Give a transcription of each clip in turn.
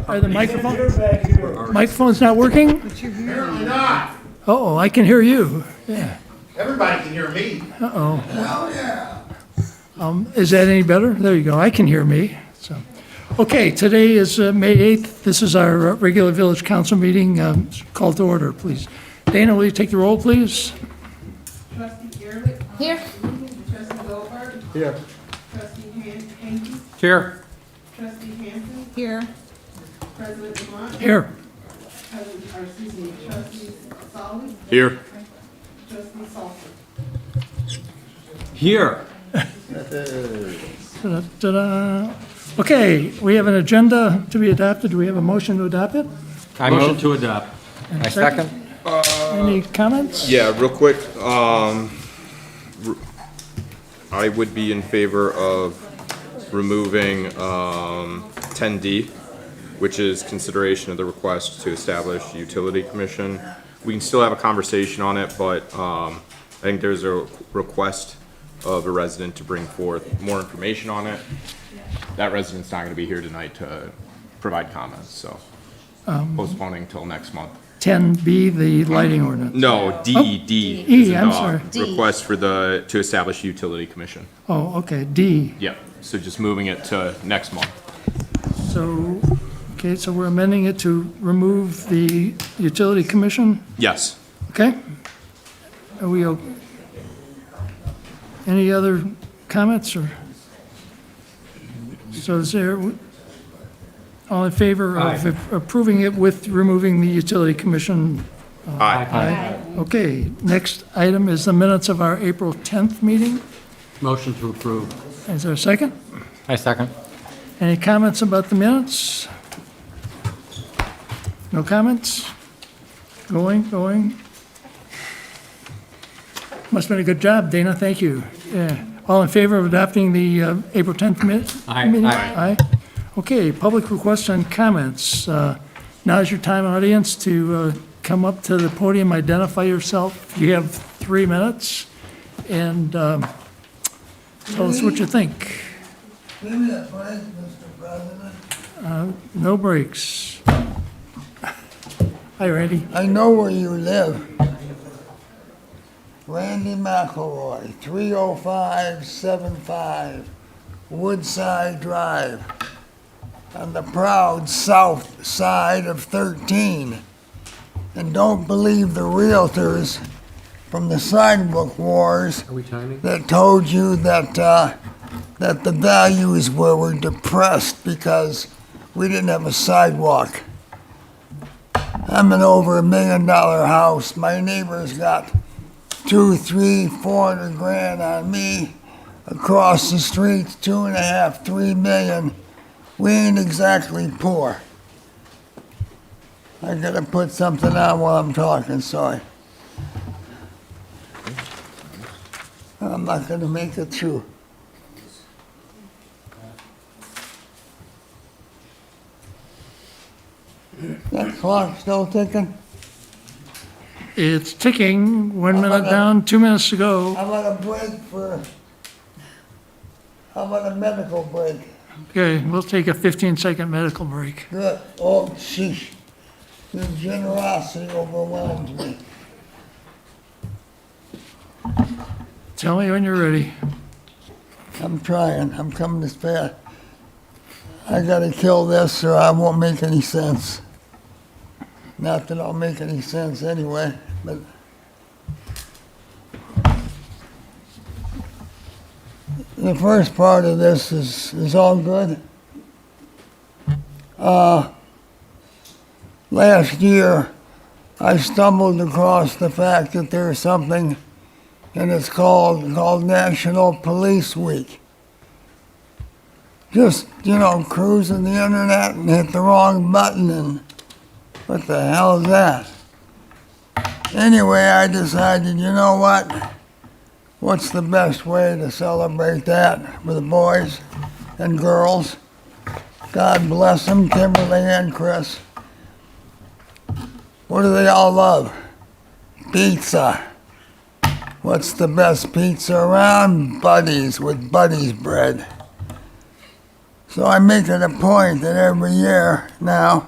Are the microphones not working? Apparently not. Uh-oh, I can hear you. Everybody can hear me. Is that any better? There you go, I can hear me. So, okay, today is May 8th. This is our regular village council meeting. Call to order, please. Dana, will you take the roll, please? Trustee Garrett. Here. Trustee Goldberg. Here. Trustee Hankey. Here. Trustee Hanson. Here. President Lamont. Here. Trustee Solly. Here. Trustee Salter. Here. Ta-da. Okay, we have an agenda to be adopted. Do we have a motion to adopt it? I motion to adopt. I second. Any comments? Yeah, real quick, I would be in favor of removing, 10D, which is consideration of the request to establish utility commission. We can still have a conversation on it, but, I think there's a request of a resident to bring forth more information on it. That resident's not gonna be here tonight to provide comments, so postponing till next month. 10B, the lighting ordinance. No, D. E, as in I'm dog. sorry. D. Request for to establish utility commission. Oh, okay, D. Yep, so just moving it to next month. So, okay, so we're amending it to remove the utility commission, Yes. okay? Are we, any other comments, or? So is there, all in favor of approving it with removing the utility commission? Aye. Aye. Okay, next item is the minutes of our April 10th meeting. Motion to approve. Is there a second? I second. Any comments about the minutes? No comments? Going. Must have been a good job, Dana, thank you. Yeah. All in favor of adopting the April 10th Aye. meeting? Aye. Aye. Okay, public requests and comments. Now's your time, audience, to come up to the podium, identify yourself. You have 3 minutes, and tell us what you think. Give me a break, Mr. President. No breaks. Hi, Randy. I know where you live. Randy McElroy, 30575 Woodside Drive, on the proud south side of 13. And don't believe the realtors from the sidewalk wars Are we timing? that told you that that the values were depressed because we didn't have a sidewalk. I'm in over $1 million house. My neighbor's got 2, 3, 400 grand on me. Across the street, 2.5, 3 million. We ain't exactly poor. I gotta put something on while I'm talking, sorry. I'm not gonna make it through. That clock still ticking? It's ticking, 1 minute down, 2 minutes to go. How about a break how about a medical break? Okay, we'll take a 15-second medical break. Good. Oh, sheesh. Your generosity overwhelms me. Tell me when you're ready. I'm trying. I'm coming this fast. I gotta kill this or I won't make any sense. Not that I'll make any sense anyway, but. The first part of this is all good. Last year, I stumbled across the fact that there's something, and it's called National Police Week. Just, cruising the internet and hit the wrong button, and what the hell is that? Anyway, I decided, you know what? What's the best way to celebrate that with the boys and girls? God bless them, Kimberly and Chris. What do they all love? Pizza. What's the best pizza around? Buddies with Buddies bread. So I make it a point that every year now,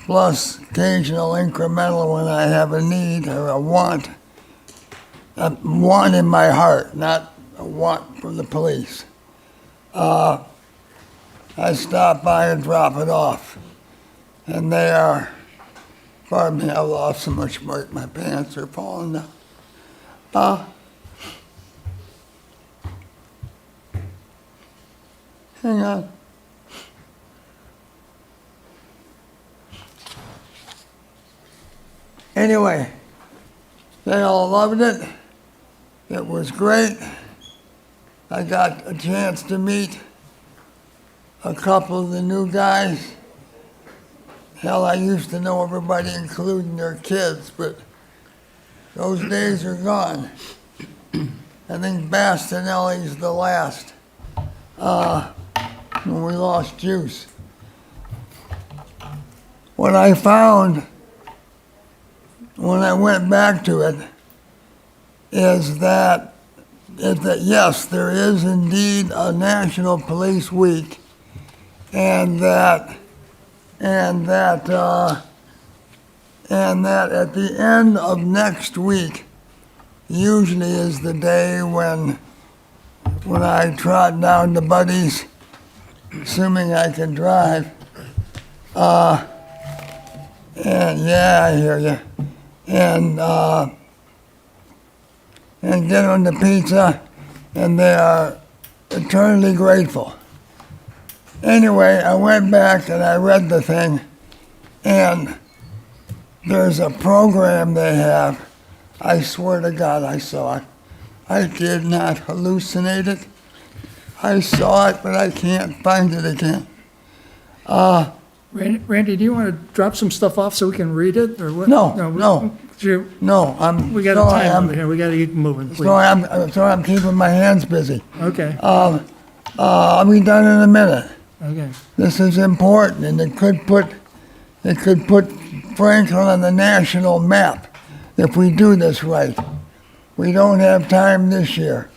plus occasional incremental when I have a need or a want in my heart, not a want from the police. I stop by and drop it off. And they are, pardon me, I lost so much weight, my pants are falling down. Hang on. Anyway, they all loved it. It was great. I got a chance to meet a couple of the new guys. Hell, I used to know everybody, including their kids, but those days are gone. I think Bastinelli's the last. When we lost Juice. What I found when I went back to it is that yes, there is indeed a National Police Week, and that at the end of next week usually is the day when I trot down to Buddy's, assuming I can drive. And yeah, I hear you. And get them the pizza, and they are eternally grateful. Anyway, I went back and I read the thing, and there's a program they have. I swear to God I saw it. I did not hallucinate it. I saw it, but I can't find it again. Randy, do you want to drop some stuff off so we can read it, or what? No. We got a time limit here, we got to keep moving, please. Sorry, I'm keeping my hands busy. Okay, I'll be done in a minute. okay. This is important, and it could put Franklin on the national map if we do this right. We don't have time this year.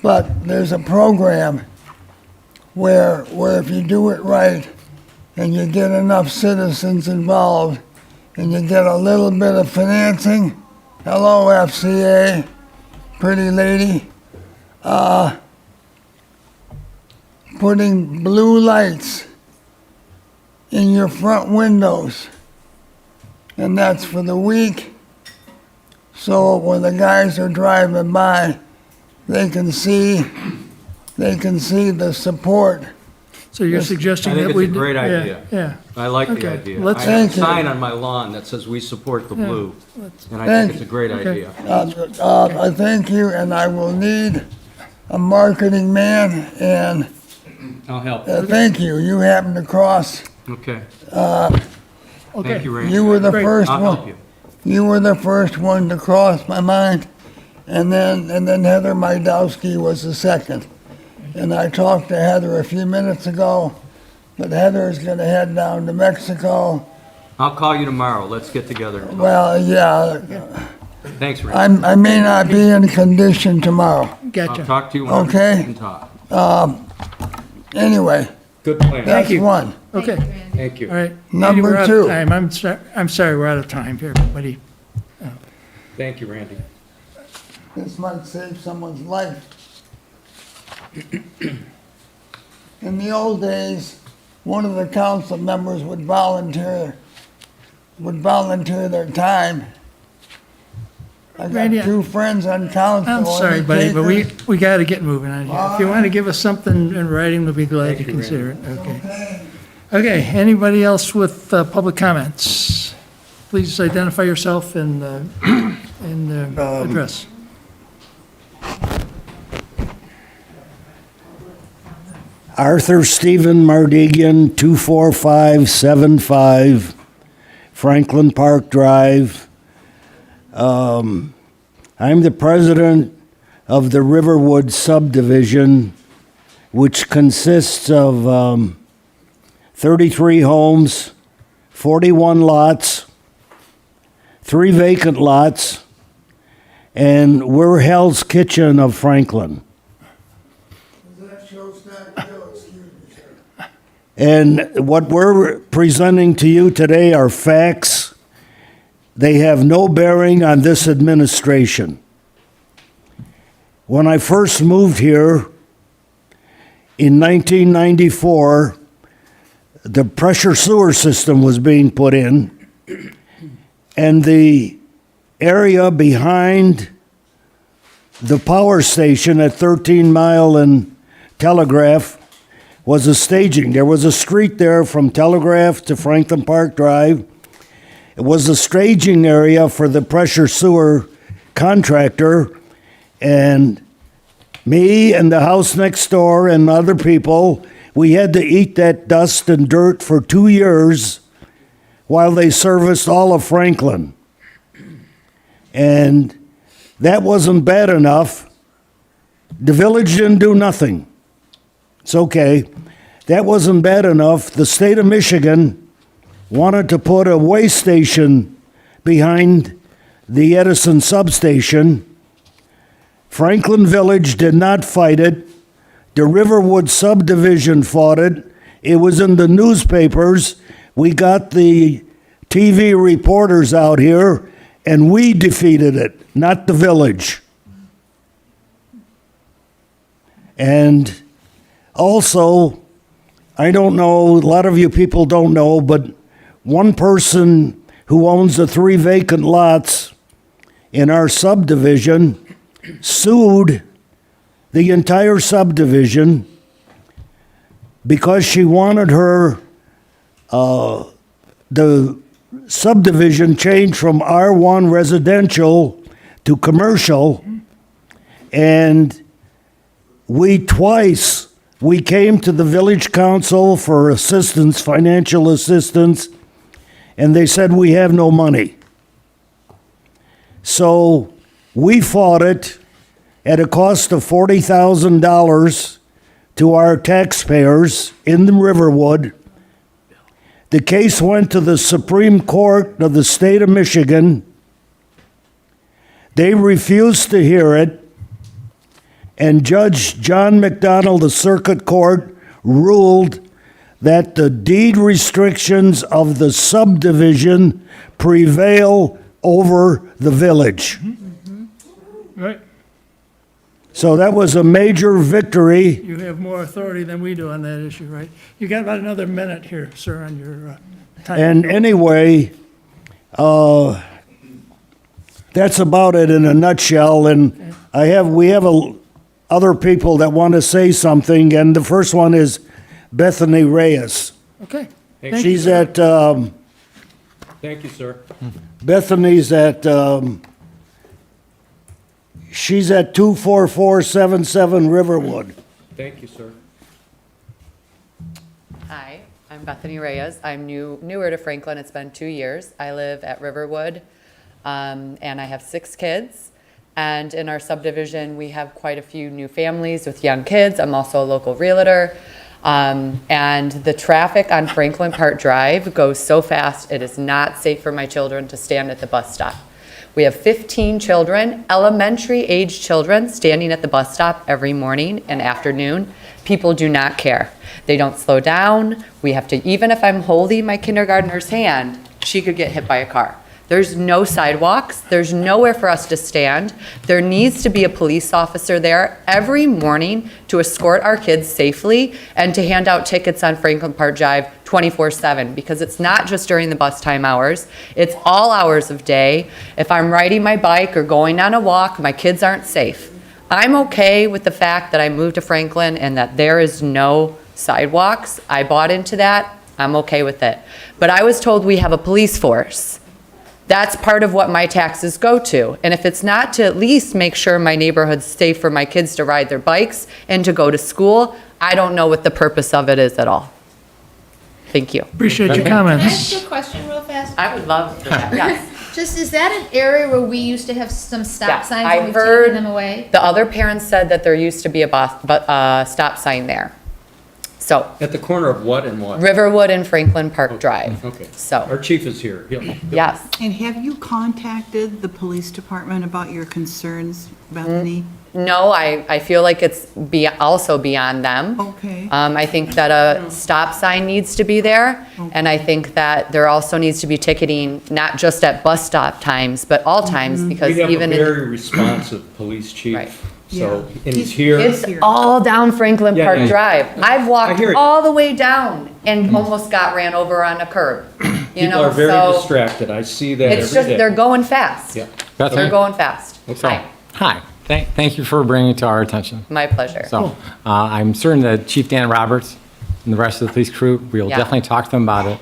But there's a program where if you do it right and you get enough citizens involved and you get a little bit of financing, hello FCA, pretty lady, putting blue lights in your front windows. And that's for the week. So when the guys are driving by, they can see the support. So you're suggesting I think that we... it's a great yeah, idea. Yeah, I like the Okay, idea. let's- I have a Thank you. sign on my lawn that says, "We support the blue," and I Thank think it's a great Okay. idea. I thank you, and I will need a marketing man, and I'll help. thank you. You happened to cross. Okay. okay. Thank you, Randy. You were the Great. first I'll help one. you. You were the first one to cross my mind, and then Heather Majdowski was the second. And I talked to Heather a few minutes ago, but Heather's going to head down to Mexico. I'll call you tomorrow. Let's get together. and talk. Well, yeah, Thanks, Randy. I may not be in condition tomorrow. I'll Gotcha. talk to you whenever Okay. we can talk. Anyway, Good plan. that's you. one. Okay, Thank you. all right. Number Andy, we're out of two. time. I'm sorry, we're out of time here, everybody. Thank you, Randy. This might save someone's life. In the old days, one of the council members would volunteer their time. I Randy, got two friends on council. I'm and sorry, they buddy, take but their- we got to get moving on here. If you want to give us something in writing, we'll be glad to Thank you, consider it. Okay. Okay, anybody else with public comments? Please identify yourself and address. Arthur Stephen Mardigian, 24575 Franklin Park Drive. I'm the president of the Riverwood subdivision, which consists of 33 homes, 41 lots, 3 vacant lots, and we're Hell's Kitchen of Franklin. That shows not real, excuse me, sir. And what we're presenting to you today are facts. They have no bearing on this administration. When I first moved here in 1994, the pressure sewer system was being put in, and the area behind the power station at 13 Mile and Telegraph was a staging. There was a street there from Telegraph to Franklin Park Drive. It was a staging area for the pressure sewer contractor, and me and the house next door and other people, we had to eat that dust and dirt for 2 years while they serviced all of Franklin. And that wasn't bad enough. The village didn't do nothing. It's okay. That wasn't bad enough. The state of Michigan wanted to put a way station behind the Edison substation. Franklin Village did not fight it. The Riverwood subdivision fought it. It was in the newspapers. We got the TV reporters out here, and we defeated it, not the village. And also, I don't know, a lot of you people don't know, but one person who owns the 3 vacant lots in our subdivision sued the entire subdivision because she wanted her, the subdivision changed from R1 residential to commercial, and we came to the village council for assistance, financial assistance, and they said we have no money. So we fought it at a cost of $40,000 to our taxpayers in the Riverwood. The case went to the Supreme Court of the state of Michigan. They refused to hear it, and Judge John McDonald, the circuit court, ruled that the deed restrictions of the subdivision prevail over the village. Right? So that was a major victory. You have more authority than we do on that issue, right? You got about another minute here, sir, on your time. And anyway, that's about it in a nutshell. And we have other people that want to say something, and the first one is Bethany Reyes. Okay. Thank you, She's sir. at, Thank you, sir. Bethany's at, she's at 24477 Riverwood. Thank you, sir. Hi, I'm Bethany Reyes. I'm newer to Franklin. It's been 2 years. I live at Riverwood, and I have 6 kids. And in our subdivision, we have quite a few new families with young kids. I'm also a local realtor. And the traffic on Franklin Park Drive goes so fast, it is not safe for my children to stand at the bus stop. We have 15 children, elementary age children, standing at the bus stop every morning and afternoon. People do not care. They don't slow down. We have to, even if I'm holding my kindergartner's hand, she could get hit by a car. There's no sidewalks. There's nowhere for us to stand. There needs to be a police officer there every morning to escort our kids safely and to hand out tickets on Franklin Park Drive 24/7, because it's not just during the bus time hours. It's all hours of day. If I'm riding my bike or going on a walk, my kids aren't safe. I'm okay with the fact that I moved to Franklin and that there is no sidewalks. I bought into that. I'm okay with it. But I was told we have a police force. That's part of what my taxes go to. And if it's not to at least make sure my neighborhood's safe for my kids to ride their bikes and to go to school, I don't know what the purpose of it is at all. Thank you. Appreciate your Can I ask comments. you a question real fast? I would love for that, yes. Just, is that an area where we used to have some stop Yeah, signs I and we've heard taken them away? The other parents said that there used to be a stop sign there. So, At the corner of what and what? Riverwood and Franklin Park Drive. Okay. So, Our chief is here. yes. And have you contacted the police department about your concerns, Bethany? No, I feel like it's also beyond them. Okay. I think that a stop sign needs to be there, and I think that there also needs to be ticketing, not just at bus stop times, but all times, because We have a even very responsive police Right. chief, so, and he's here. it's all down Franklin Yeah, Park yeah. Drive. I've walked hear it. all the way down and almost got ran over on a curb, you People know, are very so distracted. I see that it's every just, day. they're going fast. Yeah. They're Bethany? going fast. So, Hi, hi, thank you for bringing it to our attention. my pleasure. So, I'm certain that Chief Dan Roberts and the rest of the police crew, we will Yeah. definitely talk to them about it.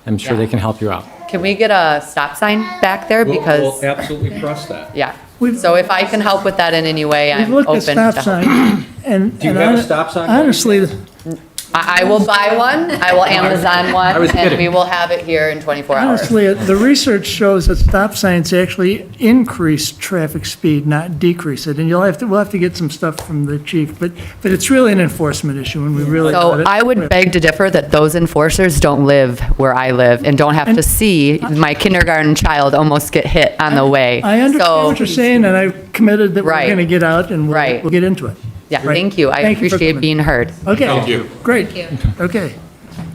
I'm sure Yeah. they can help you out. Can we get a stop sign back there? Because, We'll absolutely press that. yeah. So if I can help with that in any way, We've I'm looked open at to stop help. signs, and. Do you and have a hon- stop sign? Honestly, I will buy one, I will Amazon one, was and kidding. we will have it here in 24 hours. honestly, the research shows that stop signs actually increase traffic speed, not decrease it. And we'll have to get some stuff from the chief, but it's really an enforcement issue, and we really. So I would beg to differ that those enforcers don't live where I live and don't have to see my kindergarten child almost get hit on the way. I understand So, what you're saying, and I've committed that we're Right. going to get out and Right. we'll get into it. yeah, Right. thank you. I Thank you for appreciate coming. being heard. Okay. Thank you. Great. Okay.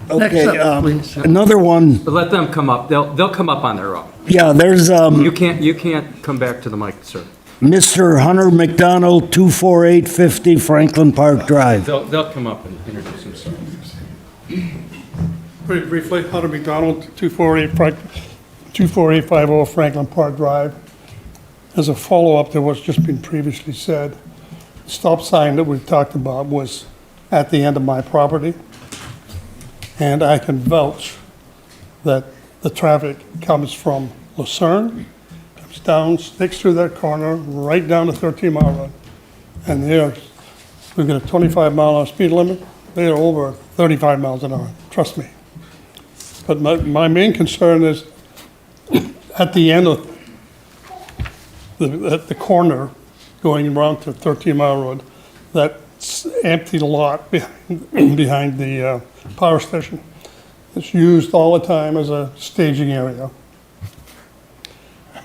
Next Okay, up, please. another one, But let them come up. They'll come up on their own. yeah, there's, You can't come back to the mic, sir. Mr. Hunter McDonald, 24850 Franklin Park Drive. They'll come up and introduce themselves. Very briefly, Hunter McDonald, 24850 Franklin Park Drive. As a follow-up to what's just been previously said, the stop sign that we've talked about was at the end of my property. And I can vouch that the traffic comes from Lucerne, comes down, sticks through that corner, right down to 13 Mile Road. And we've got a 25-mile-an-hour speed limit. They are over 35 miles an hour, trust me. But my main concern is at the end of at the corner going around to 13 Mile Road, that empty lot behind the power station. It's used all the time as a staging area.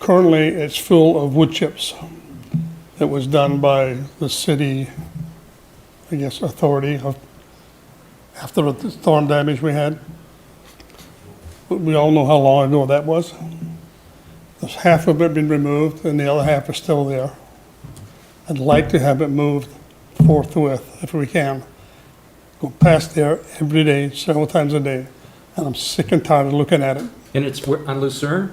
Currently, it's full of wood chips. It was done by the city, I guess, authority after the storm damage we had. We all know how long ago that was. There's half of it been removed and the other half is still there. I'd like to have it moved forthwith if we can. Go past there every day, several times a day, and I'm sick and tired of looking at it. And it's on Lucerne?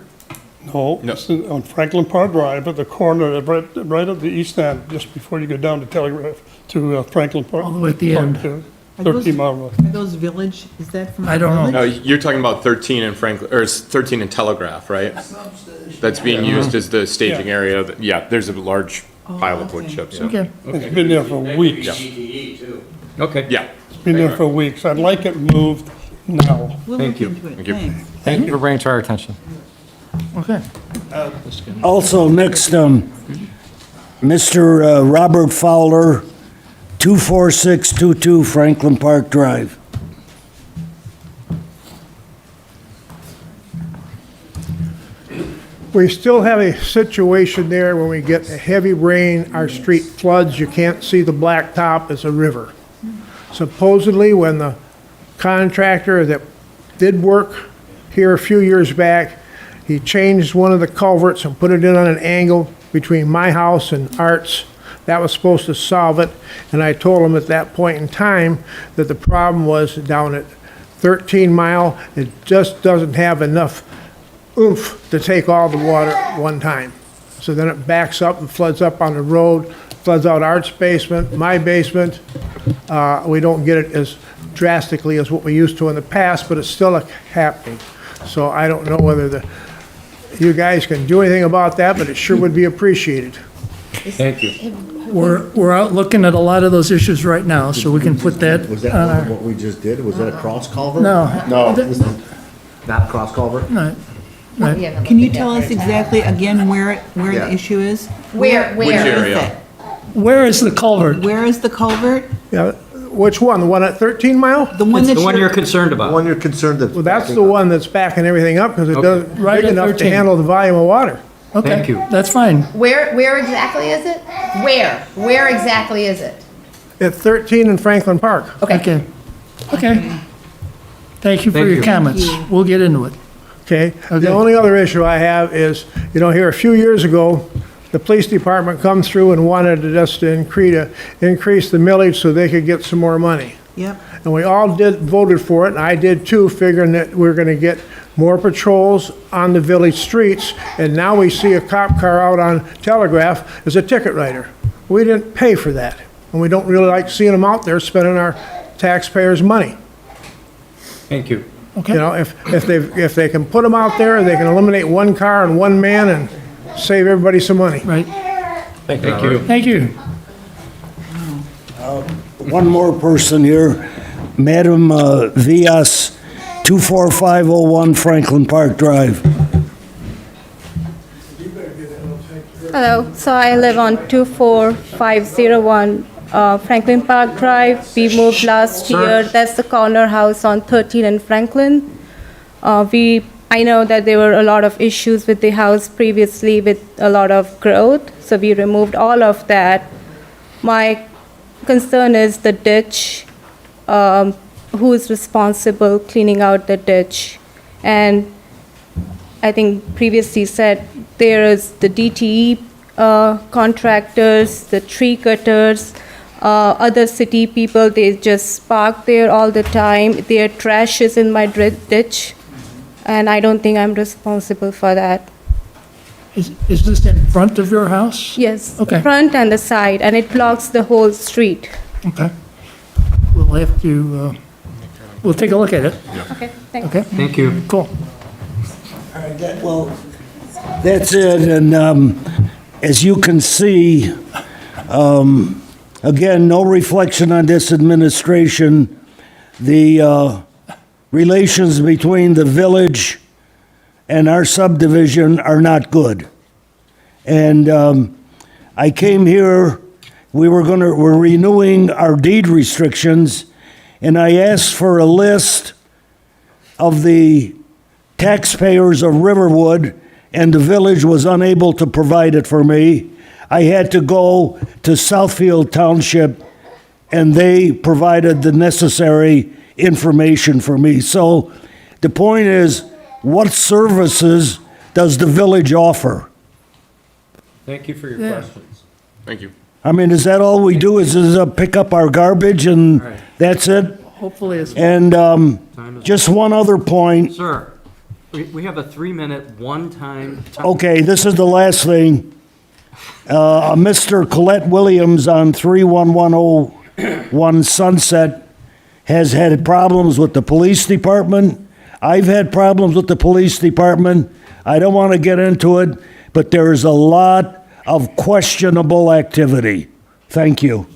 No, No. it's on Franklin Park Drive at the corner, right at the east end, just before you go down to Telegraph, to Franklin Park. All the way at the end. to 13 Mile Road. Are those village, is that from? I don't know. No, you're talking about 13 in Franklin, or it's 13 in Telegraph, right? That's being used as the staging Yeah. area. Yeah, there's a large pile of wood okay. chips. Okay. It's been there for weeks. Okay. Yeah. It's been there for weeks. I'd like it moved now. We'll Thank look you. into it, Thank you. thanks. Thank you for bringing it to our attention. Okay. Also, next, Mr. Robert Fowler, 24622 Franklin Park Drive. We still have a situation there when we get a heavy rain, our street floods, you can't see the blacktop, it's a river. Supposedly, when the contractor that did work here a few years back, he changed one of the culverts and put it in on an angle between my house and Art's. That was supposed to solve it, and I told him at that point in time that the problem was down at 13 Mile, it just doesn't have enough oomph to take all the water at one time. So then it backs up and floods up on the road, floods out Art's basement, my basement. We don't get it as drastically as what we used to in the past, but it's still happening. So I don't know whether you guys can do anything about that, but it sure would be appreciated. Thank you. We're out looking at a lot of those issues right now, so we can put that Was that on our, what we just did? Was that a cross culvert? no. No, not cross culvert? No. Can you tell us exactly again where Yeah. the issue is? Where? Which area? Where is the culvert? Where is the culvert? Yeah, which one? The one at 13 Mile? The one It's that the one you're concerned The about. one you're concerned that. Well, that's the one that's backing everything up because it doesn't, Right big at enough to 13. handle the volume of water. Okay. Thank you. That's fine. Where exactly is it? Where exactly is it? At 13 in Franklin Park. Okay. Okay. Thank you for Thank your you. comments. We'll get into it. Okay? Okay. The only other issue I have is, here a few years ago, the police department come through and wanted us to increase the millage so they could get some more money. Yep. And we all voted for it, and I did too, figuring that we're gonna get more patrols on the village streets, and now we see a cop car out on Telegraph as a ticket writer. We didn't pay for that, and we don't really like seeing them out there spending our taxpayers' money. Thank you. Okay. If they can put them out there, they can eliminate one car and one man and save everybody some money. Right. Thank you. Thank you. One more person here, Madam Vias, 24501 Franklin Park Drive. Hello, so I live on 24501 Franklin Park Drive. We moved last year. That's the corner house on 13 and Franklin. I know that there were a lot of issues with the house previously with a lot of growth, so we removed all of that. My concern is the ditch. Who is responsible cleaning out the ditch? And I think previously said there is the DTE contractors, the tree cutters, other city people, they just park there all the time. Their trash is in my ditch, and I don't think I'm responsible for that. Is this in front of your house? Yes, Okay. front and the side, and it blocks the whole street. Okay. We'll have to, we'll take a look at it. Okay, thanks. Okay? Thank you. Cool. Well, that's it, and as you can see, again, no reflection on this administration. The relations between the village and our subdivision are not good. And I came here, we're renewing our deed restrictions, and I asked for a list of the taxpayers of Riverwood, and the village was unable to provide it for me. I had to go to Southfield Township, and they provided the necessary information for me. So the point is, what services does the village offer? Thank you for your Yeah. questions. Thank you. I mean, is that all we do is pick up our garbage and Right. that's it? Hopefully it's. And Time is- just one other point. Sir, we have a 3-minute one-time. Okay, this is the last thing. Mr. Colette Williams on 31101 Sunset has had problems with the police department. I've had problems with the police department. I don't want to get into it, but there is a lot of questionable activity. Thank you.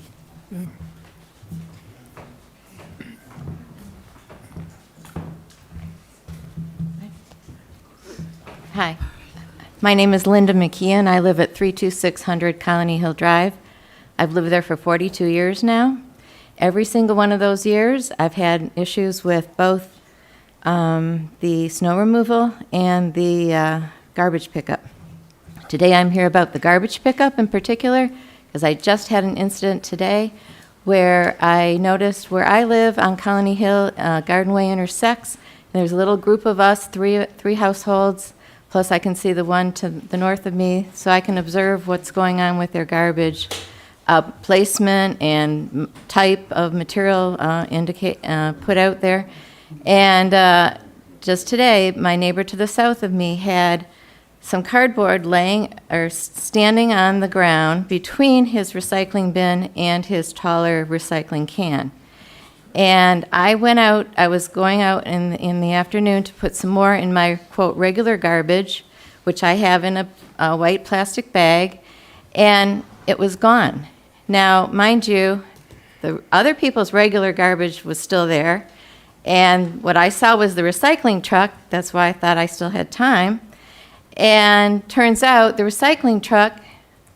Hi, my name is Linda McKeon. I live at 32600 Colony Hill Drive. I've lived there for 42 years now. Every single one of those years, I've had issues with both the snow removal and the garbage pickup. Today, I'm here about the garbage pickup in particular, because I just had an incident today where I noticed where I live on Colony Hill, Garden Way intersects, and there's a little group of us, three households, plus I can see the one to the north of me, so I can observe what's going on with their garbage placement and type of material put out there. And just today, my neighbor to the south of me had some cardboard standing on the ground between his recycling bin and his taller recycling can. And I went out, I was going out in the afternoon to put some more in my, quote, regular garbage, which I have in a white plastic bag, and it was gone. Now, mind you, the other people's regular garbage was still there, and what I saw was the recycling truck. That's why I thought I still had time. And turns out the recycling truck,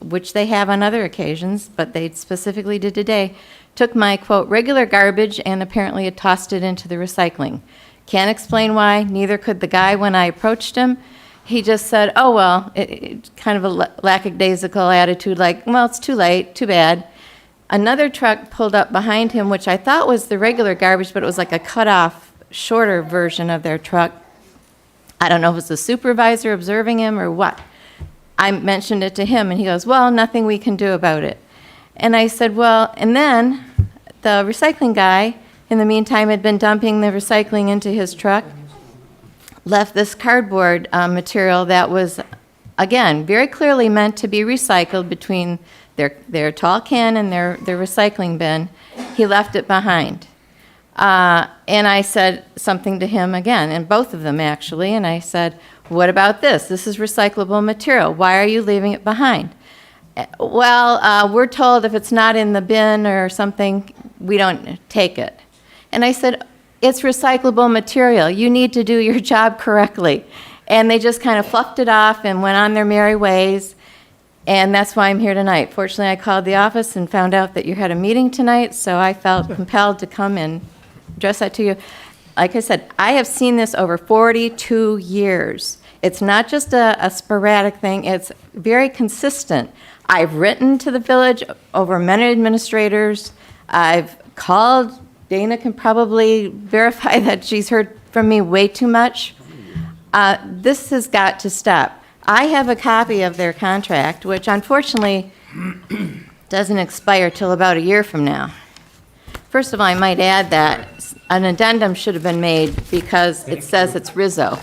which they have on other occasions, but they specifically did today, took my, quote, regular garbage and apparently had tossed it into the recycling. Can't explain why, neither could the guy when I approached him. he just said, oh, well, kind of a lackadaisical attitude, like, well, it's too late, too bad. Another truck pulled up behind him, which I thought was the regular garbage, but it was like a cut-off, shorter version of their truck. I don't know if it was the supervisor observing him or what. I mentioned it to him, and he goes, well, nothing we can do about it. And I said, well, and then the recycling guy, in the meantime, had been dumping the recycling into his truck, left this cardboard material that was, again, very clearly meant to be recycled between their tall can and their recycling bin. He left it behind. And I said something to him again, and both of them actually, and I said, what about this? This is recyclable material. Why are you leaving it behind? Well, we're told if it's not in the bin or something, we don't take it. And I said, it's recyclable material. You need to do your job correctly. And they just kind of fluffed it off and went on their merry ways. And that's why I'm here tonight. Fortunately, I called the office and found out that you had a meeting tonight, so I felt compelled to come and address that to you. Like I said, I have seen this over 42 years. It's not just a sporadic thing, it's very consistent. I've written to the village over many administrators. I've called, Dana can probably verify that she's heard from me way too much. This has got to stop. I have a copy of their contract, which unfortunately doesn't expire till about a year from now. First of all, I might add that an addendum should have been made because it says it's Rizzo.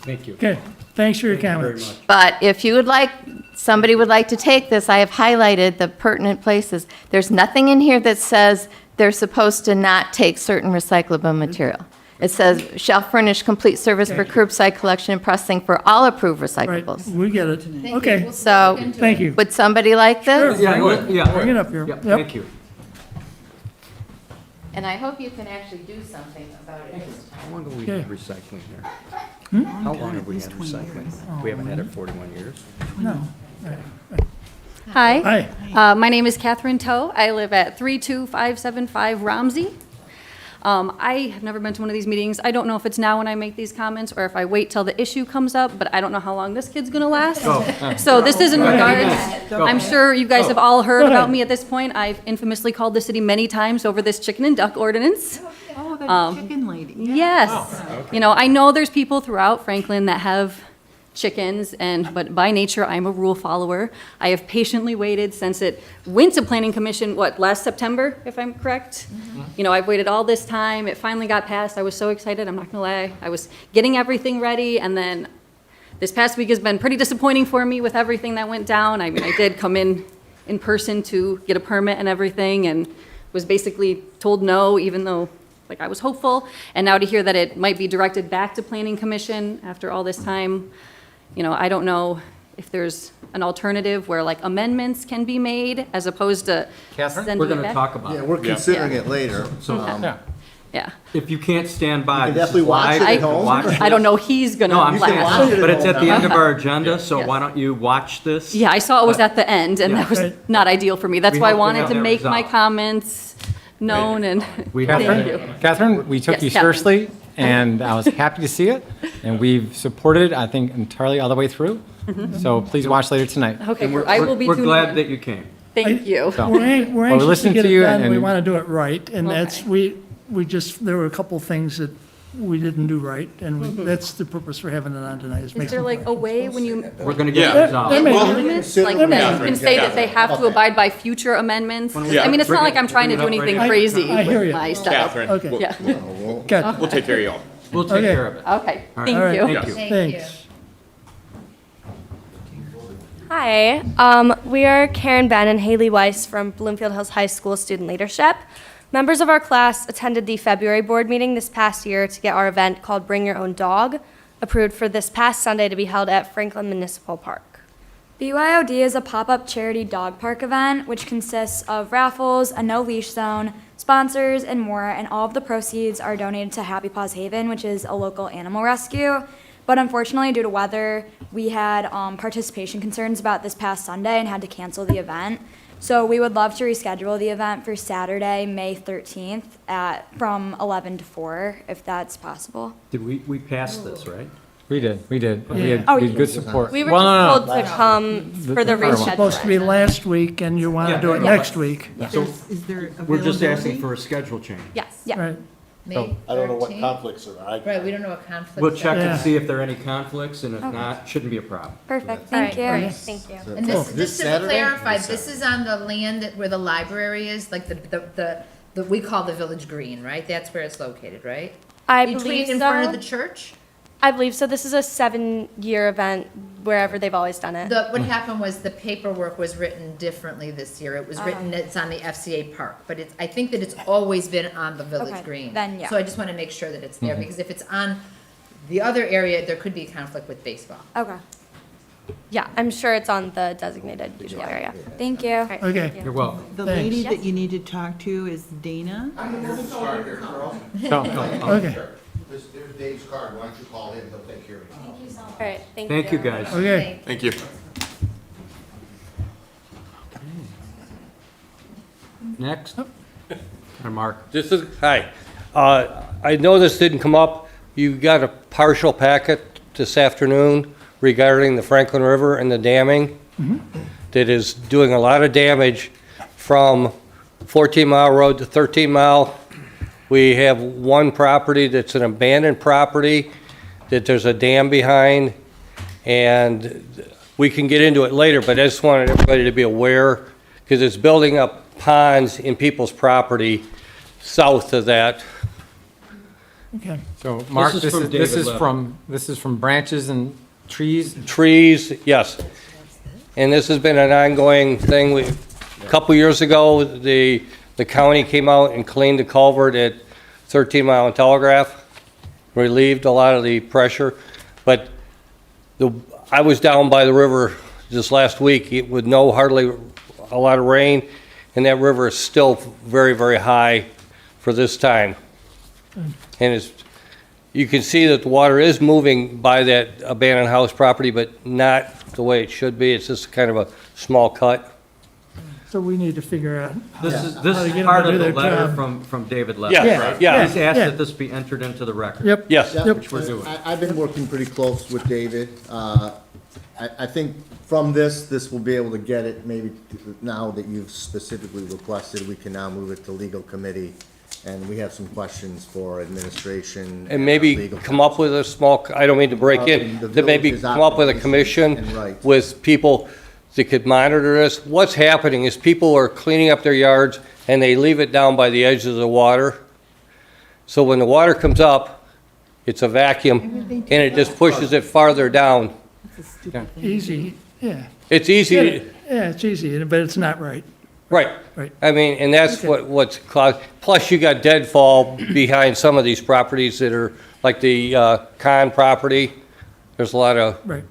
Thank you. Okay, thanks for your comments. But if you would like, somebody would like to take this, I have highlighted the pertinent places. There's nothing in here that says they're supposed to not take certain recyclable material. It says, shall furnish complete service for curbside collection and processing for all approved Right, recyclables. we get it. Okay, So, thank you. would somebody like this? Bring it up here. Yep. Thank you. And I hope you can actually do something about it this time. How long have we Okay. had recycling here? How long have we had recycling? We haven't had it 41 years? No. Hi. Hi. My name is Catherine Toe. I live at 32575 Romsey. I have never been to one of these meetings. I don't know if it's now when I make these comments or if I wait till the issue comes up, but I don't know how long this kid's gonna last. So this is in regards, I'm sure you guys have all heard about me at this point. I've infamously called the city many times over this chicken and duck ordinance. Oh, the chicken lady. Yes. You know, I know there's people throughout Franklin that have chickens, but by nature, I'm a rule follower. I have patiently waited since it went to Planning Commission, last September, if I'm correct? You know, I've waited all this time. It finally got passed. I was so excited, I'm not gonna lie. I was getting everything ready, and then this past week has been pretty disappointing for me with everything that went down. I mean, I did come in person to get a permit and everything, and was basically told no, even though I was hopeful. And now to hear that it might be directed back to Planning Commission after all this time, you know, I don't know if there's an alternative where amendments can be made as opposed to Catherine, sending we're it going to back. talk about Yeah, it. we're considering it later. So, Yeah. if you can't stand by, You can this is definitely watch live, it at you can home. watch I don't this. know he's gonna. No, I'm laugh. saying, watch it but at it's at home. the end of our agenda, so Yes. why don't you watch this? Yeah, I saw it was at the end, and Yeah. that was Right. not ideal for me. That's We why I hope we wanted have to that make my resolved. comments known and. We Thank have you. Catherine, we took Yes, you Catherine. seriously, and I was happy to see it. And we've supported, I think, entirely all the way through. So please watch later tonight. Okay, And we're- I will be We're tuning glad in. that you came. Thank you. So- We're Well, we anxious to listened get to it you done, we and- want to do it right, and that's, Okay. we just, there were a couple things that we didn't do right, and that's the purpose for having it on tonight, is make Is there some. a way when you We're going to get Yeah. it resolved. There may be. amendments, like Let me- that you can say that they have to abide by future amendments? I mean, it's not like I'm trying to do anything crazy I hear with you. my stuff. Catherine, Okay. we'll, Yeah, Good, we'll take care of y'all. We'll take Okay. care of it. okay, All right. thank All right. you. Thank you. thanks. Hi, we are Karen Ben and Haley Weiss from Bloomfield Hills High School Student Leadership. Members of our class attended the February board meeting this past year to get our event called Bring Your Own Dog approved for this past Sunday to be held at Franklin Municipal Park. BYOD is a pop-up charity dog park event which consists of raffles, a no-leash zone, sponsors, and more, and all of the proceeds are donated to Happy Paws Haven, which is a local animal rescue. But unfortunately, due to weather, we had participation concerns about this past Sunday and had to cancel the event. So we would love to reschedule the event for Saturday, May 13th from 11 to 4, if that's possible. Did we passed this, right? We did. We had Oh, we had good support. We were Well, no, just no, told to come for the the It was reschedule. supposed to be last week, and you want to do it next week. So Is there we're just availability? asking for a schedule change. Yes. Yeah. Right. May I don't know what 13th. conflicts are. Right, we don't know what conflicts. We'll check Yeah. and see if there are any conflicts, and if not, shouldn't be a problem. Perfect. Thank you. Thank you. And Cool. this, This just to Saturday? clarify, This this is on the land where the library is, like the we call the Village Green, right? That's where it's located, right? I Between believe in front of so. the church? I believe so. This is a 7-year event wherever they've always done it. What happened was the paperwork was written differently this year. It was written, it's on the FCA park, but it's, I think that it's always been on the Village Okay, Green. then, yeah. So I just want to make sure that it's there, because if it's on the other area, there could be a conflict with baseball. Okay. Yeah, I'm sure it's on the designated usual area. Thank you. Okay. You're welcome. The Thanks. lady that you need to talk to is Dana. Okay. There's Dave's card, why don't you call him, he'll take care of it. All right, thank you. Thank you, guys. Okay. Thank you. Next. Or Mark. This is, hi. I know this didn't come up. You got a partial packet this afternoon regarding the Franklin River and the damming that is doing a lot of damage from 14 Mile Road to 13 Mile. We have one property that's an abandoned property that there's a dam behind, and we can get into it later, but I just wanted everybody to be aware, because it's building up ponds in people's property south of that. Okay. So, Mark, is from David this is from branches and trees. Trees, yes. And this has been an ongoing thing. A couple years ago, the county came out and cleaned the culvert at 13 Mile and Telegraph, relieved a lot of the pressure. But I was down by the river this last week with hardly a lot of rain, and that river is still very, very high for this time. And you can see that the water is moving by that abandoned house property, but not the way it should be. It's just kind of a small cut. So we need to figure out. This how is to part get them to of do the their letter job. from David Levin. Yeah, right? yeah. He's asked Yeah. that this be entered into the record. Yep. Yes. Yep. Which we're doing. I've been working pretty close with David. I think from this, we'll be able to get it, maybe now that you've specifically requested, we can now move it to legal committee. And we have some questions for administration. And maybe legal come up with a small, I don't mean to break in, The to maybe village is come up with a operating commission and rights. with people that could monitor this. What's happening is people are cleaning up their yards and they leave it down by the edge of the water. So when the water comes up, it's a vacuum and it just pushes it farther down. Easy, yeah. It's easy, Yeah, it's easy, but it's not right. right. Right. I mean, and that's what's caused, plus you got deadfall behind some of these properties that are, like the Con property. There's a lot of, Right.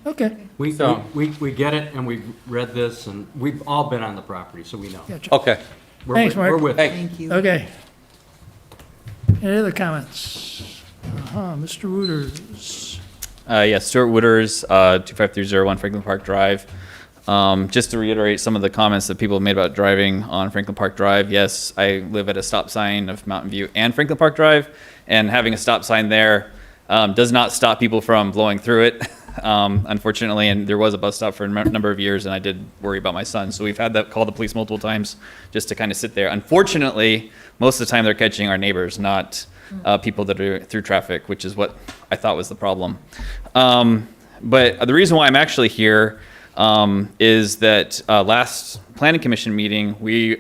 Okay. We get it, and we've read this, and we've all been on the property, so we know. Gotcha. okay. We're Thanks, with- Mark. We're with. Thanks. Thank you. Okay. Any other comments? Mr. Wooters. Yes, Stuart Wooters, 25301 Franklin Park Drive. Just to reiterate some of the comments that people have made about driving on Franklin Park Drive, yes, I live at a stop sign of Mountain View and Franklin Park Drive, and having a stop sign there does not stop people from blowing through it, unfortunately, and there was a bus stop for a number of years, and I did worry about my son, so we've had that call the police multiple times just to kind of sit there. Unfortunately, most of the time they're catching our neighbors, not people that are through traffic, which is what I thought was the problem. But the reason why I'm actually here is that last planning commission meeting,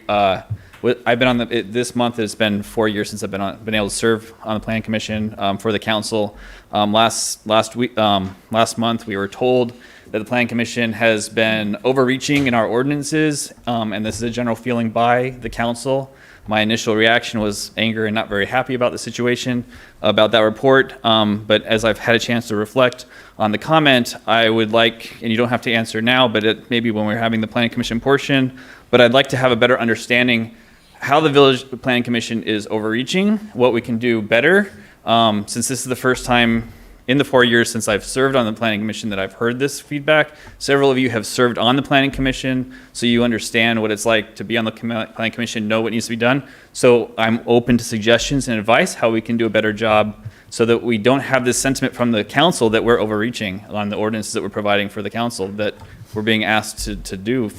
I've been on this month. It's been 4 years since I've been able to serve on the planning commission for the council. Last month, we were told that the planning commission has been overreaching in our ordinances, and this is a general feeling by the council. My initial reaction was anger and not very happy about the situation, about that report. But as I've had a chance to reflect on the comment, I would like, and you don't have to answer now, but maybe when we're having the planning commission portion, but I'd like to have a better understanding how the village planning commission is overreaching, what we can do better. Since this is the first time in the 4 years since I've served on the planning commission that I've heard this feedback. Several of you have served on the planning commission, so you understand what it's like to be on the planning commission, know what needs to be done. So I'm open to suggestions and advice how we can do a better job so that we don't have this sentiment from the council that we're overreaching on the ordinances that we're providing for the council that we're being asked to do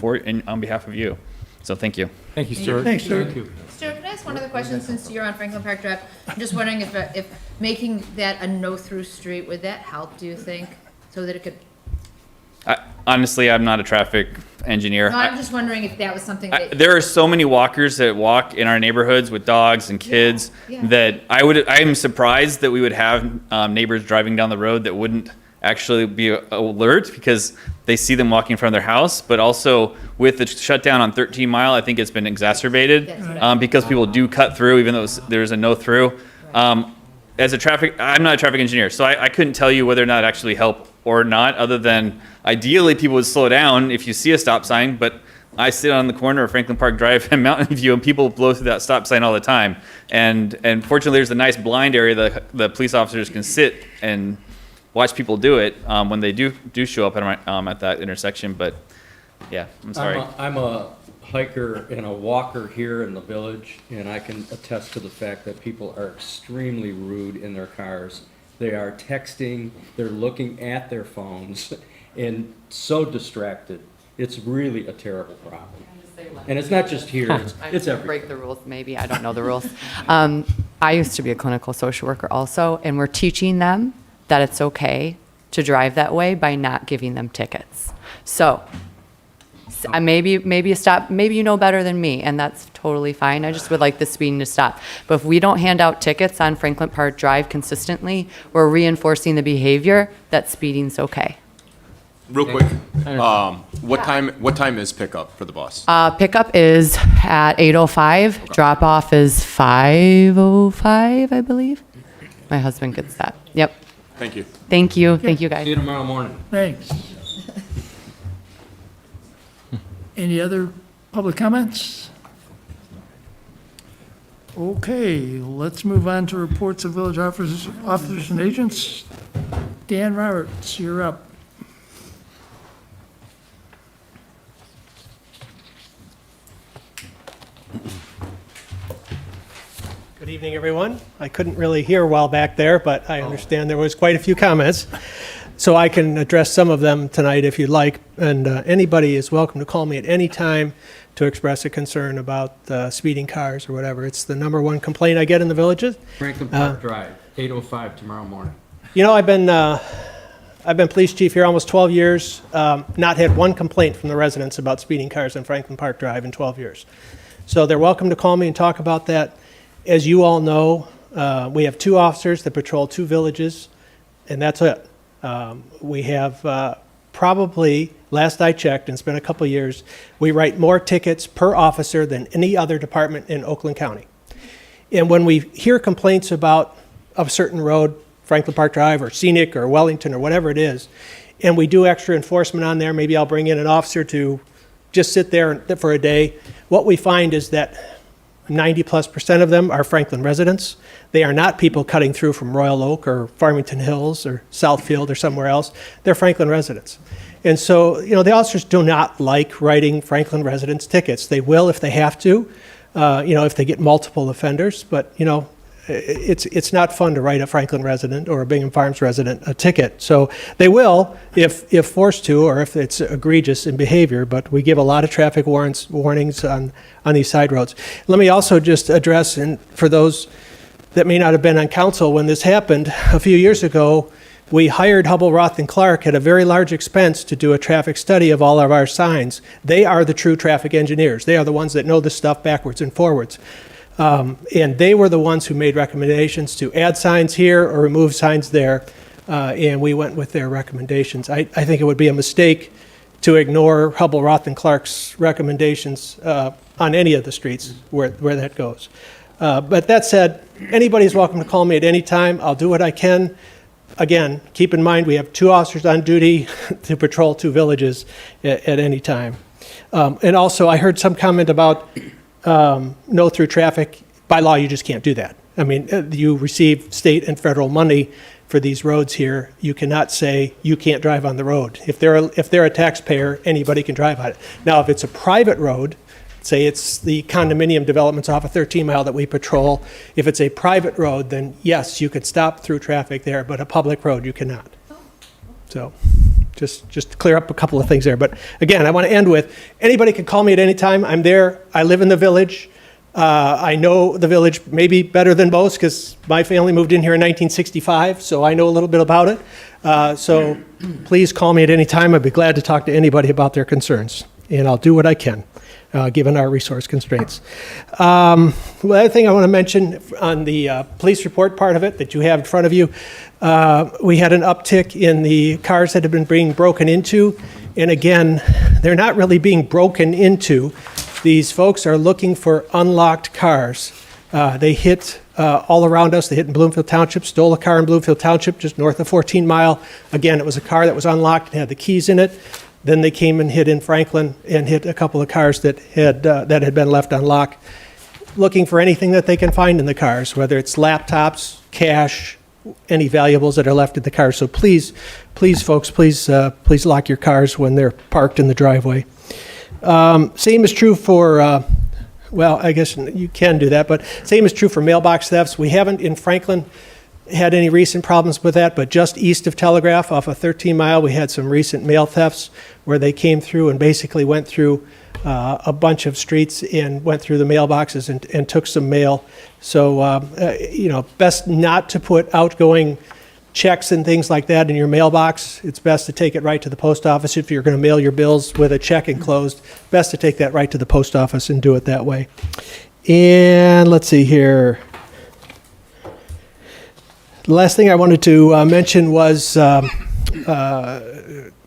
on behalf of you. So thank you. Thank you, Stuart. Thanks, Stuart. Thank you. Stuart, can I ask one other question since you're on Franklin Park Drive? I'm just wondering if making that a no-through street, would that help, do you think? So that it could, Honestly, I'm not a traffic engineer. no, I'm just wondering if that was something that. There are so many walkers that walk in our neighborhoods with dogs and kids Yeah. that I'm surprised that we would have neighbors driving down the road that wouldn't actually be alert because they see them walking in front of their house. But also with the shutdown on 13 Mile, I think it's been exacerbated because people do cut through even though there's a no through. I'm not a traffic engineer, so I couldn't tell you whether or not it actually helped or not, other than ideally people would slow down if you see a stop sign, but I sit on the corner of Franklin Park Drive and Mountain View and people blow through that stop sign all the time. And fortunately there's a nice blind area that the police officers can sit and watch people do it when they do show up at that intersection, but yeah, I'm sorry. I'm a hiker and a walker here in the village, and I can attest to the fact that people are extremely rude in their cars. They are texting, they're looking at their phones, and so distracted. It's really a terrible problem. And it's not just here, it's everywhere. Break the rules, maybe, I don't know the rules. I used to be a clinical social worker also, and we're teaching them that it's okay to drive that way by not giving them tickets. So, maybe you know better than me, and that's totally fine. I just would like the speeding to stop. But if we don't hand out tickets on Franklin Park Drive consistently, we're reinforcing the behavior that speeding's okay. Real quick, what time is pickup for the bus? Pickup is at 8:05. Drop off is 5:05, I believe. My husband gets that. Yep. Thank you. Thank you. Thank you, guys. See you tomorrow morning. Thanks. Any other public comments? Okay, let's move on to reports of village officers and agents. Dan Roberts, you're up. Good evening, everyone. I couldn't really hear a while back there, but I understand there was quite a few comments. So I can address some of them tonight if you'd like. And anybody is welcome to call me at any time to express a concern about speeding cars or whatever. It's the #1 complaint I get in the villages. Franklin Park Drive, 8:05 tomorrow morning. You know, I've been police chief here almost 12 years, not had one complaint from the residents about speeding cars on Franklin Park Drive in 12 years. So they're welcome to call me and talk about that. As you all know, we have 2 officers that patrol 2 villages, and that's it. We have probably, last I checked, and it's been a couple of years, we write more tickets per officer than any other department in Oakland County. And when we hear complaints about a certain road, Franklin Park Drive or Scenic or Wellington or whatever it is, and we do extra enforcement on there, maybe I'll bring in an officer to just sit there for a day, what we find is that 90+% of them are Franklin residents. They are not people cutting through from Royal Oak or Farmington Hills or Southfield or somewhere else. They're Franklin residents. And so, you know, the officers do not like writing Franklin residents tickets. They will if they have to, if they get multiple offenders. But, you know, it's not fun to write a Franklin resident or a Bingham Farms resident a ticket. So they will if forced to or if it's egregious in behavior, but we give a lot of traffic warnings on these side roads. Let me also just address, and for those that may not have been on council when this happened, a few years ago, we hired Hubble, Roth, and Clark at a very large expense to do a traffic study of all of our signs. They are the true traffic engineers. They are the ones that know this stuff backwards and forwards. And they were the ones who made recommendations to add signs here or remove signs there, and we went with their recommendations. I think it would be a mistake to ignore Hubble, Roth, and Clark's recommendations on any of the streets where that goes. But that said, anybody's welcome to call me at any time. I'll do what I can. Again, keep in mind we have 2 officers on duty to patrol 2 villages at any time. And also, I heard some comment about no through traffic. By law, you just can't do that. I mean, you receive state and federal money for these roads here. You cannot say you can't drive on the road. If they're a taxpayer, anybody can drive on it. Now, if it's a private road, say it's the condominium developments off of 13 Mile that we patrol. If it's a private road, then yes, you could stop through traffic there, but a public road, you cannot. So just to clear up a couple of things there. But again, I want to end with, anybody can call me at any time. I'm there. I live in the village. I know the village maybe better than most because my family moved in here in 1965, so I know a little bit about it. So please call me at any time. I'd be glad to talk to anybody about their concerns, and I'll do what I can, given our resource constraints. The other thing I want to mention on the police report part of it that you have in front of you, we had an uptick in the cars that have been being broken into. And again, they're not really being broken into. These folks are looking for unlocked cars. They hit all around us. They hit in Bloomfield Township, stole a car in Bloomfield Township, just north of 14 Mile. Again, it was a car that was unlocked and had the keys in it. Then they came and hit in Franklin and hit a couple of cars that had been left unlocked, looking for anything that they can find in the cars, whether it's laptops, cash, any valuables that are left in the car. So please, folks, please lock your cars when they're parked in the driveway. Same is true for, well, I guess you can do that, but same is true for mailbox thefts. We haven't in Franklin had any recent problems with that, but just east of Telegraph off of 13 Mile, we had some recent mail thefts where they came through and basically went through a bunch of streets and went through the mailboxes and took some mail. So, best not to put outgoing checks and things like that in your mailbox. It's best to take it right to the post office. If you're going to mail your bills with a check enclosed, best to take that right to the post office and do it that way. And let's see here. The last thing I wanted to mention was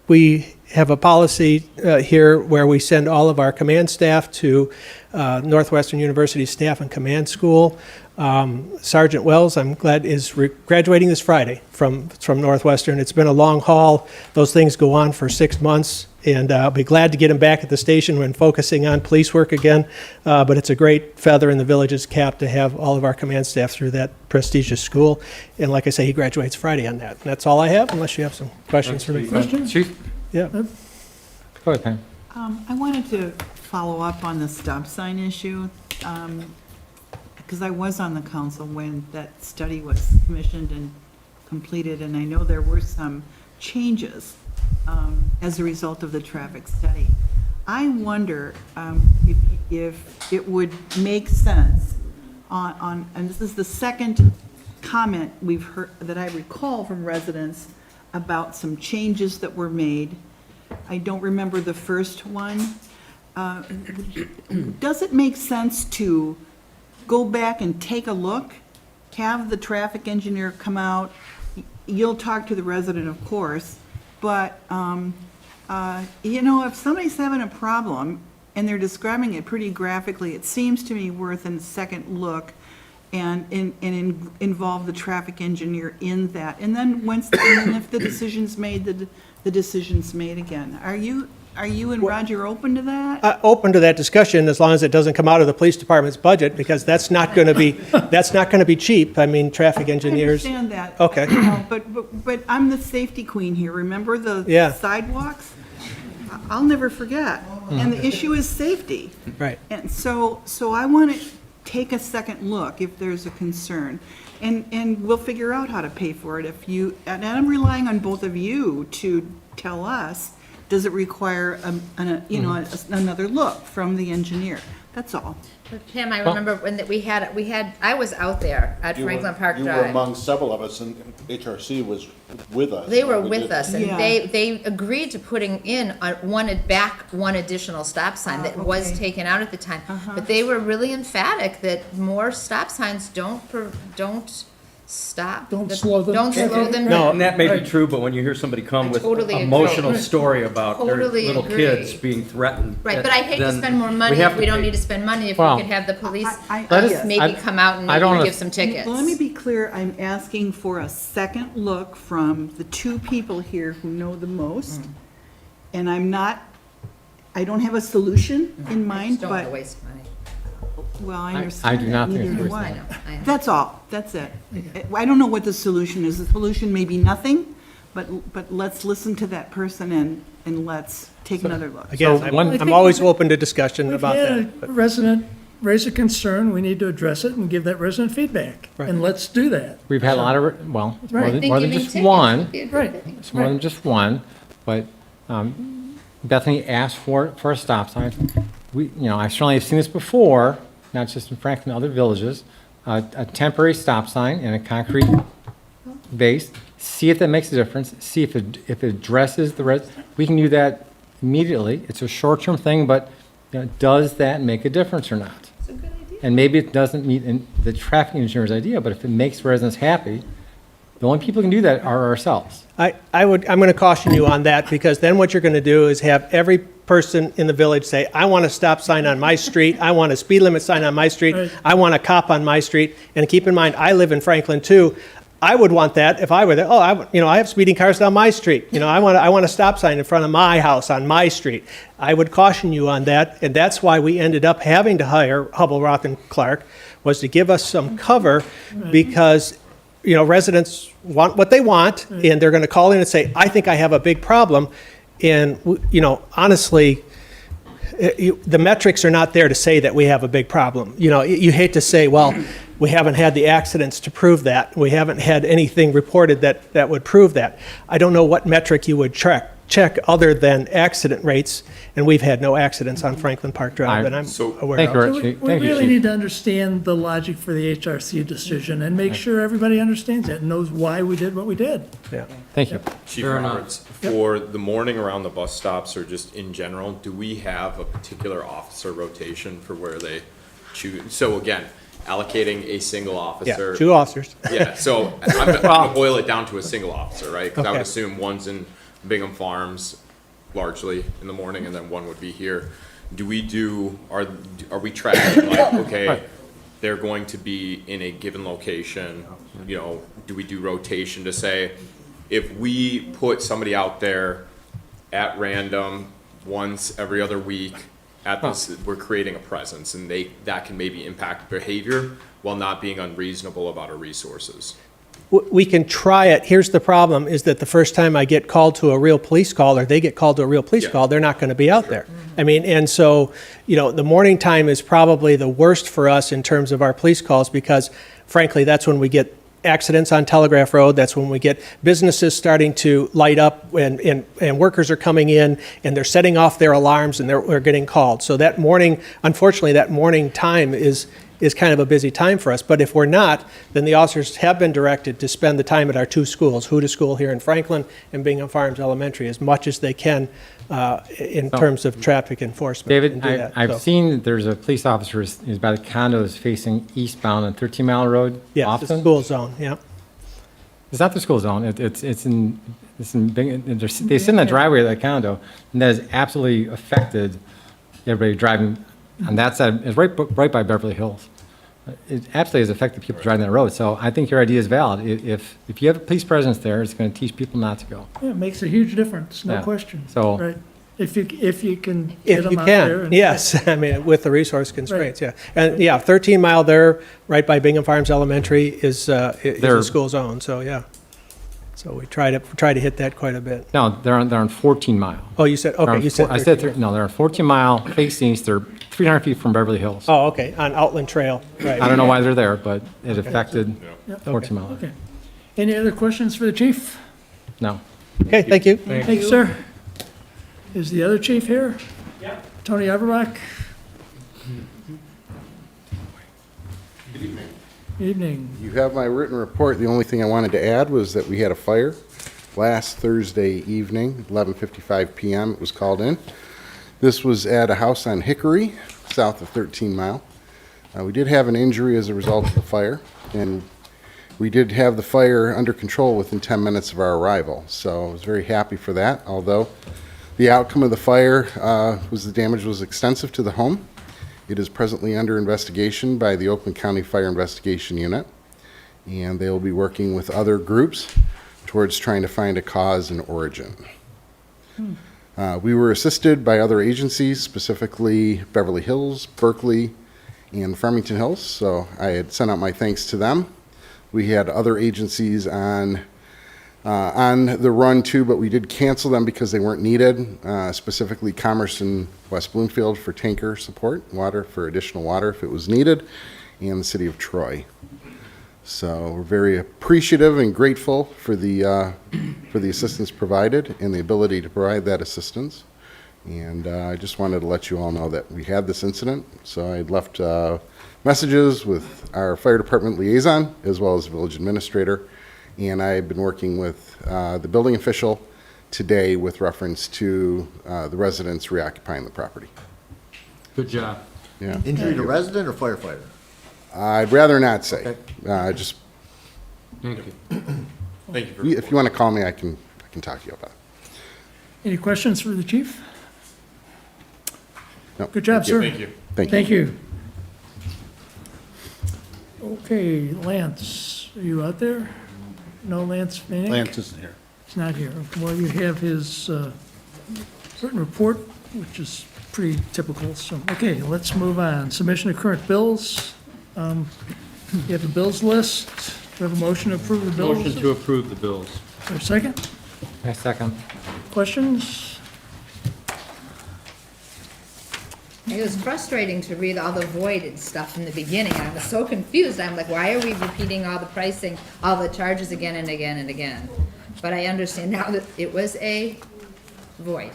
we have a policy here where we send all of our command staff to Northwestern University Staff and Command School. Sergeant Wells, I'm glad, is graduating this Friday from Northwestern. It's been a long haul. Those things go on for 6 months, and I'll be glad to get him back at the station when focusing on police work again. But it's a great feather in the village's cap to have all of our command staff through that prestigious school. And like I say, he graduates Friday on that. And that's all I have, unless you have some questions for me. Questions? Chief? Yeah. Go ahead, Pam. I wanted to follow up on the stop sign issue, because I was on the council when that study was commissioned and completed, and I know there were some changes as a result of the traffic study. I wonder if it would make sense and this is the second comment we've heard that I recall from residents about some changes that were made. I don't remember the first one. Does it make sense to go back and take a look, have the traffic engineer come out? You'll talk to the resident, of course, but, if somebody's having a problem and they're describing it pretty graphically, it seems to me worth a second look and involve the traffic engineer in that. And then if the decision's made, the decision's made again. Are you and Roger open to that? Open to that discussion as long as it doesn't come out of the police department's budget, because that's not going to be cheap. I mean, traffic engineers. I understand that. Okay. But I'm the safety queen here. Remember the sidewalks? I'll never forget. And the issue is safety. Right. And so I want to take a second look if there's a concern. And we'll figure out how to pay for it and I'm relying on both of you to tell us, does it require another look from the engineer? That's all. But Pam, I remember when I was out there at Franklin Park Drive. You were among several of us, and HRC was with us. They were with us, and Yeah. they agreed to putting in one additional stop sign that was taken out at the time. But they were really emphatic that more stop signs don't stop. Don't slow them Don't slow down. them No, down. and that may be true, but when you hear somebody come with totally agree. emotional story about their Totally little agree. kids being threatened. Right, but I hate to then spend more money have if to we don't pay. need to spend money, if Well, we could have the police I- maybe come out and I don't maybe wanna- give some tickets. Let me be clear, I'm asking for a second look from the two people here who know the most. And I don't have a solution in mind, Don't want to but, waste money. well, I I understand. do not that, think neither it's do worth I. I know. That's all, that's it. I don't know what the solution is. The solution may be nothing, But let's listen to that person and let's take another look. Again, I'm always open to discussion about We've that. had a but- resident raise a concern, we need to address it and give that resident feedback. Right. And let's do that. We've had a lot of, well, it's more Right. than, Think more than giving just tickets one. would be a good Right. thing. It's more than just one, but Bethany asked for a stop sign. I certainly have seen this before, not just in Franklin, other villages, a temporary stop sign and a concrete base. See if that makes a difference. See if it addresses we can do that immediately. It's a short-term thing, but does that make a difference or not? It's a good idea. And maybe it doesn't meet the traffic engineer's idea, but if it makes residents happy, the only people who can do that are ourselves. I'm going to caution you on that, because then what you're going to do is have every person in the village say, I want a stop sign on my street, I want a speed limit sign on my street, Right. I want a cop on my street. And keep in mind, I live in Franklin too. I would want that if I were there. Oh, I have speeding cars down my street. I want a stop sign in front of my house on my street. I would caution you on that, and that's why we ended up having to hire Hubble, Roth, and Clark, was to give us some cover, because residents want what they want, and they're going to call in and say, I think I have a big problem. And honestly, the metrics are not there to say that we have a big problem. You hate to say, well, we haven't had the accidents to prove that. We haven't had anything reported that would prove that. I don't know what metric you would check other than accident rates, and we've had no accidents on Franklin Park Drive that I'm aware Thank you, of. So we Thank you, really Chief. need to understand the logic for the HRC decision and make sure everybody understands it and knows why we did what we did. Yeah. Thank you. Chief Roberts, for the morning around the bus stops or just in general, do we have a particular officer rotation for where they choose? So again, allocating a single officer. Yeah, 2 officers. Yeah, so I'm gonna boil it down to a single officer, right? Because I would Okay. assume one's in Bingham Farms largely in the morning, and then one would be here. Are we tracking, like, okay, they're going to be in a given location, do we do rotation to say, if we put somebody out there at random once every other week at this, we're creating a presence, and that can maybe impact behavior while not being unreasonable about our resources? We can try it. Here's the problem, is that the first time I get called to a real police call, or they get called to a real police call, they're not going to be out there. And so, the morning time is probably the worst for us in terms of our police calls, because frankly, that's when we get accidents on Telegraph Road. That's when we get businesses starting to light up, and workers are coming in and they're setting off their alarms, and we're getting called. So that morning, unfortunately, that morning time is kind of a busy time for us. But if we're not, then the officers have been directed to spend the time at our 2 schools, Huda School here in Franklin and Bingham Farms Elementary, as much as they can in terms of traffic enforcement. David, and do that. I've So- seen that there's a police officer who's by the condos facing eastbound on 13 Mile Road Yeah, often. the school zone, yeah. It's not the school zone. It's in they sit in the driveway of that condo, and that has absolutely affected everybody driving on that side. It's right by Beverly Hills. It absolutely has affected people driving that road. So I think your idea is valid. If you have a police presence there, it's going to teach people not to go. Yeah, it makes a huge difference, no Yeah. question. So- Right. If you can get If them you out there. can, and- yes, with the resource constraints, yeah. And 13 Mile there, right by Bingham Farms Elementary is They're- a school zone, so yeah. So we try to hit that quite a bit. No, they're on 14 Mile. Oh, you said, They're okay, on you said four- I said 13. no, they're on 14 Mile facing east. They're 300 feet from Beverly Hills. Oh, okay, on Outland Trail, right. I don't know why they're there, but it affected Yeah. 14 Mile. Okay. Any other questions for the chief? No. Okay, thank you. Thanks, sir. Is the other chief here? Yeah. Tony Averbach? Evening. You have my written report. The only thing I wanted to add was that we had a fire last Thursday evening, 11:55 p.m. It was called in. This was at a house on Hickory, south of 13 Mile. We did have an injury as a result of the fire, and we did have the fire under control within 10 minutes of our arrival. So I was very happy for that, although the outcome of the fire was the damage was extensive to the home. It is presently under investigation by the Oakland County Fire Investigation Unit, and they will be working with other groups towards trying to find a cause and origin. We were assisted by other agencies, specifically Beverly Hills, Berkeley, and Farmington Hills, so I had sent out my thanks to them. We had other agencies on on the run too, but we did cancel them because they weren't needed, specifically Commerce and West Bloomfield for tanker support, water for additional water if it was needed, and the city of Troy. So we're very appreciative and grateful for the assistance provided and the ability to provide that assistance. And I just wanted to let you all know that we had this incident. So I left messages with our fire department liaison as well as the village administrator. And I've been working with the building official today with reference to the residents reoccupying the property. Good job. Yeah. Injury to resident or firefighter? I'd rather not say. Just Thank you. Thank you for. if you want to call me, I can talk to you about it. Any questions for the chief? No, Good job, thank you. sir. Thank you. Thank you. Thank you. Okay, Lance, are you out there? No Lance Manick? Lance isn't here. He's not here. Well, you have his written report, which is pretty typical, so, okay, let's move on. Submission of current bills. You have the bills list. Do you have a motion to approve the bills? Motion to approve the bills. Is there a second? I second. Questions? It was frustrating to read all the voided stuff in the beginning. I was so confused. I'm like, why are we repeating all the pricing, all the charges again and again and again? But I understand now that it was a void.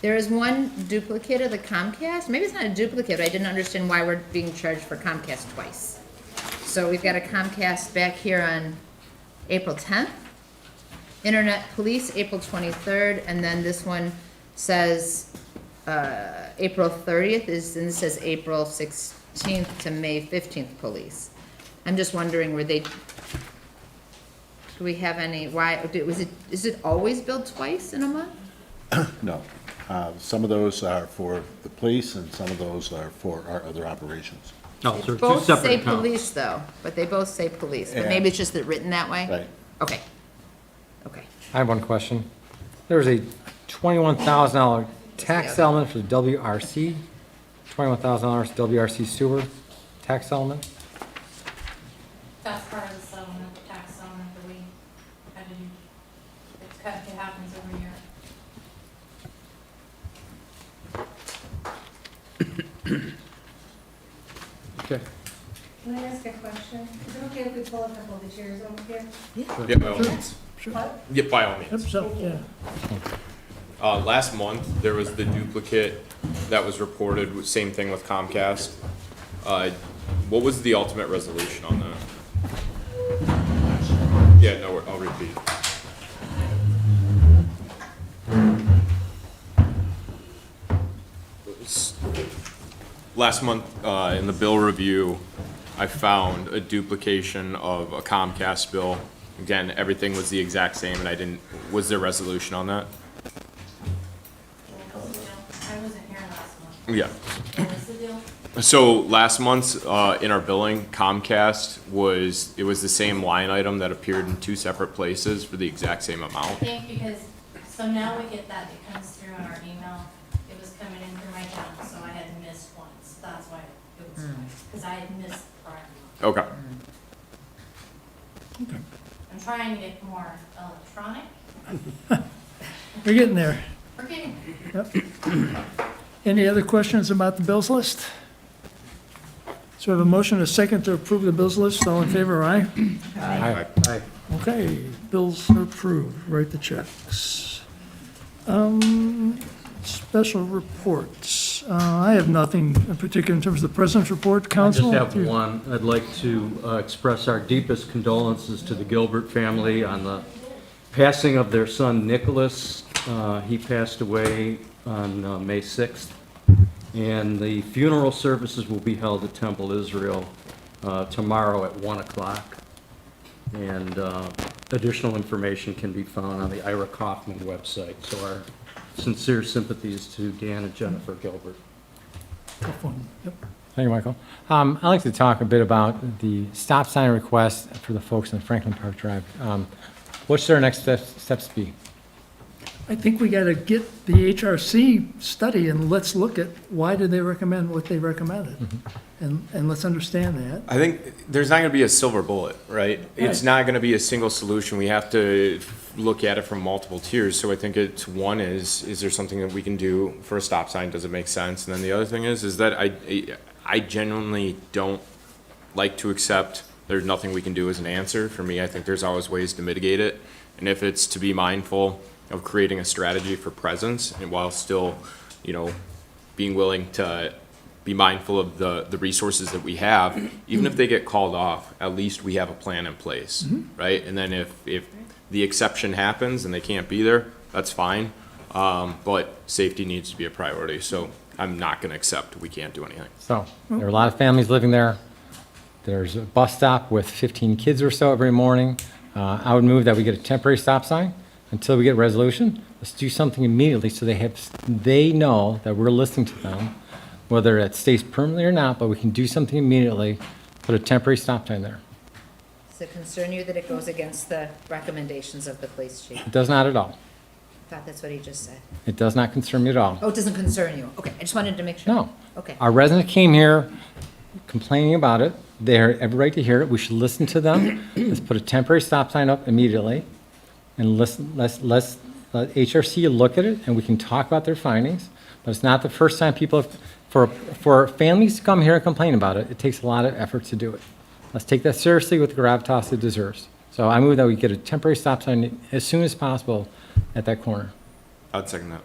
There is one duplicate of the Comcast. Maybe it's not a duplicate, but I didn't understand why we're being charged for Comcast twice. So we've got a Comcast back here on April 10th, Internet Police, April 23rd, and then this one says April 30th, and this says April 16th to May 15th Police. I'm just wondering, were they, do we have any, why, is it always billed twice in a month? No. Some of those are for the police and some of those are for our other operations. No, they're two Both separate say accounts. police though, but they both say police, but Yeah. maybe it's just that written that way? Right. Okay. Okay. I have one question. There was a $21,000 tax settlement for the WRC, $21,000 WRC sewer tax settlement. That's part of the settlement, the tax settlement that we had to do. It happens every year. Okay. Can I ask a question? Is it okay if we pull a couple of the chairs over here? Yeah, by all means. Yeah, by all Yep, means. so, yeah. Last month, there was the duplicate that was reported, same thing with Comcast. What was the ultimate resolution on that? Yeah, no, I'll repeat. Last month, in the bill review, I found a duplication of a Comcast bill. Again, everything was the exact same, and I didn't, was there resolution on that? I wasn't here last month. Yeah. What was the deal? So last month's, in our billing, Comcast it was the same line item that appeared in two separate places for the exact same I amount. think because, so now we get that, it comes through on our email. It was coming in through my junk, so I had missed once. That's why it was twice, because I had missed the prior month. Okay. I'm trying to get more electronic. We're getting there. We're getting Yep. Any other questions about the bills list? So we have a motion, a second to approve the bills list. All in favor, aye? Aye. Aye. Okay, bills are approved. Write the checks. Special reports. I have nothing in particular in terms of the president's report. I Council? just have one. I'd like to express our deepest condolences to the Gilbert family on the passing of their son Nicholas. He passed away on May 6th. And the funeral services will be held at Temple Israel tomorrow at 1 o'clock. And additional information can be found on the Ira Kaufman website. So our sincere sympathies to Dan and Jennifer Gilbert. Tough one. Yep. Thank you, Michael. I'd like to talk a bit about the stop sign request for the folks on Franklin Park Drive. What should our next steps be? I think we got to get the HRC study and let's look at why did they recommend what they recommended? And let's understand that. I think there's not going to be a silver bullet, right? It's Right. not going to be a single solution. We have to look at it from multiple tiers. So I think it's one is there something that we can do for a stop sign? Does it make sense? And then the other thing is that I genuinely don't like to accept there's nothing we can do as an answer. For me, I think there's always ways to mitigate it. And if it's to be mindful of creating a strategy for presence and while still, being willing to be mindful of the resources that we have, even if they get called off, at least we have a plan in place, right? And then if the exception happens and they can't be there, that's fine. But safety needs to be a priority. So I'm not going to accept we can't do anything. So there are a lot of families living there. There's a bus stop with 15 kids or so every morning. I would move that we get a temporary stop sign until we get a resolution. Let's do something immediately so they know that we're listening to them, whether it stays permanently or not, but we can do something immediately, put a temporary stop sign there. Does it concern you that it goes against the recommendations of the police chief? It does not at all. I thought that's what he just said. It does not concern me at all. Oh, it doesn't concern you? Okay, I just wanted to make sure. No. Okay. Our residents came here complaining about it. They have every right to hear it. We should listen to them. Let's put a temporary stop sign up immediately and listen, let's let HRC look at it and we can talk about their findings. But it's not the first time people have, for families to come here and complain about it, it takes a lot of effort to do it. Let's take that seriously with the gravitas it deserves. So I move that we get a temporary stop sign as soon as possible at that corner. I'd second that.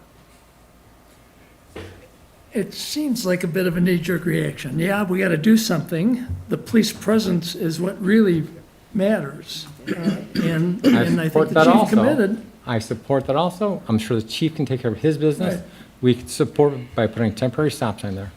It seems like a bit of a knee-jerk reaction. Yeah, we got to do something. The police presence is what really matters. And I think the chief committed. I support that also. I'm sure the chief can take care of his business. Right. We can support it by putting a temporary stop sign there.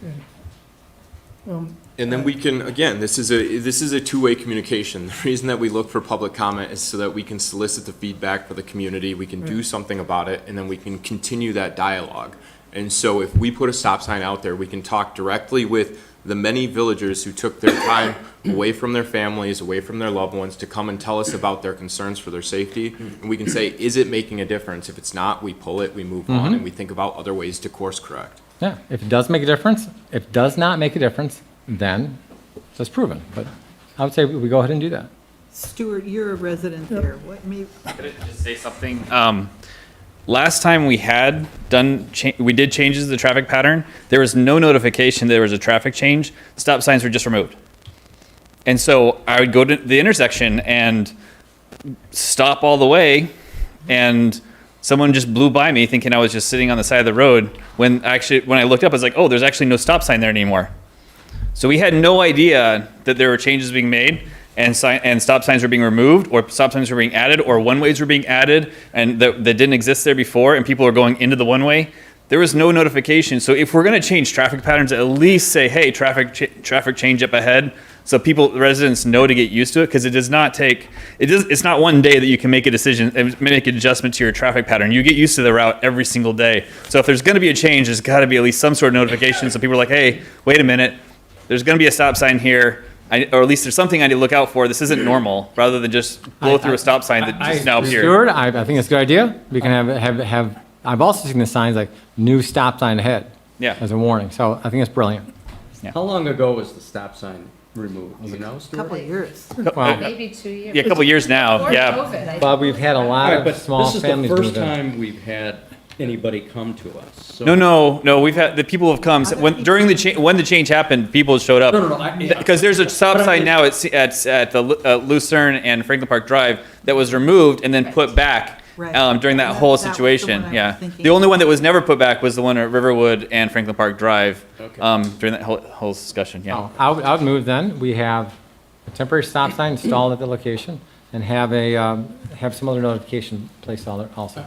And then we can, again, this is a two-way communication. The reason that we look for public comment is so that we can solicit the feedback for the community, we can do something about it, and then we can continue that dialogue. And so if we put a stop sign out there, we can talk directly with the many villagers who took their time away from their families, away from their loved ones, to come and tell us about their concerns for their safety. And we can say, is it making a difference? If it's not, we pull it, we move on, and we think about other ways to course correct. Yeah, if it does make a difference, if it does not make a difference, then that's proven. But I would say we go ahead and do that. Stuart, you're a resident there. What may, Could I just say something? Last time we had we did changes to the traffic pattern. There was no notification there was a traffic change. Stop signs were just removed. And so I would go to the intersection and stop all the way, and someone just blew by me thinking I was just sitting on the side of the road, when I looked up, I was like, oh, there's actually no stop sign there anymore. So we had no idea that there were changes being made, and stop signs were being removed, or stop signs were being added, or one-ways were being added, and that didn't exist there before, and people were going into the one-way. There was no notification. So if we're going to change traffic patterns, at least say, hey, traffic change up ahead, so residents know to get used to it, because it's not one day that you can make a decision and make an adjustment to your traffic pattern. You get used to the route every single day. So if there's going to be a change, there's got to be at least some sort of notification, so people are like, hey, wait a minute, there's going to be a stop sign here, or at least there's something I need to look out for. This isn't normal, rather than just blow through a stop sign that just now appeared. Stuart, I think it's a good idea. We can have I've also seen the signs like new stop sign ahead. Yeah. As a warning. So I think it's brilliant. How long ago was the stop sign removed? Do you know, Stuart? couple of years. Well, Maybe 2 years. Yeah, a couple years now. Before Yeah. COVID, I Bob, we've had a lot Right, of small families This is move the first in. time we've had anybody come to us. So- No. We've had the people have come when the change happened. People showed up. No. Because there's a stop sign now at the Lucerne and Franklin Park Drive that was removed and then put back Right. during that That- whole that was the situation. one I was Yeah, thinking. the only one that was never put back was the one at Riverwood and Franklin Park Drive during that whole discussion. Yeah. I would move then. We have a temporary stop sign installed at the location and have some other notification placed on it also.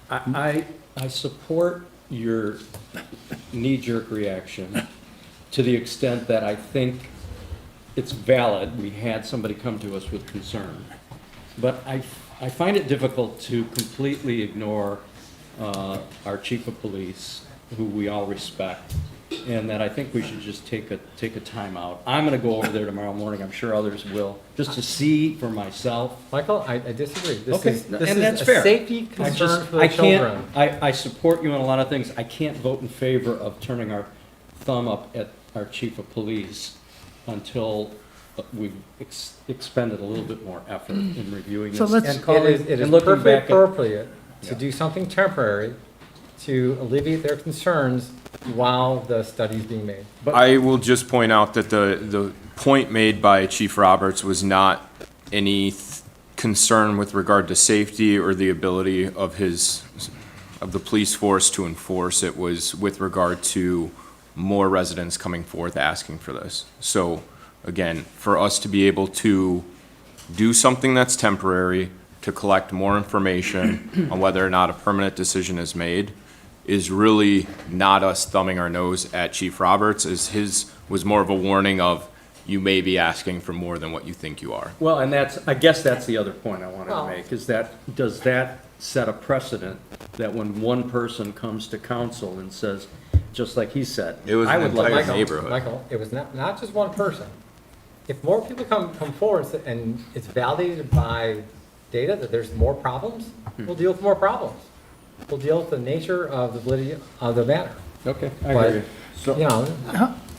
I support your knee-jerk reaction to the extent that I think it's valid. We had somebody come to us with concern. But I find it difficult to completely ignore our chief of police, who we all respect, and that I think we should just take a timeout. I'm gonna go over there tomorrow morning, I'm sure others will, just to see for myself. Michael, I disagree. Okay, This and is that's a fair. safety I concern just- for the I can't- children. I support you on a lot of things. I can't vote in favor of turning our thumb up at our chief of police until we've expended a little bit more effort in reviewing So this. let's- and It calling- is and looking perfectly back at- appropriate to Yeah. do something temporary to alleviate their concerns while the study's being made. I will just point out that the point made by Chief Roberts was not any concern with regard to safety or the ability of the police force to enforce. It was with regard to more residents coming forth asking for this. So, again, for us to be able to do something that's temporary, to collect more information on whether or not a permanent decision is made, is really not us thumbing our nose at Chief Roberts, as his was more of a warning of, you may be asking for more than what you think you are. Well, and I guess that's the other point I wanted Well- to make, is that, does that set a precedent that when one person comes to council and says, just like he said, It was I an would like. entire neighborhood. Michael, it was not just one person. If more people come forward and it's validated by data that there's more problems, we'll deal with more problems. We'll deal with the nature of the validity of the matter. Okay, I But, hear you. So- you know,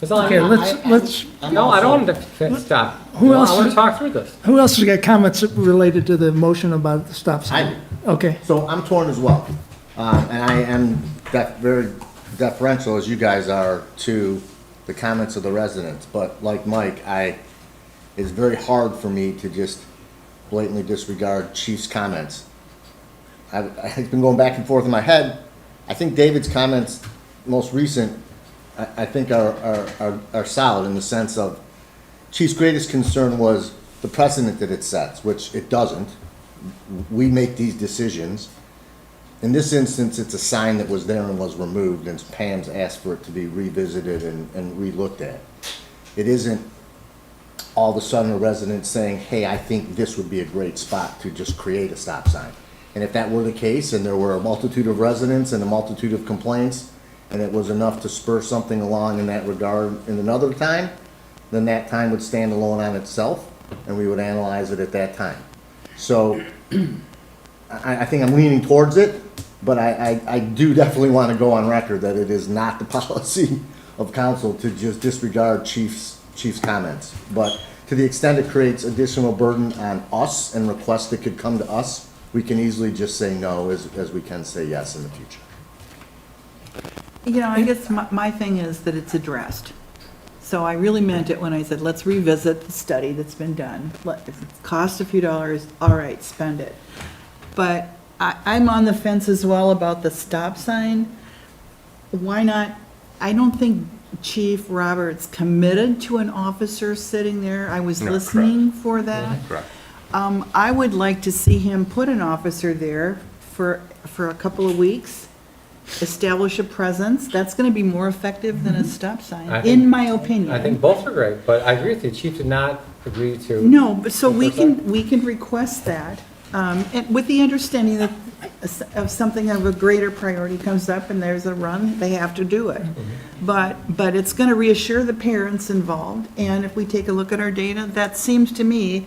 that's all Okay, I- let's, No, I don't want to stop. Who else I want is- to talk through this. who else has got comments related to the motion about the stop sign? Okay. So I'm torn as well. And I am very deferential, as you guys are, to the comments of the residents. But like Mike, it's very hard for me to just blatantly disregard Chief's comments. I've been going back and forth in my head. I think David's comments, most recent, I think are solid in the sense of Chief's greatest concern was the precedent that it sets, which it doesn't. We make these decisions. In this instance, it's a sign that was there and was removed, and Pam's asked for it to be revisited and re-looked at. It isn't all of a sudden a resident saying, hey, I think this would be a great spot to just create a stop sign. And if that were the case, and there were a multitude of residents and a multitude of complaints, and it was enough to spur something along in that regard in another time, then that time would stand alone on itself, and we would analyze it at that time. So I think I'm leaning towards it, but I do definitely want to go on record that it is not the policy of council to just disregard Chief's comments. But to the extent it creates additional burden on us and requests that could come to us, we can easily just say no as we can say yes in the future. You know, I guess my thing is that it's addressed. So I really meant it when I said, let's revisit the study that's been done. If it costs a few dollars, all right, spend it. But I'm on the fence as well about the stop sign. Why not? I don't think Chief Roberts committed to an officer sitting there. I was No, listening for that. Correct. I would like to see him put an officer there for a couple of weeks, establish a presence. That's going to be more effective than a stop I sign, think- in my opinion. I think both are great, but I agree with you. Chief did not agree to. No, but so we can request that, and with the understanding that if something of a greater priority comes up and there's a run, they have to do it. But it's going to reassure the parents involved, and if we take a look at our data, that seems to me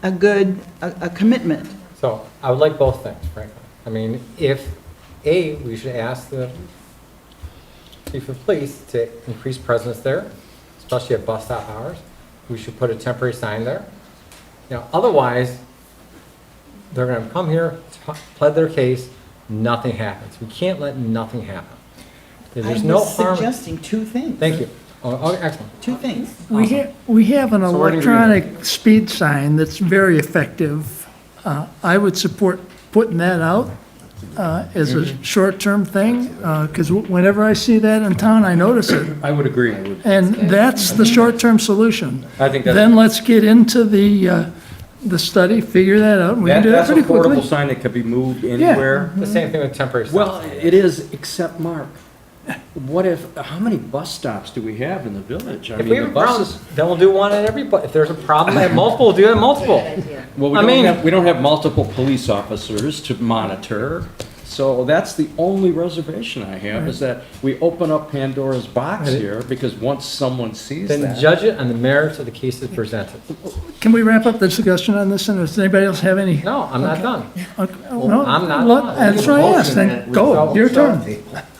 a good, a commitment. So I would like both things, frankly. I mean, we should ask the chief of police to increase presence there, especially at bus stop hours. We should put a temporary sign there. You know, otherwise, they're gonna come here, plead their case, nothing happens. We can't let nothing happen. There's no harm. I'm suggesting two things. Thank you. Oh, excellent. Two things. We have an So we're in agreement. electronic speed sign that's very effective. I would support putting that out as a short-term thing, because whenever I see that in town, I notice it. I would agree. And that's the short-term solution. I think that's- Then let's get into the study, figure that out, and we can do that That's a pretty portable quickly. sign that could be moved anywhere. The same thing with temporary Well, stops. it is, except Mark, how many bus stops do we have in the village? I If we mean, have the a problem, buses. then we'll do one at every, if there's a problem at multiple, we'll do it at multiple. Well, I mean- we don't have multiple police officers to monitor. So that's the only reservation I have, is that we open up Pandora's box here, because once someone sees Then that. judge it on the merits of the cases presented. Can we wrap up the discussion on this, and does anybody else have any? No, I'm not done. No, I'm not look, done. that's what I asked, then go, your turn.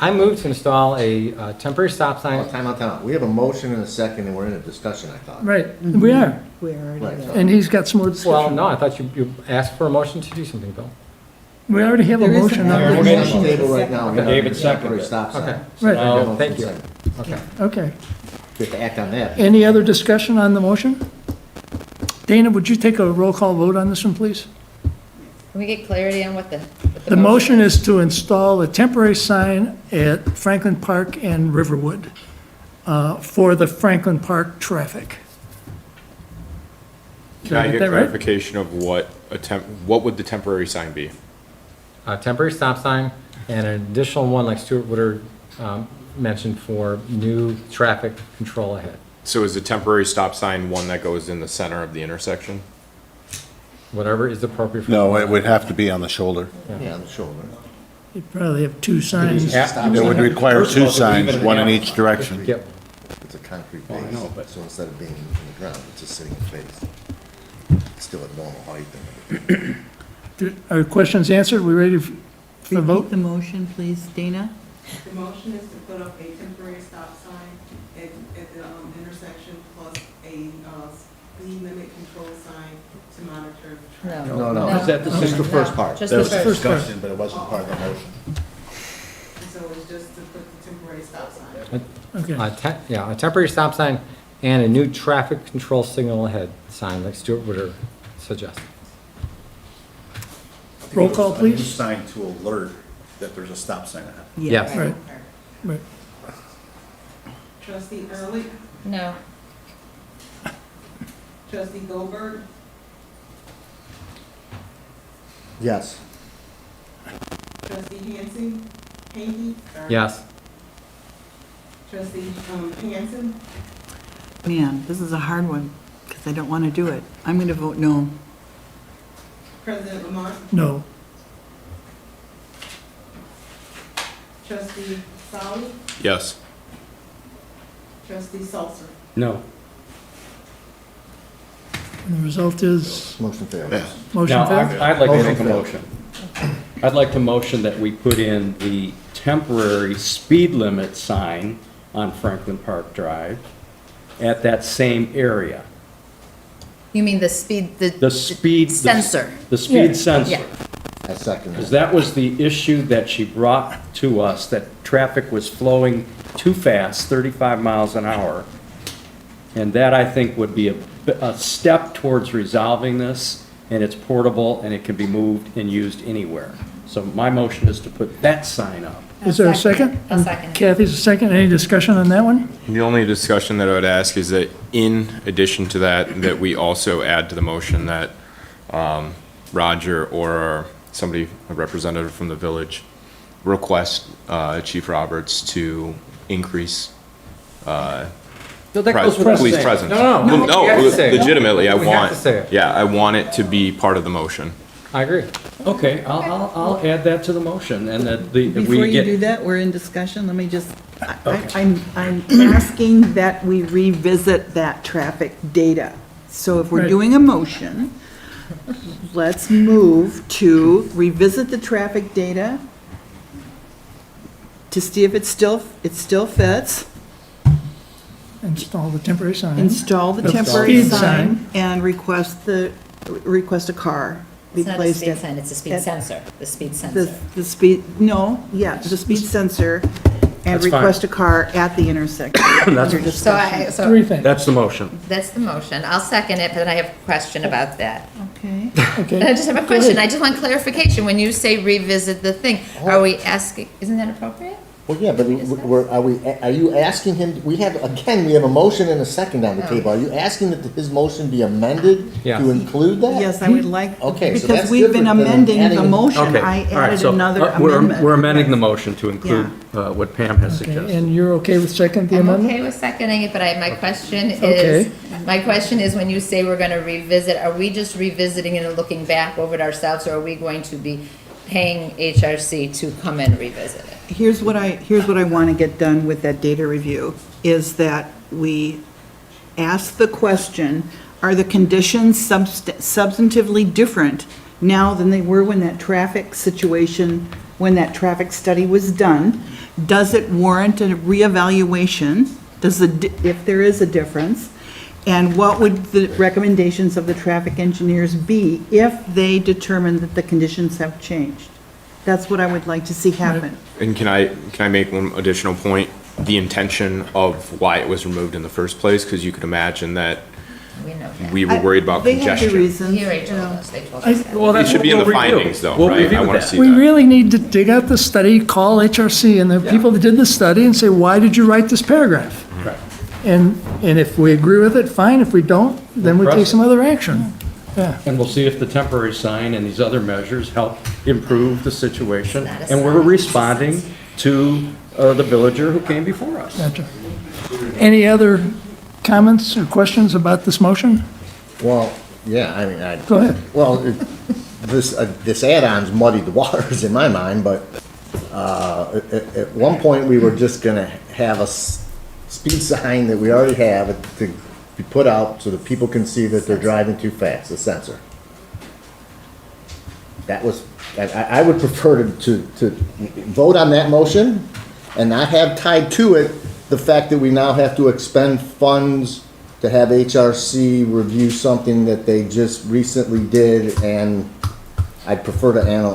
I moved to install a temporary stop sign. Time out. We have a motion and a second, and we're in a discussion, I thought. Right, we are, We're already Right. there. and he's got some more Well, discussion. no, I thought you asked for a motion to do something, Bill. We already have a There is a motion. motion. on the Motion on motion. the table right now. We have a David seconded temporary it. stop sign. Okay. So Right. now we have a Thank you. second. Okay. Okay. We have to act on that. Any other discussion on the motion? Dana, would you take a roll call vote on this one, please? Can we get clarity on what the The motion is to install a temporary sign at Franklin Park and Riverwood for the Franklin Park traffic. Can I Did I get get that right? clarification of what what would the temporary sign be? A temporary stop sign and an additional one, like Stuart Woodard mentioned, for new traffic control ahead. So is the temporary stop sign one that goes in the center of the intersection? Whatever is appropriate for. No, it would have to be on the shoulder. Yeah, on the shoulder. You'd probably have two signs. It would require First of two all, do we even signs, one in have- each direction. Yep. It's a concrete Oh, I base, know, but- so instead of being in the ground, it's just sitting in place. It's still at normal height. Are questions answered? We ready for the Repeat vote? the motion, please, Dana? The motion is to put up a temporary stop sign at the intersection plus a speed limit control sign to monitor traffic. No. Is that the Just the same? first part. Just That the was the first. discussion, but it wasn't part of the motion. So it's just to put the temporary stop sign. Okay. A temporary stop sign and a new traffic control signal ahead sign, like Stuart Woodard suggested. Roll call, please. Sign to alert that there's a stop sign ahead. Yes. Right. Right. Trustee Early, No. trustee Goldberg, Yes. trustee Hanky, sorry. Yes. Trustee Hanson, Man, this is a hard one, because I don't want to do it. I'm going to vote no. President Lamont, No. trustee Solly, Yes. trustee Salter. No. And the result is Motion fails. motion Now, failed? I'd like to Motion make a failed. motion. I'd like to motion that we put in the temporary speed limit sign on Franklin Park Drive at that same area. You mean the speed, The speed. sensor? The speed Yeah. sensor. Yeah. I second Because that. that was the issue that she brought to us, that traffic was flowing too fast, 35 miles an hour. And that, I think, would be a step towards resolving this, and it's portable, and it can be moved and used anywhere. So my motion is to put that sign up. Is there a second? I'll second it. Kathy's a second. Any discussion on that one? The only discussion that I would ask is that in addition to that, that we also add to the motion that Roger or somebody, a representative from the village, request Chief Roberts to increase That goes without police saying. presence. No, No, we have to say it. legitimately, I We have want, to say it. yeah, I want it to be part of the motion. I agree. Okay, I'll add that to the motion, and that we Before you do get, that, we're in discussion, let me just, I'm asking that we revisit that traffic data. So if we're Right. doing a motion, let's move to revisit the traffic data to see if it still fits, Install the temporary sign. install the The temporary speed sign, and request a car be It's not a placed speed at. sign, it's a speed at- sensor, the speed The, sensor. the speed, no, yeah, the speed sensor, and That's fine. request a car at the intersection. Under discussion. Three things. that's the motion. That's the motion. I'll second it, but then I have a question about that. Okay. Okay. I just have a Go question. ahead. I just want clarification. When you say revisit the thing, are we asking, isn't that appropriate? Well, yeah, but are you asking him, we have a motion and a second on the Oh. table. Are you asking that his motion be amended Yeah. to include that? Yes, I would like, Okay, so because that's we've been different than amending the adding- motion. Okay, I all right, added so, another we're amendment. amending the motion to include what Pam has Okay, suggested. and you're okay with second the I'm amendment? okay with seconding it, but my question Okay. is, when you say we're gonna revisit, are we just revisiting it and looking back over it ourselves, or are we going to be paying HRC to come and revisit it. Here's what I want to get done with that data review, is that we ask the question, are the conditions substantively different now than they were when that traffic situation, when that traffic study was done? Does it warrant a reevaluation? If there is a difference? And what would the recommendations of the traffic engineers be if they determine that the conditions have changed? That's what I would like to see happen. And can I make one additional point? The intention of why it was removed in the first place, because you could imagine that We know that. we were worried about They had congestion. their reasons. He already told us, they told us that. Well, It should be in the findings though, We'll right? I review want to that. see We that. really need to dig out the study, call HRC and the people that did the study and say, why did you write this paragraph? Right. And if we agree with it, fine. If we don't, then we take some other action. Yeah. And we'll see if the temporary sign and these other measures help improve the situation. Not a And we're responding to the villager who came before us. Gotcha. Any other comments or questions about this motion? Well, yeah, I mean, Go ahead. well, this add-on's muddied the waters in my mind, but at one point, we were just gonna have a speed sign that we already have to be put out so that people can see that they're driving too fast, a sensor. That was, I would prefer to vote on that motion and not have tied to it the fact that we now have to expend funds to have HRC review something that they just recently did, and I'd prefer to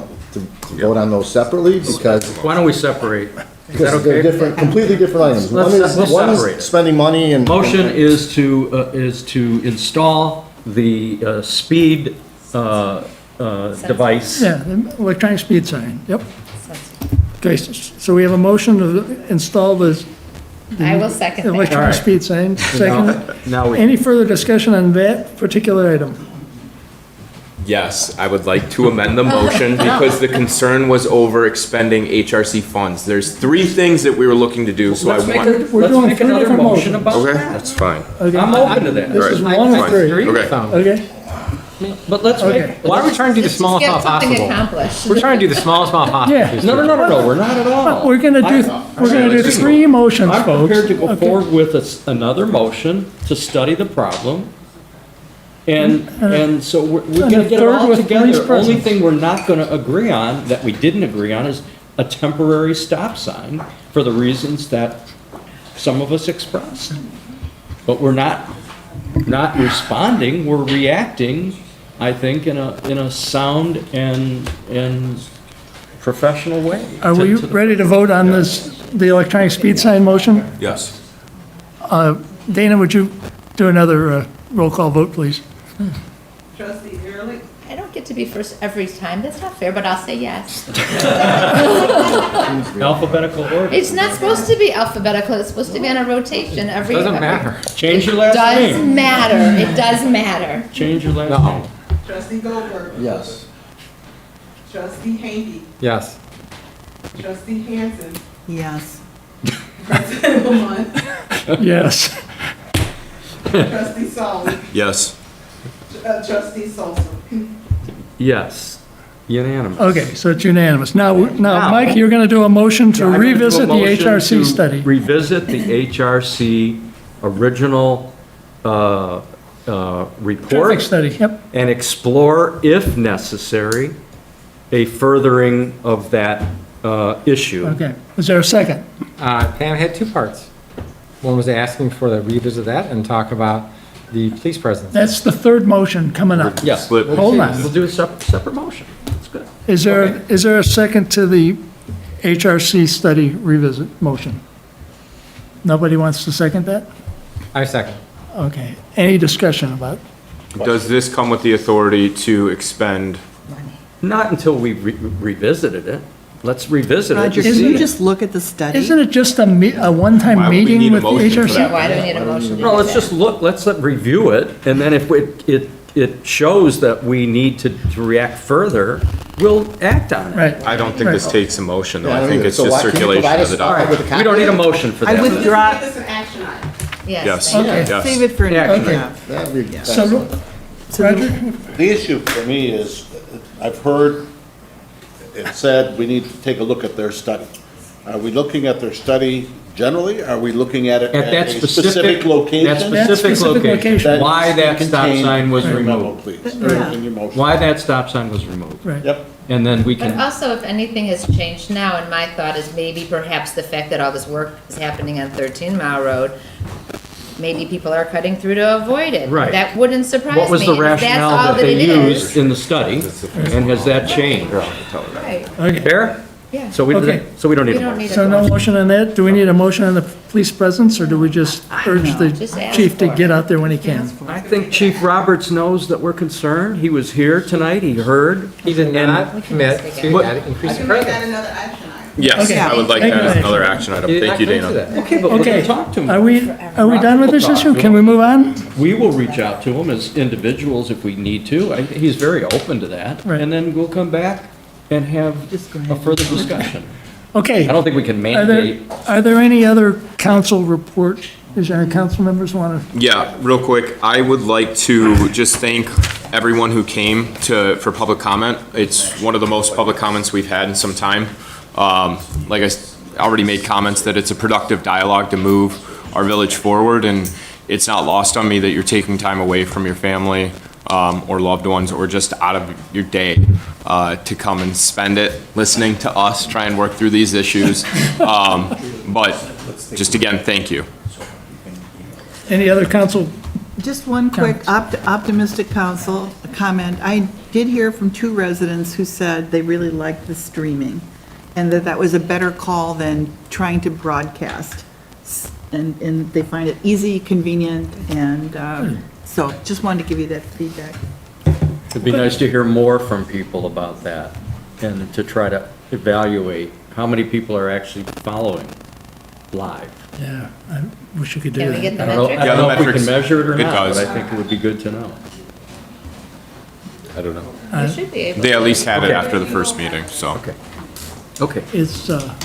vote on those separately, because Why don't we separate? Is that because they're okay? different, completely different items. Let's One separate it. is spending money and. Motion is to install the speed device. Yeah, the electronic speed sign, yep. Okay, so we have a motion to install the I will second that. electronic Alright. speed sign. Second. Now we. Any further discussion on that particular item? Yes, I would like to amend the motion because the concern was over expending HRC funds. There's three things that we were looking to do, so I Let's make want. We're let's doing make three another different motion motions. about Okay, that. that's fine. Okay. I'm open to that. This is Right. one of Fine. three. Okay. Okay, But let's Okay. make. Why are we trying to do the Let's just smallest get amount something possible? accomplished. We're trying to do the smallest amount possible. Yeah. These No, three. no, we're not at all. we're gonna do three motions, I'm folks. prepared to go Okay. forward with another motion to study the problem. And so we're And gonna a get it third all with police together. Only presence. thing we're not gonna agree on, that we didn't agree on, is a temporary stop sign for the reasons that some of us expressed. But we're not responding, we're reacting, I think, in a sound and professional way. Are we to the- ready to vote on this, the electronic speed sign motion? Yes. Dana, would you do another roll call vote, please? Trustee Ehrlich, I don't get to be first every time, that's not fair, but I'll say yes. Alphabetical order. It's not supposed to be alphabetical, it's supposed to be on a rotation every. Doesn't matter. Change your last Does name. matter, it does matter. Change your last No. name. Trustee Goldberg, Yes. Trustee Hanky, Yes. Trustee Hansen, yes. President Lamont, Yes. Trustee Solly, Yes. Trustee Sosa. Yes, unanimous. Okay, so it's unanimous. Now, Mike, you're gonna do a motion to I'm gonna do a revisit the motion HRC to study. Revisit the HRC original report. Traffic study, yep. And explore, if necessary, a furthering of that issue. Okay, is there a second? Pam had two parts. One was asking for the revisit that and talk about the police presence. That's the third motion coming up. Yes. Hold on. We'll do a separate motion. That's good. Is there a second to the HRC study revisit motion? Nobody wants to second that? I second. Okay, any discussion about? Does this come with the authority to expend? Not until we revisited it. Let's revisit it. Roger, to can see you it. just look at the study? Isn't it just a one-time Why would we meeting need a with the motion for HRC? that? Why do we need a motion to do No, let's that? just look, let's review it, and then if it shows that we need to react further, we'll act on it. Right. I don't think this takes a motion, though. Yeah, I I don't think either. it's So just why- can you circulation provide of us the with a document. copy? We don't need a motion for I that. withdraw, This is an action item. Yes. thank you. Okay. Yes. save it for Yeah, another. okay. That'd be So, Roger? The issue for me is, I've heard it said we need to take a look at their study. Are we looking at their study generally? Are we looking at it At at that a specific location? That specific specific location, location. why that needs to be stop contained sign was in your memo, removed. Please, Yeah. in your motion. Why that stop sign was removed. Right. Yep. And then we But can, also, if anything has changed now, and my thought is maybe perhaps the fact that all this work is happening on 13 Mile Road, maybe people are cutting through to avoid it. Right. That wouldn't surprise me. what was the If that's rationale all that they it is. used in the study, and has that changed? Right, Okay. Fair? yeah. So we, Okay. so we don't need We a don't motion. need a So no motion. motion on that? Do we need a motion on the police presence, or do we just urge the Just ask chief to for it. get out there when he can? I think Chief Roberts knows that we're concerned. He was here tonight, he heard. He did not commit to What- that increase in Make that presence. another action item. Yes, Okay. I would like Thank that you. as another action item. He did Thank you, not commit to Dana. that. Okay, but we're Okay, gonna talk to him. are we done with this issue? Can we move on? We will reach out to him as individuals if we need to. He's very open to that. Right. And then we'll come back and have a further discussion. Okay. I don't think we can mandate. Are there any other council report? Is there any council members want to? Yeah, real quick, I would like to just thank everyone who came for public comment. It's one of the most public comments we've had in some time. Like I already made comments that it's a productive dialogue to move our village forward, and it's not lost on me that you're taking time away from your family or loved ones, or just out of your day to come and spend it listening to us try and work through these issues. But just again, thank you. Any other council? Just one quick optimistic council comment. I did hear from 2 residents who said they really liked the streaming, and that was a better call than trying to broadcast. And they find it easy, convenient, and so just wanted to give you that feedback. It'd be nice to hear more from people about that and to try to evaluate how many people are actually following live. Yeah, I wish you could do Can we that. get the I don't know, metrics? I don't know if we metrics, can measure it or it not, but does. I think it would be good to know. I don't know. We should be able They to. at least had it Okay. after the first meeting, so. Okay. It's, I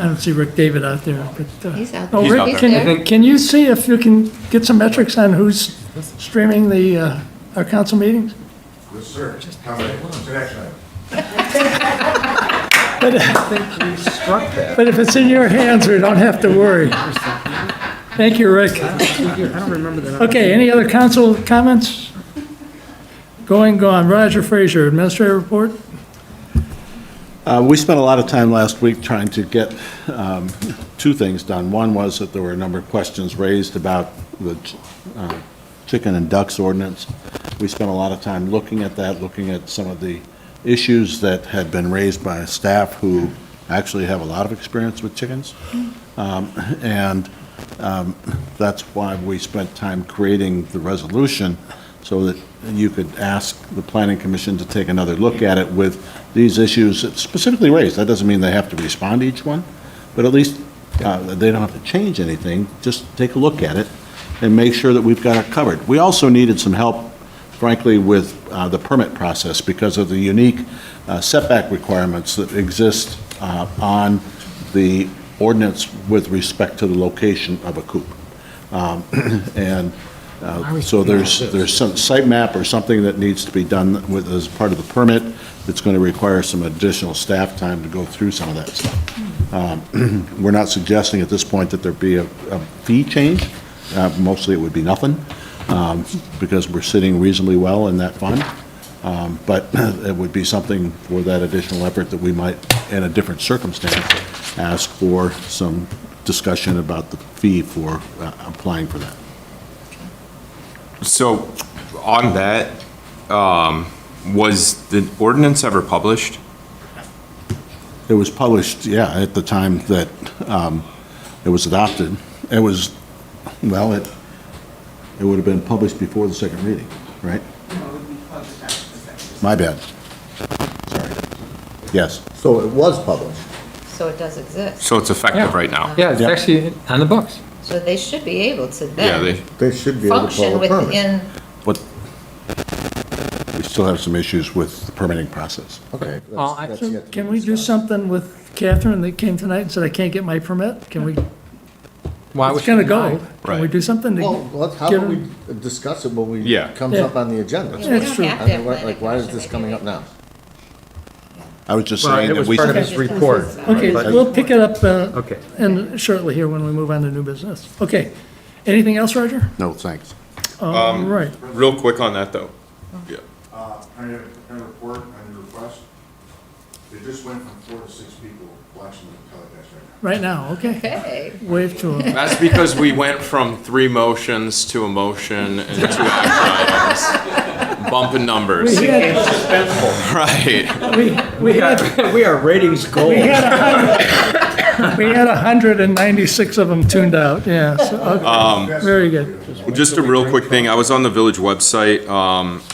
don't see Rick David out there, but. He's out Oh, there. He's out Rick, there. can you see if you can get some metrics on who's streaming our council meetings? Yes, sir. It's an action But if it's in your hands, we don't have to worry. Thank you, Rick. I don't remember that. Okay, any other council comments? Gone. Roger Frazier, administrative report? We spent a lot of time last week trying to get 2 things done. One was that there were a number of questions raised about the chicken and ducks ordinance. We spent a lot of time looking at that, looking at some of the issues that had been raised by staff who actually have a lot of experience with chickens. And that's why we spent time creating the resolution, so that you could ask the planning commission to take another look at it with these issues specifically raised. That doesn't mean they have to respond to each one, but at least they don't have to change anything. Just take a look at it and make sure that we've got it covered. We also needed some help, frankly, with the permit process because of the unique setback requirements that exist on the ordinance with respect to the location of a coop. So there's some site map or something that needs to be done with, as part of the permit, that's going to require some additional staff time to go through some of that stuff. We're not suggesting at this point that there be a fee change. Mostly it would be nothing, because we're sitting reasonably well in that fund. But it would be something for that additional effort that we might, in a different circumstance, ask for some discussion about the fee for applying for that. So, on that, was the ordinance ever published? It was published, yeah, at the time that it was adopted. It was, well, it would have been published before the second reading, right? My bad. Sorry. Yes. So it was published. So it does exist. So it's effective right now? Yeah, it's Yep. actually on the books. So they should be able to Yeah, then They should be able to function pull a permit. within, But we still have some issues with the permitting process. Okay. Well, that's So yet to can be we do discussed. something with Catherine that came tonight and said, I can't get my permit? Can we, Why was it's she gonna go. denied? Can we Right. do something to Well, how get about her? we discuss it when Yeah. it comes Yeah. up on the agenda? we That's don't true. have I to have mean, planning like, why is commission, this maybe coming we- up now? I was just Well, saying it that was we. part of his report. Okay, we'll pick it up Okay. and shortly here when we move on to new business. Okay. Anything else, Roger? No, thanks. All right. Real quick on that, though. Yeah. I have a report on your request. It just went from 4 to 6 people watching the telecast right now. Right now, okay. Okay. Wave to them. That's because we went from 3 motions to a motion and 2 action items. Bumping numbers. We had, Right. we had, We are ratings gold. we had 196 of them tuned out, yeah, so, okay. Very good. Just a real quick thing, I was on the village website,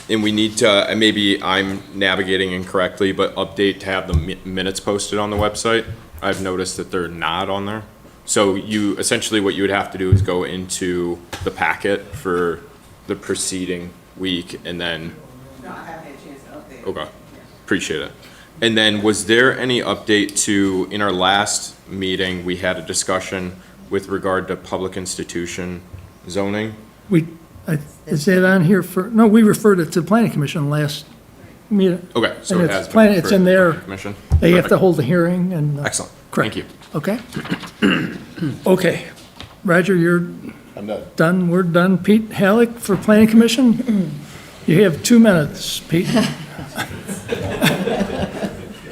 and we need to, and maybe I'm navigating incorrectly, but update to have the minutes posted on the website. I've noticed that they're not on there. So you, essentially what you would have to do is go into the packet for the preceding week and then. No, I haven't had a chance to update. Okay, appreciate it. And then was there any update to, in our last meeting, we had a discussion with regard to public institution zoning? Is that on here for, no, we referred it to the planning commission last meeting. Okay, so And it it's has been planning- It's in referred to the there. planning commission? They have Perfect. to hold a hearing and. Excellent, Correct. thank you. Okay. Okay. Roger, you're I'm done. done, we're done. Pete Halleck for planning commission? You have 2 minutes, Pete.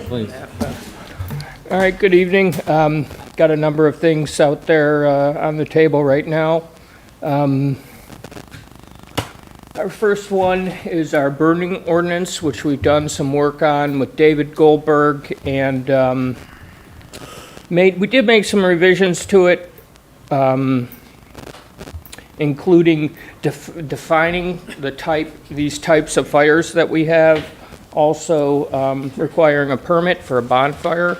Please. All right, good evening. Got a number of things out there on the table right now. Our first one is our burning ordinance, which we've done some work on with David Goldberg, and we did make some revisions to it, including defining these types of fires that we have, also requiring a permit for a bonfire.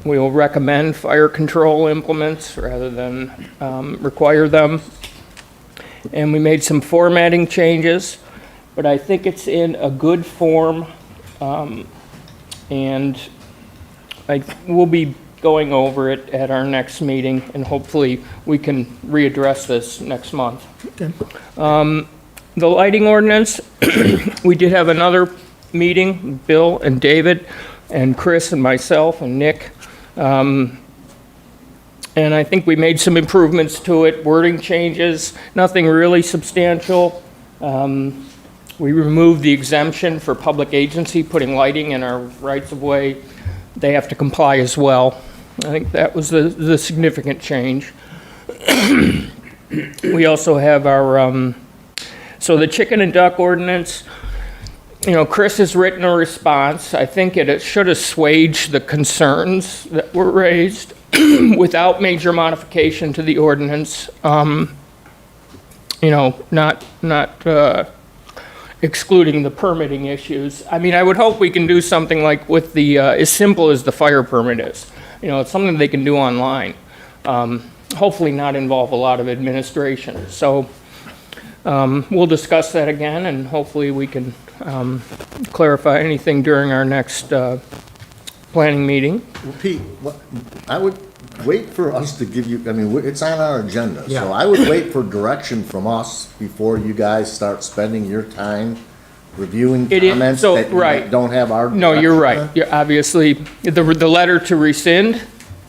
We will recommend fire control implements rather than require them. And we made some formatting changes, but I think it's in a good form. And we'll be going over it at our next meeting, and hopefully we can readdress this next month. Okay. The lighting ordinance, we did have another meeting, Bill and David and Chris and myself and Nick. And I think we made some improvements to it, wording changes, nothing really substantial. We removed the exemption for public agency putting lighting in our rights-of-way. They have to comply as well. I think that was the significant change. We also have our, so the chicken and duck ordinance, Chris has written a response. I think it should assuage the concerns that were raised without major modification to the ordinance. Not excluding the permitting issues. I mean, I would hope we can do something like with the, as simple as the fire permit is. It's something they can do online. Hopefully not involve a lot of administration. So we'll discuss that again, and hopefully we can clarify anything during our next planning meeting. Well, Pete, I would wait for us to give you, it's on our agenda. Yeah. So I would wait for direction from us before you guys start spending your time reviewing It is- comments so, that right. don't have our. No, you're direction right. on. You're obviously, the letter to rescind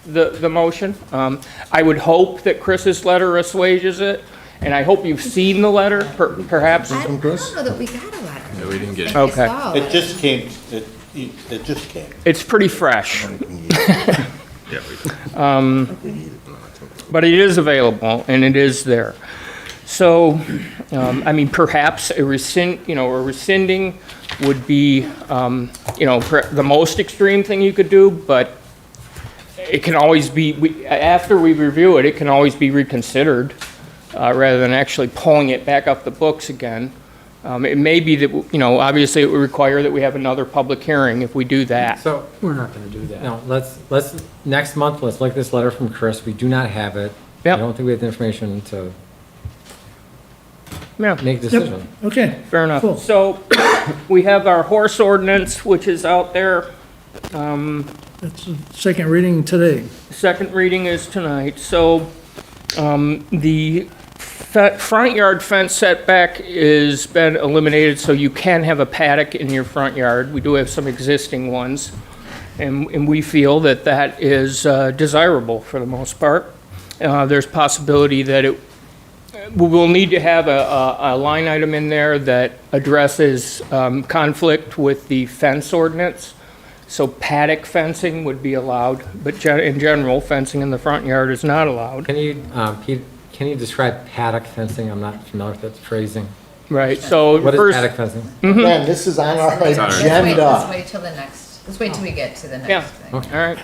the motion, I would hope that Chris's letter assuages it, and I hope you've seen the letter, perhaps. I don't know that we got a letter. No, we didn't get it. Okay. It just came, it just came. It's pretty fresh. Yeah, we- But it is available, and it is there. So, perhaps a rescinding would be, the most extreme thing you could do, but it can always be, after we review it, it can always be reconsidered, rather than actually pulling it back up the books again. It may be that, obviously it would require that we have another public hearing if we do that. So, We're not gonna do that. no, let's, next month, let's look at this letter from Chris. We do not have it. Yep. I don't think we have the information to Yeah. make a decision. Okay. Fair enough. Cool. So, we have our horse ordinance, which is out there. That's the second reading today. Second reading is tonight. So, the front yard fence setback is been eliminated, so you can have a paddock in your front yard. We do have some existing ones, and we feel that that is desirable for the most part. There's possibility that we will need to have a line item in there that addresses conflict with the fence ordinance. So paddock fencing would be allowed, but in general, fencing in the front yard is not allowed. Can you, Pete, can you describe paddock fencing? I'm not familiar with that phrasing. Right, so What is first, paddock fencing? Again, this is on our Let's agenda. wait till the next, let's wait till we get to the yeah, next thing. all right.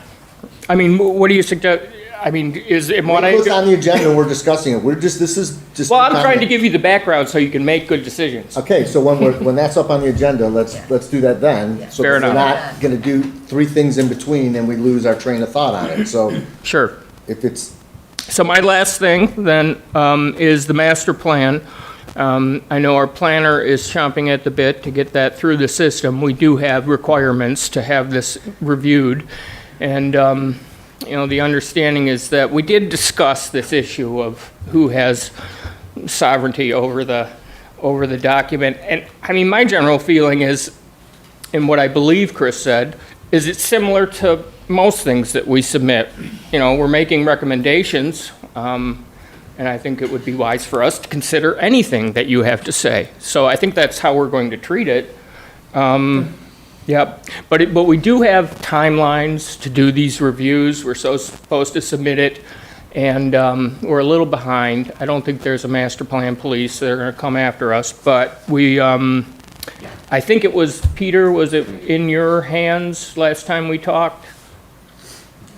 I mean, what do you suggest? I mean, is it what It was I? on the agenda, we're discussing it. This is just. Well, I'm kind trying of- to give you the background so you can make good decisions. Okay, so when that's up on the agenda, let's do that then. So Fair that we're enough. not gonna do 3 things in between and we lose our train of thought on it, so. Sure. If it's, So my last thing then is the master plan. I know our planner is chomping at the bit to get that through the system. We do have requirements to have this reviewed. And, you know, the understanding is that we did discuss this issue of who has sovereignty over the document. And, I mean, my general feeling is, and what I believe Chris said, is it's similar to most things that we submit. You know, we're making recommendations, and I think it would be wise for us to consider anything that you have to say. So I think that's how we're going to treat it. Yep, but we do have timelines to do these reviews. We're supposed to submit it, and we're a little behind. I don't think there's a master plan police. They're going to come after us, but we, I think it was, Peter, was it in your hands last time we talked?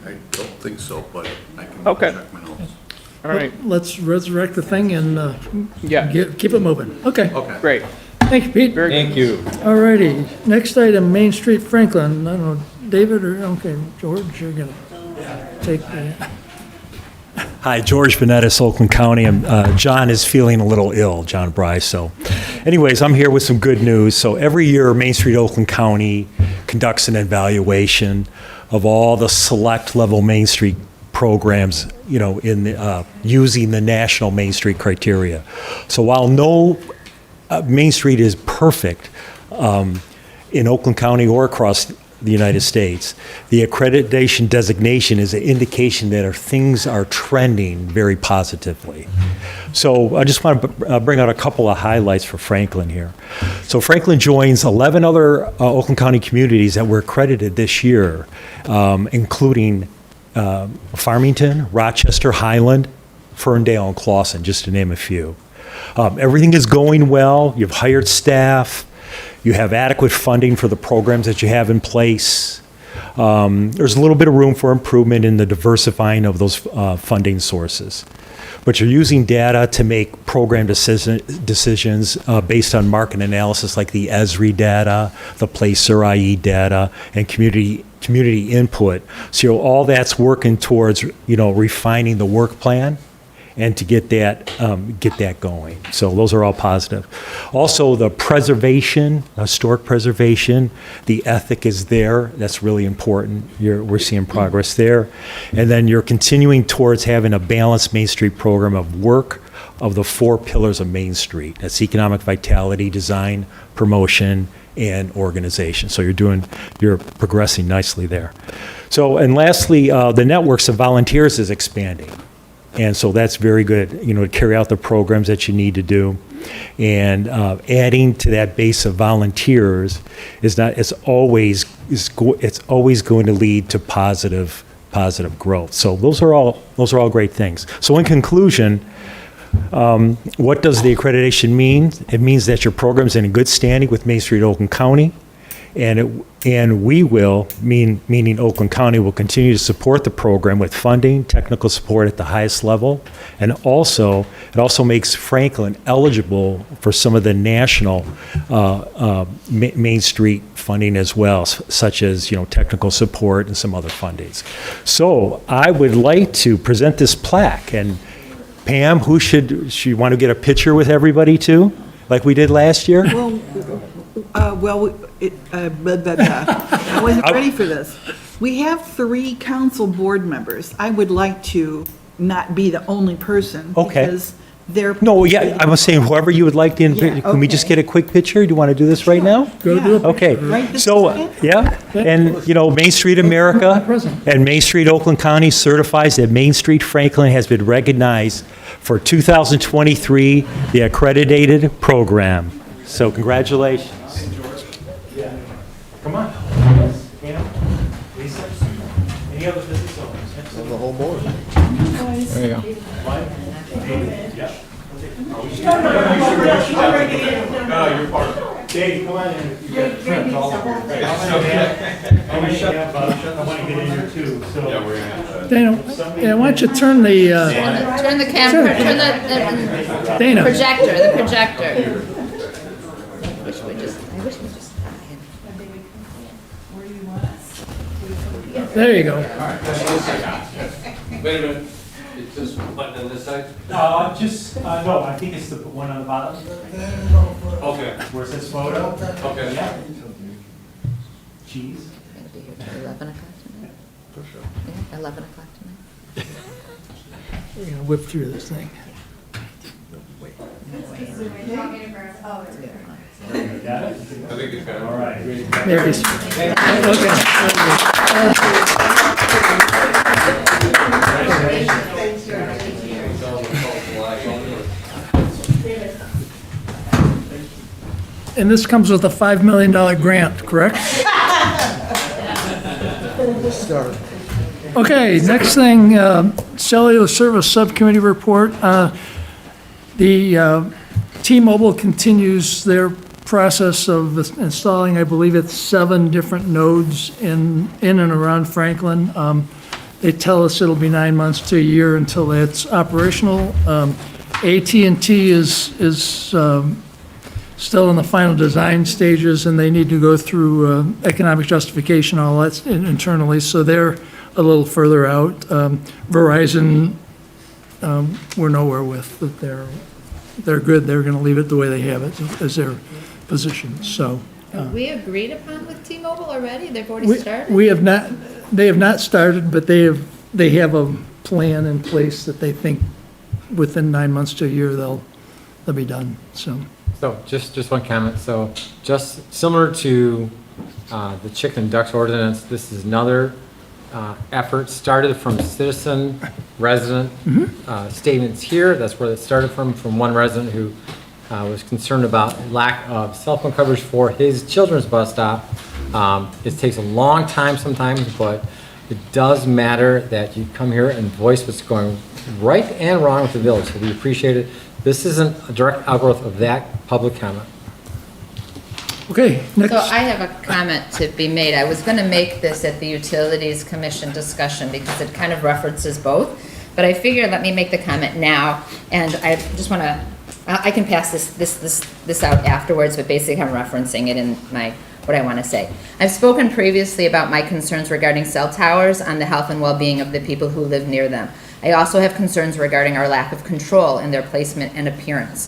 I don't think so, but I can Okay. check my notes. All right, Let's resurrect the thing and yeah, keep it moving. Okay. Okay. great. Thank you, Pete. Very good. Thank you. All righty. Next item, Main Street Franklin. I don't know, David or, okay, George, you're going to take the... Hi, George Benettis, Oakland County. John is feeling a little ill, John Bryce. So anyways, I'm here with some good news. So every year, Main Street Oakland County conducts an evaluation of all the select level Main Street programs, you know, using the national Main Street criteria. So while no Main Street is perfect in Oakland County or across the United States, the accreditation designation is an indication that things are trending very positively. So I just want to bring out a couple of highlights for Franklin here. So Franklin joins 11 other Oakland County communities that were accredited this year, including Farmington, Rochester, Highland, Ferndale, and Clawson, just to name a few. Everything is going well. You've hired staff. You have adequate funding for the programs that you have in place. There's a little bit of room for improvement in the diversifying of those funding sources. But you're using data to make program decisions based on market analysis like the ESRI data, the Placer IE data, and community input. So all that's working towards, you know, refining the work plan and to get that going. So those are all positive. Also, the preservation, historic preservation, the ethic is there. That's really important. We're seeing progress there. And then you're continuing towards having a balanced Main Street program of work of the 4 pillars of Main Street. That's economic vitality, design, promotion, and organization. So you're progressing nicely there. So, and lastly, the networks of volunteers is expanding. And so that's very good, you know, to carry out the programs that you need to do. And adding to that base of volunteers it's always going to lead to positive growth. So those are all great things. So in conclusion, what does the accreditation mean? It means that your program's in good standing with Main Street Oakland County, and we will, meaning Oakland County, will continue to support the program with funding, technical support at the highest level, and it also makes Franklin eligible for some of the national Main Street funding as well, such as, you know, technical support and some other fundings. So I would like to present this plaque, and Pam, she want to get a picture with everybody too, like we did last year? I wasn't ready for this. We have 3 council board members. I would like to not be the only person. Okay. Because Their No, yeah, I was saying whoever you would like to, can we just okay. get a quick picture? Do you want to do this right now? Go do it. Okay, Right this so, second? yeah, and, you know, Main Street America and Main Street Oakland County certifies that Main Street Franklin has been recognized for 2023, the accredited program. So congratulations. Come on. Anna, Lisa, any other business owners? The whole board. There you go. Dave, come on in. You got friends all over your face. I want to get in here too, so. Yeah, we're gonna Dana, yeah, why don't you turn the, Turn the camera, turn the Dana. projector, the projector. I wish we just. there you go. Wait a minute, is this button on this side? No, I think it's the one on the bottom. Okay. Where it says photo. Okay. Yeah. Cheese. Gonna be here till 11 o'clock tonight? For sure. Yeah, 11 o'clock tonight? We're gonna whip through this thing. Got it? I think it's got it. All right. There it is. And this comes with a $5 million grant, correct? Okay, next thing, Cellular Service Subcommittee report. The T-Mobile continues their process of installing, I believe it's 7 different nodes in and around Franklin. They tell us it'll be 9 months to a year until it's operational. AT&T is still in the final design stages, and they need to go through economic justification, all that internally, so they're a little further out. Verizon, we're nowhere with, but they're good. They're going to leave it the way they have it as their position, so. Have we agreed upon with T-Mobile already? They've already started? We have not, they have not started, but they have a plan in place that they think within 9 months to a year, they'll be done, so. So just one comment. So just similar to the chicken and ducks ordinance, this is another effort started from citizen resident statements here. That's where it started from one resident who was concerned about lack of cell phone coverage for his children's bus stop. It takes a long time sometimes, but it does matter that you come here and voice what's going right and wrong with the village. So we appreciate it. This isn't a direct outgrowth of that public comment. Okay, next. So I have a comment to be made. I was going to make this at the Utilities Commission discussion because it kind of references both, but I figured let me make the comment now, and I just want to, I can pass this out afterwards, but basically I'm referencing it in what I want to say. I've spoken previously about my concerns regarding cell towers on the health and well-being of the people who live near them. I also have concerns regarding our lack of control in their placement and appearance.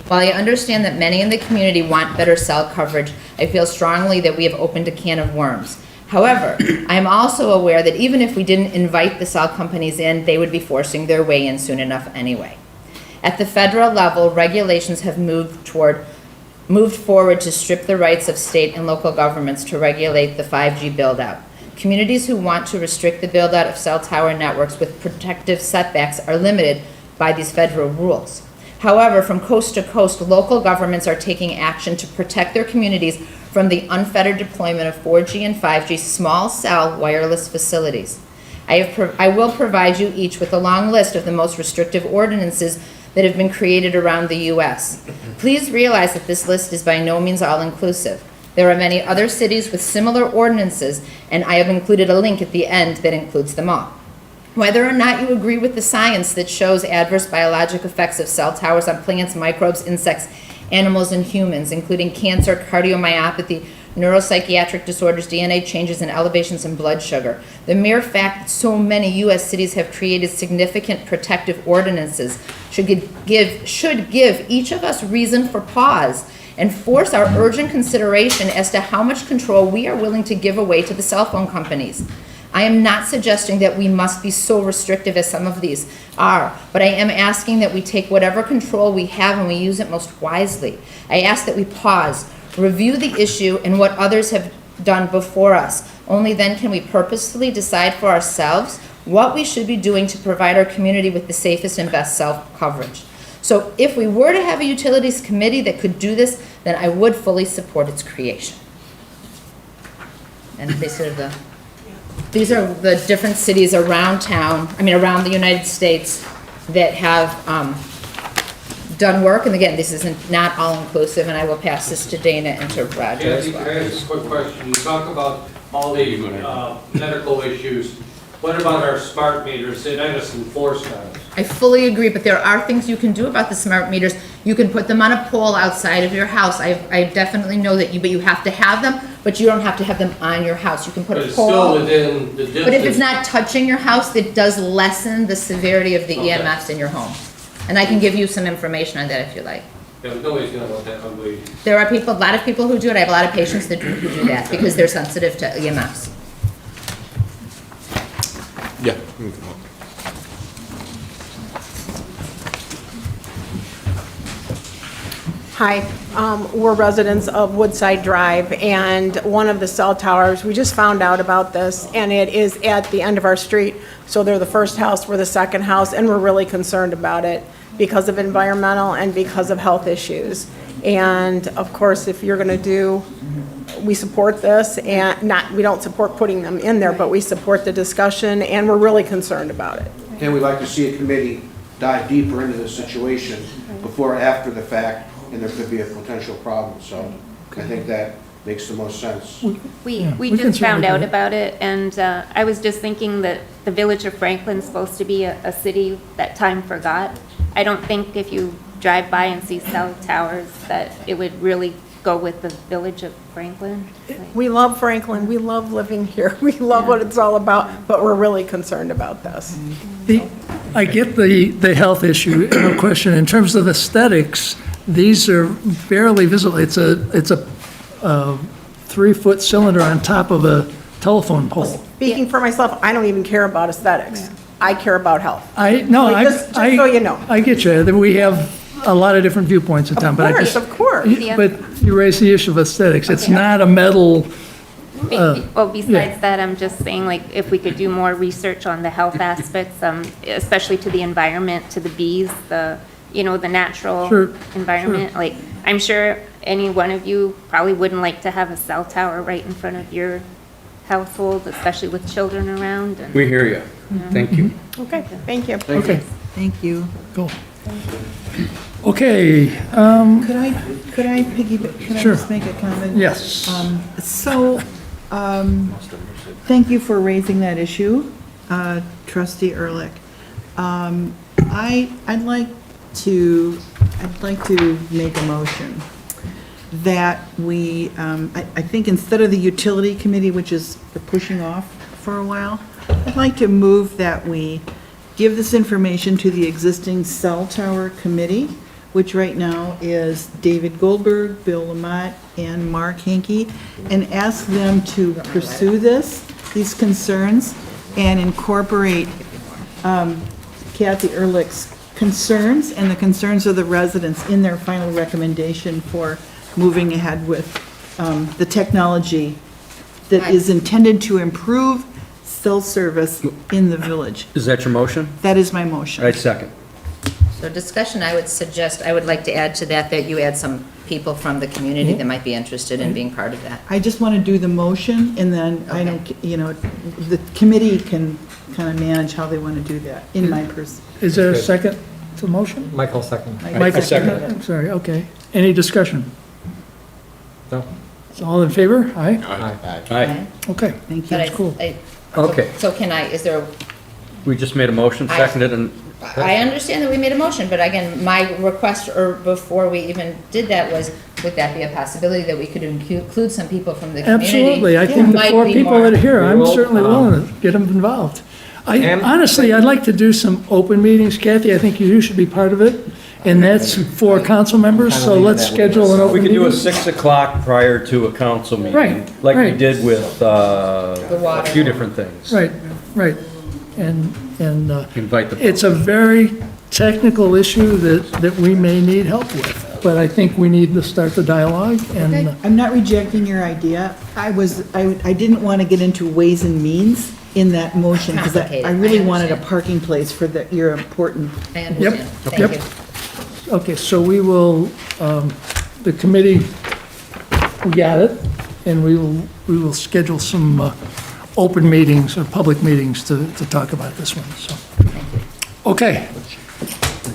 While I understand that many in the community want better cell coverage, I feel strongly that we have opened a can of worms. However, I am also aware that even if we didn't invite the cell companies in, they would be forcing their way in soon enough anyway. At the federal level, regulations have moved forward to strip the rights of state and local governments to regulate the 5G build-out. Communities who want to restrict the build-out of cell tower networks with protective setbacks are limited by these federal rules. However, from coast to coast, local governments are taking action to protect their communities from the unfettered deployment of 4G and 5G small cell wireless facilities. I will provide you each with a long list of the most restrictive ordinances that have been created around the U.S. Please realize that this list is by no means all-inclusive. There are many other cities with similar ordinances, and I have included a link at the end that includes them all. Whether or not you agree with the science that shows adverse biologic effects of cell towers on plants, microbes, insects, animals, and humans, including cancer, cardiomyopathy, neuropsychiatric disorders, DNA changes, and elevations in blood sugar, the mere fact that so many U.S. cities have created significant protective ordinances should give each of us reason for pause and force our urgent consideration as to how much control we are willing to give away to the cell phone companies. I am not suggesting that we must be so restrictive as some of these are, but I am asking that we take whatever control we have and we use it most wisely. I ask that we pause, review the issue and what others have done before us. Only then can we purposefully decide for ourselves what we should be doing to provide our community with the safest and best cell coverage. So if we were to have a utilities committee that could do this, then I would fully support its creation. And these are the different cities around town, around the United States that have done work. And again, this isn't not all-inclusive, and I will pass this to Dana and to Roger as Kathy, well. can I ask a quick question? You talk about all the medical issues. What about our smart meters? They let us enforce those. I fully agree, but there are things you can do about the smart meters. You can put them on a pole outside of your house. I definitely know that but you have to have them, but you don't have to have them on your house. You can put But a it's pole. still within the distance. But if it's not touching your house, it does lessen the severity of the Okay. EMFs in your home. And I can give you some information on that if you like. Yeah, but nobody's gonna want that ugly. There are people, a lot of people who do it. I have a lot of patients that who do that because they're sensitive to EMFs. Yeah. Hi, we're residents of Woodside Drive, and one of the cell towers, we just found out about this, and it is at the end of our street. So they're the first house, we're the second house, and we're really concerned about it because of environmental and because of health issues. And of course, if you're gonna do, we support this, and we don't support putting them in there, but we support the discussion, and we're really concerned about it. And we'd like to see a committee dive deeper into the situation before or after the fact, and there could be a potential problem, so I think that makes the most sense. We can just found certainly out do that. about it, and I was just thinking that the village of Franklin's supposed to be a city that time forgot. I don't think if you drive by and see cell towers that it would really go with the village of Franklin. We love Franklin, we love living here, we love what it's all about, but we're really concerned about this. I get the health issue, no question. In terms of aesthetics, these are barely visible. It's a 3-foot cylinder on top of a telephone pole. Speaking for myself, I don't even care about aesthetics. I care about health. Just so you know. I get you. That we have a lot of different viewpoints in town, but I just. Of course. But you raise the issue of aesthetics. It's not a metal. Well, besides that, I'm just saying, like, if we could do more research on the health aspects, especially to the environment, to the bees, the natural Sure, environment. sure. Like, I'm sure any one of you probably wouldn't like to have a cell tower right in front of your household, especially with children around. And, We hear you. Thank you. Okay, thank you. Okay, Thank you. cool. Okay, Could I piggyback, can I Sure. just make a comment? yes. Thank you for raising that issue, trustee Ehrlich. I'd like to make a motion that we, I think instead of the utility committee, which is pushing off for a while, I'd like to move that we give this information to the existing cell tower committee, which right now is David Goldberg, Bill Lamott, and Mark Henke, and ask them to pursue these concerns, and incorporate Kathy Ehrlich's concerns and the concerns of the residents in their final recommendation for moving ahead with the technology that is intended to improve cell service in the village. Is that your motion? That is my motion. I second. So discussion, I would like to add to that you add some people from the community that might be interested in being part of that. I just want to do the motion, and then I don't, the committee can kind of manage how they want to do that, in my person. Is there a second to the motion? Michael second. Michael, I'm sorry, okay. Any discussion? No. All in favor? Aye? Aye. Okay, Thank you. But that's cool. Okay. So is there, We just made a motion, seconded, and I understand that we made a motion, but again, my request, before we even did that, was, would that be a possibility that we could include some people from the community? Absolutely. I who think the might 4 be people more- that are here, I'm We will, certainly willing to get them involved. And- Honestly, I'd like to do some open meetings. Kathy, I think you should be part of it. And that's for council members, so let's schedule an We open can do a meeting. 6 o'clock prior to a council meeting. Right, Like we right. did with a water. few different things. Right, right. And Invite the. it's a very technical issue that we may need help with, but I think we need to start the dialogue, and I'm not rejecting your idea. I didn't want to get into ways and means in that motion, because I Complicated, really I wanted a understand. parking place for your important. I Yep, understand. Thank yep. you. Okay, so we will, the committee, we got it, and we will schedule some open meetings or public meetings to talk about this one, so. Okay.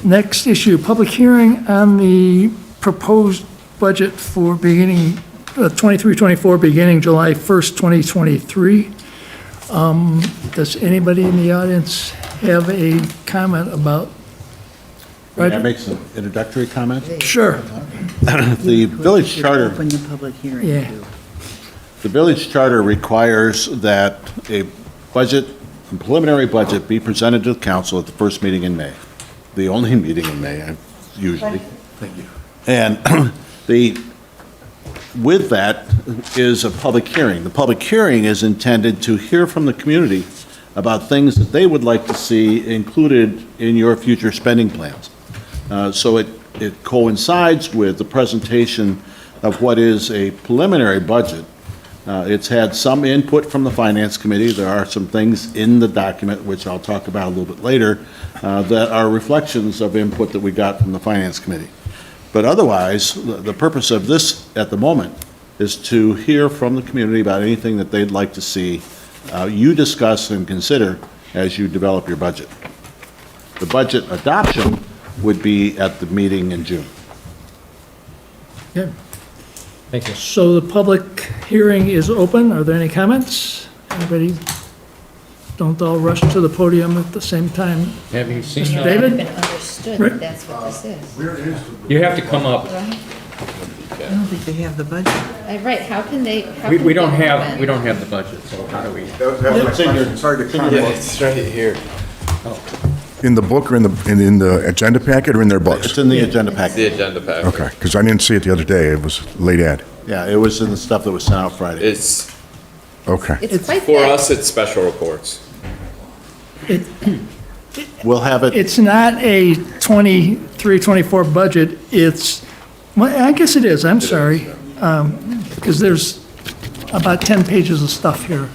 Next issue, public hearing on the proposed budget for beginning, 23-24, beginning July 1st, 2023. Does anybody in the audience have a comment about? May I make some introductory comments? Sure. The village charter, Open the public hearing. Yeah. the village charter requires that a budget, a preliminary budget be presented to the council at the first meeting in May. The only meeting in May, usually. Thank you. And with that is a public hearing. The public hearing is intended to hear from the community about things that they would like to see included in your future spending plans. So it coincides with the presentation of what is a preliminary budget. It's had some input from the Finance Committee. There are some things in the document, which I'll talk about a little bit later, that are reflections of input that we got from the Finance Committee. But otherwise, the purpose of this at the moment is to hear from the community about anything that they'd like to see you discuss and consider as you develop your budget. The budget adoption would be at the meeting in June. Yeah. Thank you. So the public hearing is open. Are there any comments? Anybody? Don't all rush to the podium at the same time. Have you seen? Mr. It David? hasn't been understood Rick? that that's what this is. Where is the? You have to come up. I don't think they have the budget. Right, how can they? how We can we don't they have, comment? we don't have the budget, so how do we? That was my question. It's hard to comment. It's right here. In the book or in the agenda packet or in their It's books? in the agenda The packet. agenda pack. Okay, because I didn't see it the other day. It was late ad. Yeah, it was in the stuff that was sent out Friday. It's, Okay. It's quite for thick. us, it's special reports. We'll have it, It's not a 23-24 budget. It's, well, I guess it is. I'm sorry. Because there's about 10 pages of stuff here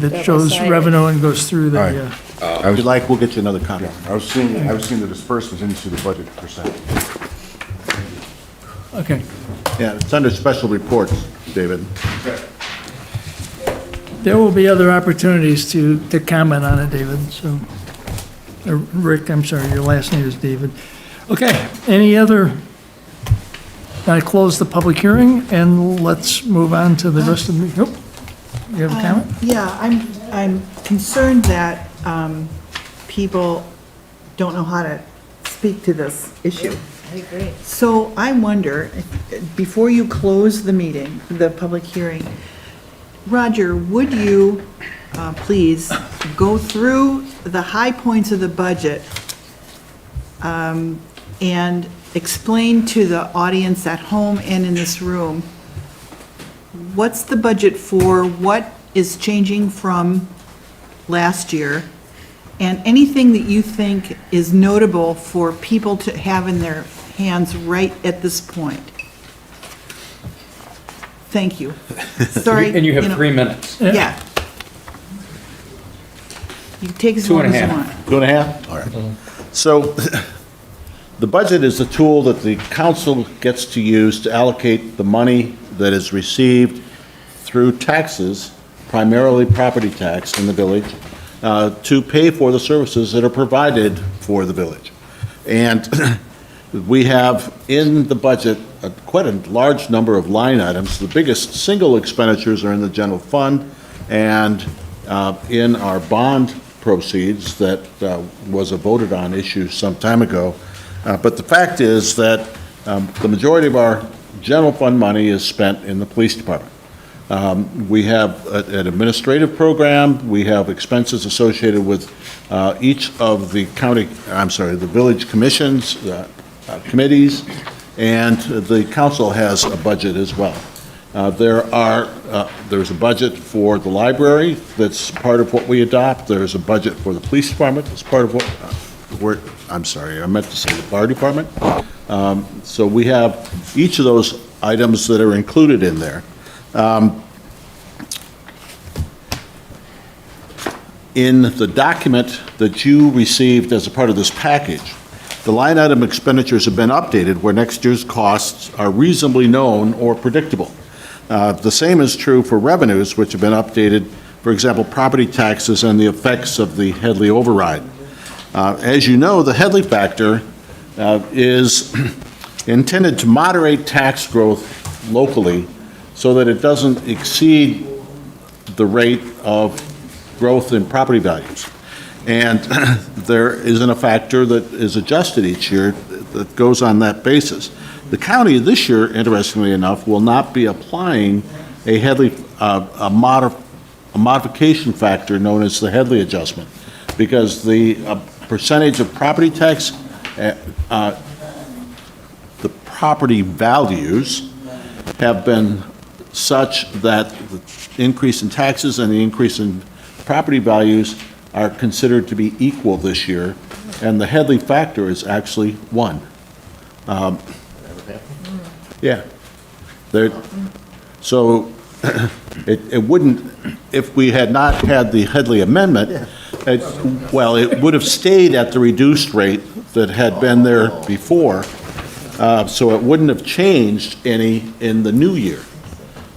that shows Double-sided. revenue and goes through the, All right. if you'd like, we'll get you another copy. I was seeing the disbursements, didn't see the budget percent. okay. Yeah, it's under special reports, David. There will be other opportunities to comment on it, David, so. Rick, I'm sorry, your last name is David. Okay, any other? I close the public hearing, and let's move on to the rest of the, nope. You have a comment? Yeah, I'm concerned that people don't know how to speak to this issue. I agree. So I wonder, before you close the meeting, the public hearing, Roger, would you please go through the high points of the budget and explain to the audience at home and in this room, what's the budget for, what is changing from last year, and anything that you think is notable for people to have in their hands right at this point? Thank you. Sorry. And you have know, 3 minutes. Yeah. You can take as 2 long and a as you half. want. 2.5? All right. So the budget is a tool that the council gets to use to allocate the money that is received through taxes, primarily property tax in the village, to pay for the services that are provided for the village. And we have in the budget quite a large number of line items. The biggest single expenditures are in the general fund and in our bond proceeds that was a voted on issue some time ago. But the fact is that the majority of our general fund money is spent in the police department. We have an administrative program, we have expenses associated with Each of the the village commissions, committees, and the council has a budget as well. There's a budget for the library that's part of what we adopt. There's a budget for the police department that's part of what, I meant to say the fire department. So we have each of those items that are included in there. In the document that you received as a part of this package, the line item expenditures have been updated where next year's costs are reasonably known or predictable. The same is true for revenues, which have been updated, for example, property taxes and the effects of the Headley override. As you know, the Headley factor is intended to moderate tax growth locally so that it doesn't exceed the rate of growth in property values. And there isn't a factor that is adjusted each year that goes on that basis. The county this year, interestingly enough, will not be applying a Headley, a modification factor known as the Headley adjustment, because the percentage of property tax, the property values have been such that the increase in taxes and the increase in property values are considered to be equal this year, and the Headley factor is actually 1. Yeah. So it wouldn't, if we had not had the Headley amendment, it would have stayed at the reduced rate that had been there before, so it wouldn't have changed any in the new year.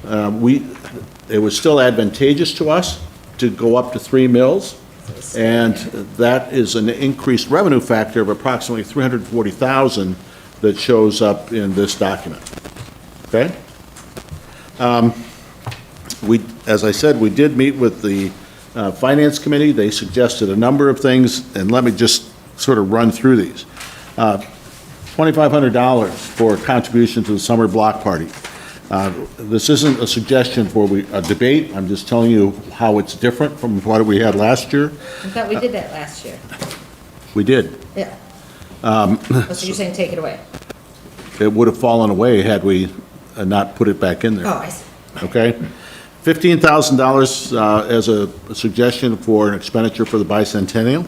It was still advantageous to us to go up to 3 mills, and that is an increased revenue factor of approximately $340,000 that shows up in this document. Okay? As I said, we did meet with the Finance Committee. They suggested a number of things, and let me just sort of run through these. $2,500 for a contribution to the summer block party. This isn't a suggestion for a debate. I'm just telling you how it's different from what we had last year. I thought we did that last year. We did. Yeah. So you're saying take it away? It would have fallen away had we not put it back in there. Oh, I see. Okay? $15,000 as a suggestion for an expenditure for the bicentennial.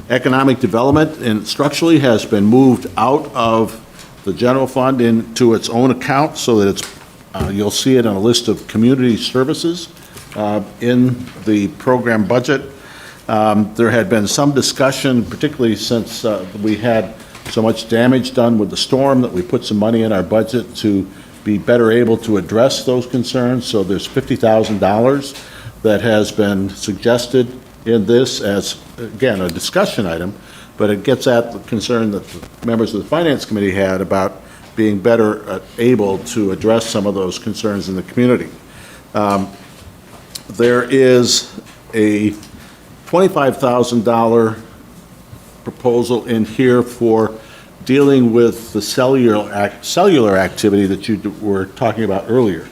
Economic development and structurally has been moved out of the general fund into its own account so that it's, you'll see it on a list of community services in the program budget. There had been some discussion, particularly since we had so much damage done with the storm, that we put some money in our budget to be better able to address those concerns. So there's $50,000 that has been suggested in this as, again, a discussion item, but it gets at the concern that the members of the Finance Committee had about being better able to address some of those concerns in the community. There is a $25,000 proposal in here for dealing with the cellular activity that you were talking about earlier,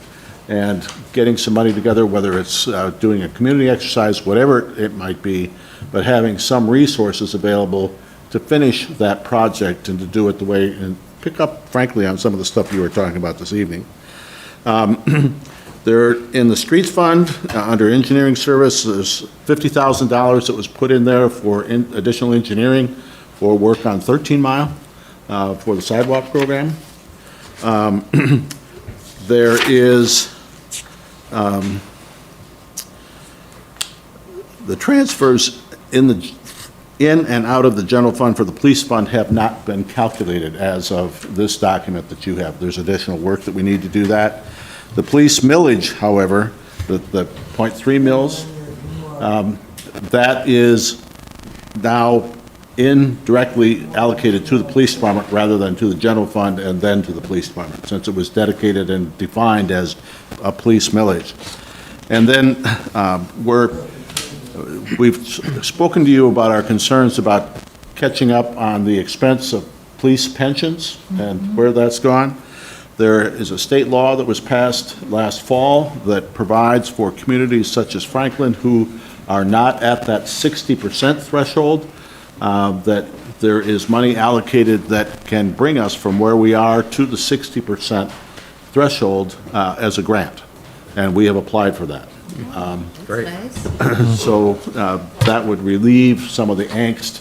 and getting some money together, whether it's doing a community exercise, whatever it might be, but having some resources available to finish that project and to do it the way, and pick up, frankly, on some of the stuff you were talking about this evening. There, in the streets fund, under engineering service, there's $50,000 that was put in there for additional engineering for work on 13 Mile for the sidewalk program. There is the transfers in and out of the general fund for the police fund have not been calculated as of this document that you have. There's additional work that we need to do that. The police millage, however, the 0.3 mils, that is now indirectly allocated to the police department rather than to the general fund and then to the police department, since it was dedicated and defined as a police millage. And then we've spoken to you about our concerns about catching up on the expense of police pensions and where that's gone. There is a state law that was passed last fall that provides for communities such as Franklin who are not at that 60% threshold, that there is money allocated that can bring us from where we are to the 60% threshold as a grant, and we have applied for that. Great. So that would relieve some of the angst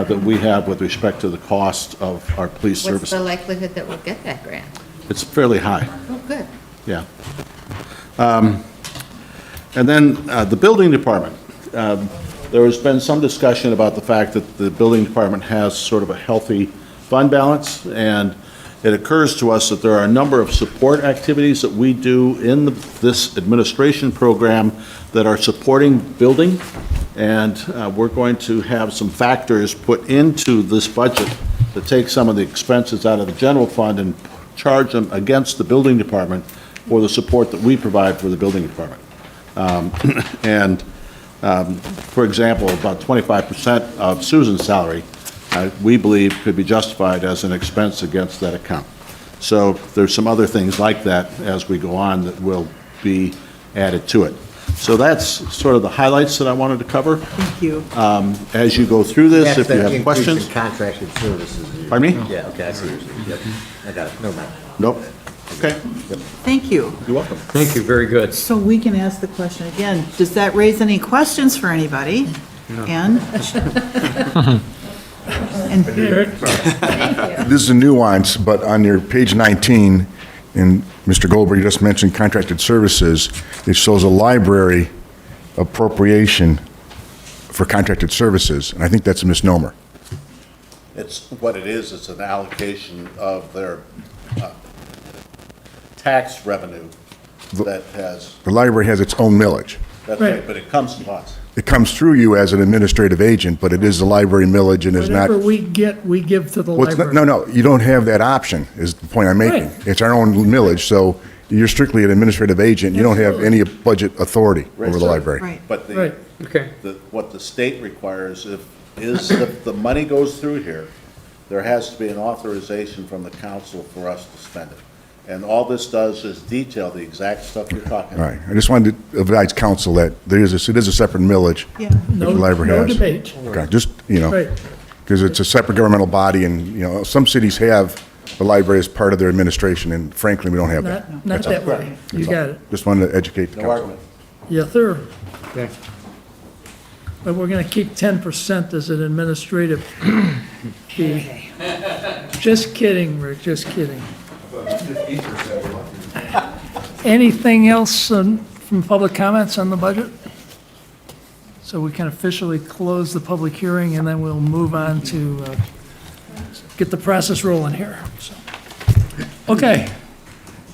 that we have with respect to the cost of our police What's services. the likelihood that we'll get that grant? It's fairly high. Oh, good. Yeah. And then the building department. There has been some discussion about the fact that the building department has sort of a healthy fund balance, and it occurs to us that there are a number of support activities that we do in this administration program that are supporting building, and we're going to have some factors put into this budget to take some of the expenses out of the general fund and charge them against the building department for the support that we provide for the building department. For example, about 25% of Susan's salary, we believe, could be justified as an expense against that account. So there's some other things like that as we go on that will be added to it. So that's sort of the highlights that I wanted to cover. Thank you. As you go through this, if you That's have the questions. increase in contracted services. Pardon me? Yeah, okay, I see what you're saying. Yep, I got it, never mind. Nope. Okay. Thank you. You're welcome. Thank you, very good. So we can ask the question again. Does that raise any questions for anybody? Ann? And This is a nuance, but on your page 19, and Mr. Goldberg, you just mentioned contracted services, it shows a library appropriation for contracted services, and I think that's a misnomer. It's, what it is, it's an allocation of their tax revenue that has, The library has its own millage. that's Right. right, but it comes to us. It comes through you as an administrative agent, but it is the library millage and is not. Whatever we get, we give to the Well, it's not- library. no, you don't have that option, is the point I'm making. Right. It's our own millage, so you're strictly an administrative agent. You don't have any budget authority Right, over the sir. library. Right. But the, Right. Okay. what the state requires if the money goes through here, there has to be an authorization from the council for us to spend it. And all this does is detail the exact stuff you're talking All about. right, I just wanted to advise council that it is a separate millage Yeah. that the library No has. debate. Okay, just, Right. because it's a separate governmental body, and, some cities have the library as part of their administration, and frankly, we don't have that. Not That's all. that way. You That's all. got it. Just wanted to educate the No council. argument. Yes, sir. Okay. But we're going to keep 10% as an administrative fee. Just kidding, Rick, just kidding. Anything else from public comments on the budget? So we can officially close the public hearing, and then we'll move on to get the process rolling here. So, okay.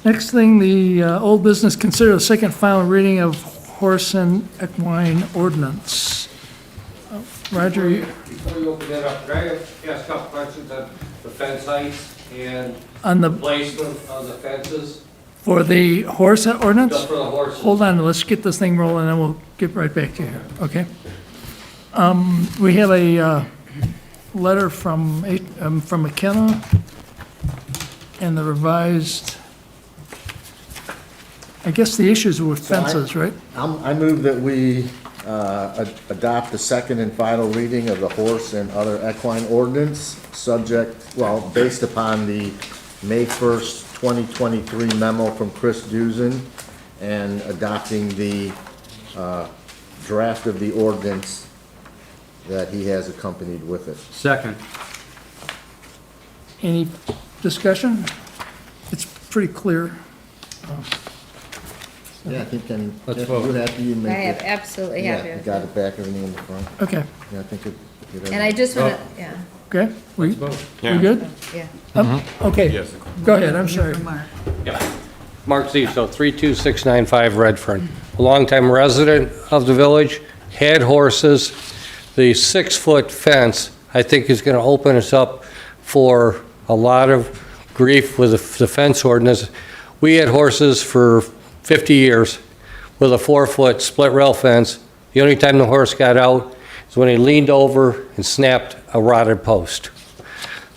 Next thing, the old business, consider the second final reading of horse and equine ordinance. Roger, Before you open that up, can I ask a couple questions on the fence heights and on the, placement of the fences? for the horse ordinance? Just for the horses. Hold on, let's get this thing rolling, and then we'll get right back to you, okay? We have a letter from McKenna and the revised, I guess the issues were fences, right? I move that we adopt the second and final reading of the horse and other equine ordinance, based upon the May 1st, 2023 memo from Chris Dusen, and adopting the draft of the ordinance that he has accompanied with it. Second. Any discussion? It's pretty clear. Yeah, I think I'm, Let's you vote. happy you I make am it. absolutely happy Yeah, you with got it. it back, everything in the front. Okay, Yeah, I think it. And I just want to, yeah, okay, we vote. good? yeah. Okay, Yes. go ahead, I'm sorry. Mark. Mark Zito, 32695 Redfern. A longtime resident of the village, had horses. The 6-foot fence, I think, is going to open us up for a lot of grief with the fence ordinance. We had horses for 50 years with a 4-foot split rail fence. The only time the horse got out is when he leaned over and snapped a rotted post.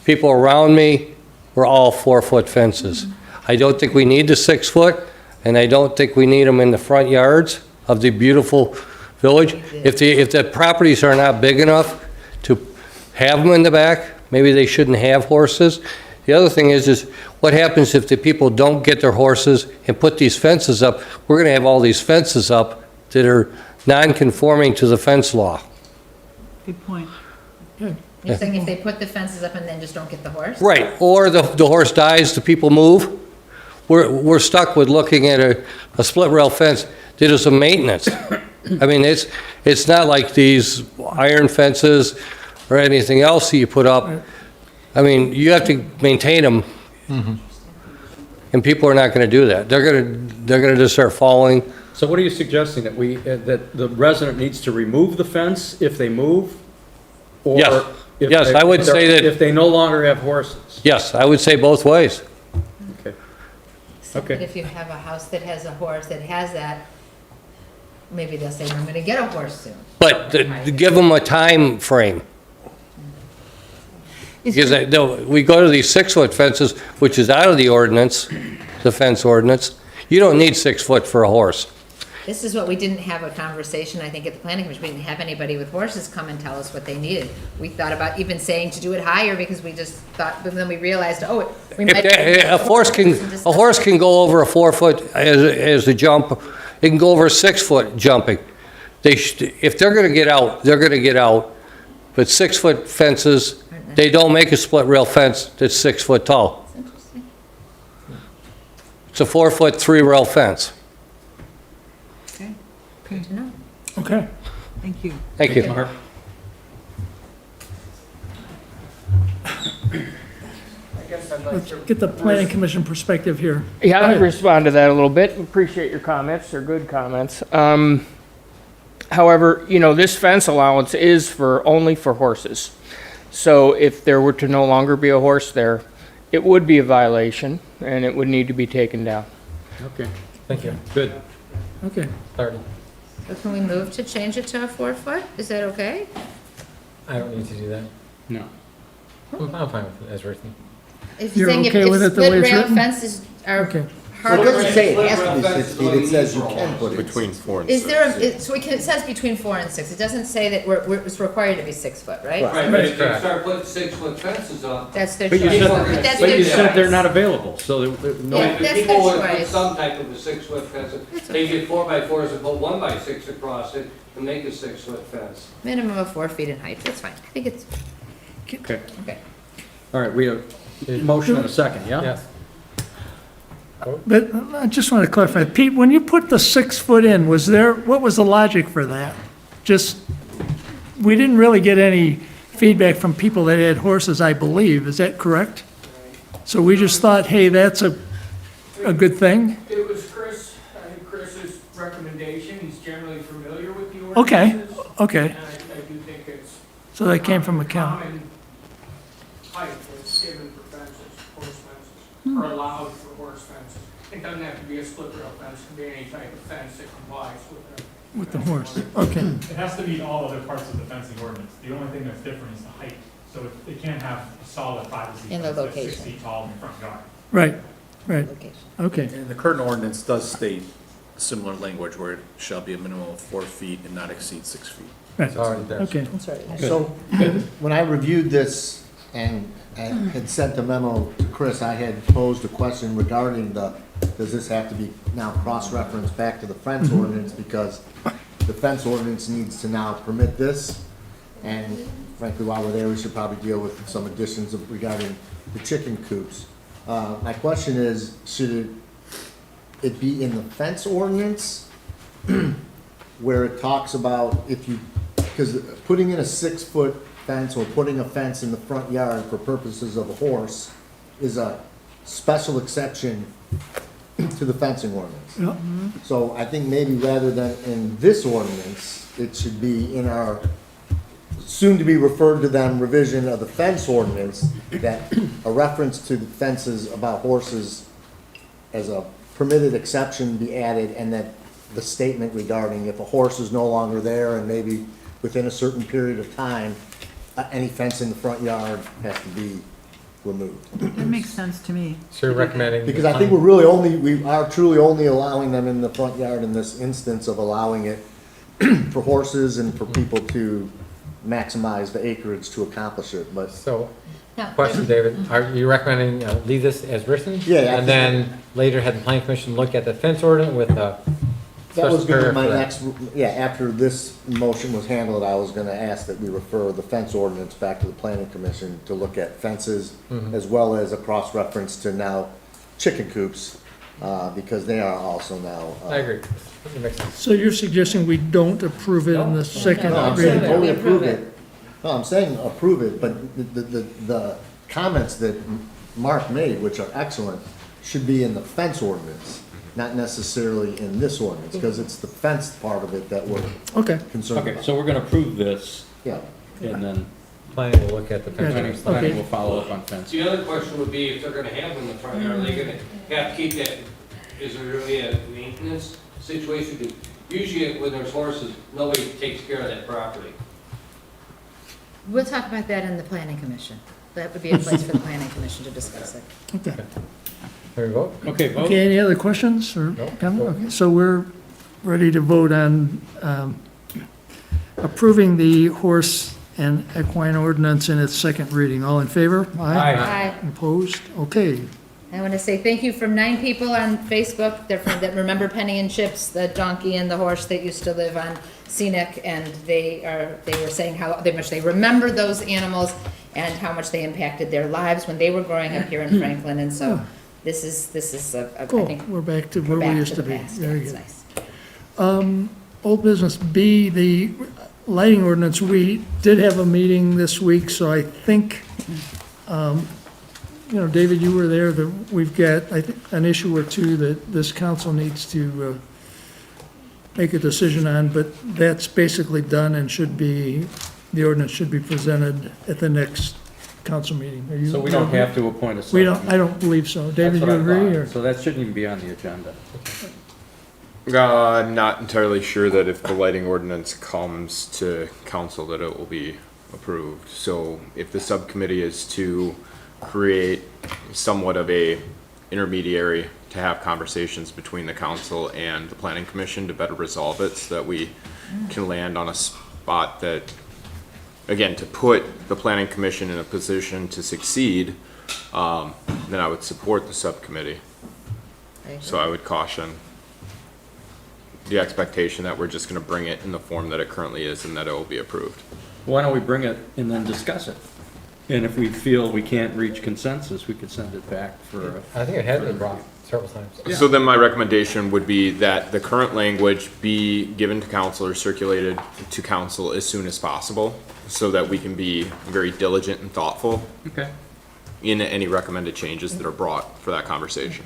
People around me were all 4-foot fences. I don't think we need the 6-foot, and I don't think we need them in the front yards of the beautiful village. If the properties are not big enough to have them in the back, maybe they shouldn't have horses. The other thing is what happens if the people don't get their horses and put these fences up? We're gonna have all these fences up that are non-conforming to the fence law. Good point. You're saying if they put the fences up and then just don't get the horse? Right, or the horse dies, the people move. We're stuck with looking at a split rail fence that is a maintenance. I mean, it's not like these iron fences or anything else that you put up. I mean, you have to maintain them, and people are not gonna do that. They're gonna just start falling. So what are you suggesting, that that the resident needs to remove the fence if they move? Or Yes. if Yes, they- I would say that- If they no longer have horses? Yes, I would say both ways. Okay. But if you have a house that has a horse that has that, maybe they'll say, I'm gonna get a horse soon. But to give them a time frame. Because we go to these 6-foot fences, which is out of the ordinance, the fence ordinance. You don't need 6 foot for a horse. This is what we didn't have a conversation, I think, at the planning commission. We didn't have anybody with horses come and tell us what they needed. We thought about even saying to do it higher because we just thought, but then we realized, oh, we might. A horse can go over a 4 foot as a jump. It can go over a 6 foot jumping. If they're gonna get out, they're gonna get out. But 6 foot fences, they don't make a split rail fence that's 6 foot tall. It's a 4 foot, 3 rail fence. Good to know. Okay. Thank you. Thank you. Let's get the planning commission perspective here. Yeah, Go I'll ahead. respond to that a little bit. Appreciate your comments. They're good comments. However, this fence allowance is only for horses. So if there were to no longer be a horse there, it would be a violation and it would need to be taken down. Okay, Thank you. good. Okay. 30. So can we move to change it to a 4 foot? Is that okay? I don't need to do that. No. I'm fine with it as written. If You're saying okay with it the way split it's rail written? fences are Okay. Well, harder. it doesn't say it has to be 6 feet, it says you can put it. Between 4 and Is 6. there, it says between 4 and 6. It doesn't say that it's required to be 6 foot, right? Right, but if they start putting 6 foot fences up. That's their But choice. you But that's said, their you said they're choice. not available, so no. Yeah, that's People their would put choice. some type of a 6 foot fence. They get 4x4s and put 1x6 across it and make a 6 foot fence. Minimum of 4 feet in height. That's fine. I think it's, Okay, okay. all right, we have a motion and a second, yeah? Yes. But I just want to clarify, Pete, when you put the 6 foot in, what was the logic for that? Just, we didn't really get any feedback from people that had horses, I believe, is that correct? So we just thought, hey, that's a good thing? It was Chris's recommendation. He's generally familiar with the Okay, okay, And I do think it's so that came from a county. common height that's given for fences, horse fences, or allowed for horse fences. It doesn't have to be a split rail fence, it can be any type of fence that complies with With the horse, okay. It has to meet all other parts of the fencing ordinance. The only thing that's different is the height. So it can't have a solid privacy And the fence that's 6 location. feet tall in the front yard. Right, right, Location. okay. And the current ordinance does state similar language where it shall be a minimum of 4 feet and not exceed 6 feet. Right, Already there. okay. So, when I reviewed this and had sent a memo to Chris, I had posed a question regarding does this have to be now cross-referenced back to the fence ordinance? Because the fence ordinance needs to now permit this. And frankly, while we're there, we should probably deal with some additions regarding the chicken coops. My question is, should it be in the fence ordinance where it talks about because putting in a 6 foot fence or putting a fence in the front yard for purposes of a horse is a special exception to the fencing ordinance. Yeah. So I think maybe rather than in this ordinance, it should be in our soon to be referred to them revision of the fence ordinance, that a reference to the fences about horses as a permitted exception be added, and that the statement regarding if a horse is no longer there and maybe within a certain period of time, any fence in the front yard has to be removed. That makes sense to me. So you're recommending. Because I think we are truly only allowing them in the front yard in this instance of allowing it for horses and for people to maximize the acreage to accomplish it, but. So, Now, question, David, are you recommending leave this as written? Yeah. And then later have the planning commission look at the fence ordinance with the That was special gonna be paragraph my for that? next, yeah, after this motion was handled, I was gonna ask that we refer the fence ordinance back to the planning commission to look at fences, as well as a cross-reference to now chicken coops, because they are also now. I agree. That makes sense. So you're suggesting we don't approve it in the second No, I'm saying reading? totally approve it. No, I'm saying approve it, but the comments that Mark made, which are excellent, should be in the fence ordinance, not necessarily in this ordinance, because it's the fence part of it that we're Okay. concerned Okay, about. so we're gonna approve this, Yeah. and then Planning will look at the fence Yeah. ordinance. planning will follow up on fence. The other question would be, if they're gonna have them in the front yard, are they gonna have to keep that, is there really a maintenance situation? 'Cause usually when there's horses, nobody takes care of that property. We'll talk about that in the planning commission. That would be a place for the planning commission to discuss it. Okay. There we go. Okay, vote. Okay, any other questions or comments? Okay, so we're ready to vote on approving the horse and equine ordinance in its second reading. All in favor? Aye. Opposed? Okay. I want to say thank you from 9 people on Facebook that remember Penny and Chips, the donkey and the horse that used to live on Scenic, and they were saying how much they remember those animals and how much they impacted their lives when they were growing up here in Franklin, and so this is I Cool. think We're back to where we're we back used to to the be. past. Very It's good. nice. Old business B, the lighting ordinance, we did have a meeting this week, so I think, David, you were there, that we've got, I think, an issue or two that this council needs to make a decision on, but that's basically done and the ordinance should be presented at the next council meeting. Are you- So we don't have to appoint a We subcommittee? I don't believe so. David, That's you what I agree, thought. or? So that shouldn't even be on the agenda. I'm not entirely sure that if the lighting ordinance comes to council that it will be approved. So if the subcommittee is to create somewhat of a intermediary to have conversations between the council and the planning commission to better resolve it so that we can land on a spot that, again, to put the planning commission in a position to succeed, then I would support the subcommittee. So I would caution the expectation that we're just gonna bring it in the form that it currently is and that it will be approved. Why don't we bring it and then discuss it? And if we feel we can't reach consensus, we could send it back for. I think it has been brought several times. So then my recommendation would be that the current language be given to council or circulated to council as soon as possible, so that we can be very diligent and thoughtful Okay. in any recommended changes that are brought for that conversation.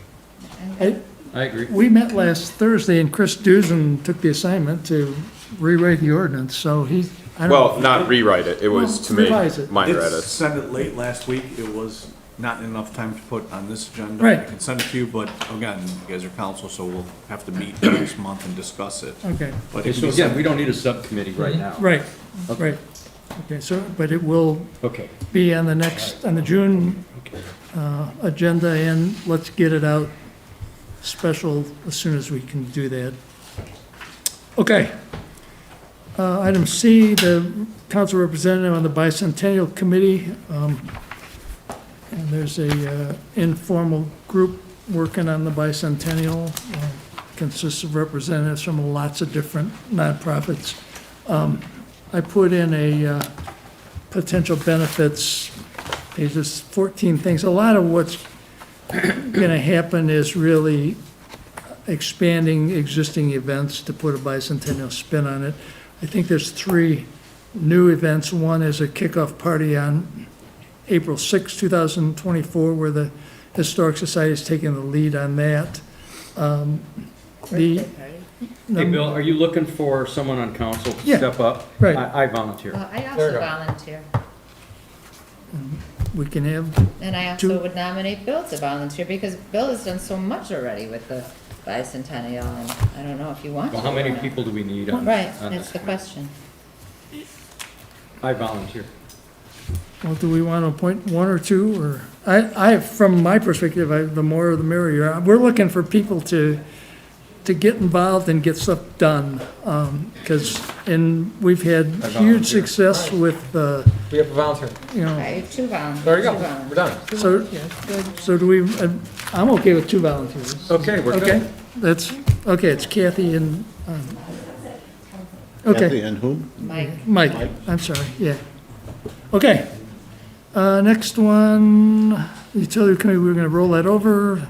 I agree. We met last Thursday, and Chris Dusen took the assignment to rewrite the ordinance, so I don't know. Well, not rewrite it, it was Well, to make revise it. minor Did edits. send it late last week. It was not enough time to put on this agenda. Right. I can send it to you, but again, you guys are council, so we'll have to meet next month and discuss it. Okay, But Okay, it so can be again, sent- we don't need a subcommittee right now. right, Okay. right. Okay, so, but it will Okay. be on the June agenda, and let's get it out special as soon as we can do that. Okay. Item C, the council representative on the bicentennial committee. And there's a informal group working on the bicentennial. Consists of representatives from lots of different nonprofits. I put in a potential benefits, pages 14 things. A lot of what's gonna happen is really expanding existing events to put a bicentennial spin on it. I think there's 3 new events. One is a kickoff party on April 6, 2024, where the Historic Society is taking the lead on that. Hey, Bill, are you looking for someone on council to Yeah, step up? right. I volunteer. Well, I There also you go. volunteer, We can have, and I also would nominate Bill to volunteer, because Bill has done so much already with the bicentennial, and I don't know if you want to. Well, how or many not. people do we need on? Right, on that's this the committee? question. I volunteer. well, do we want to appoint 1 or 2, or, from my perspective, the more the merrier. We're looking for people to to get involved and get stuff done, because, and we've had huge success with, We have a volunteer. you know, Okay, two volunteers. There you go, two volunteers. we're done. so, so do we, I'm okay with 2 volunteers. Okay, we're good. Okay, that's, okay, it's Kathy and, okay. Kathy and whom? Mike, I'm sorry, yeah. Okay. Next one, utility committee, we're gonna roll that over.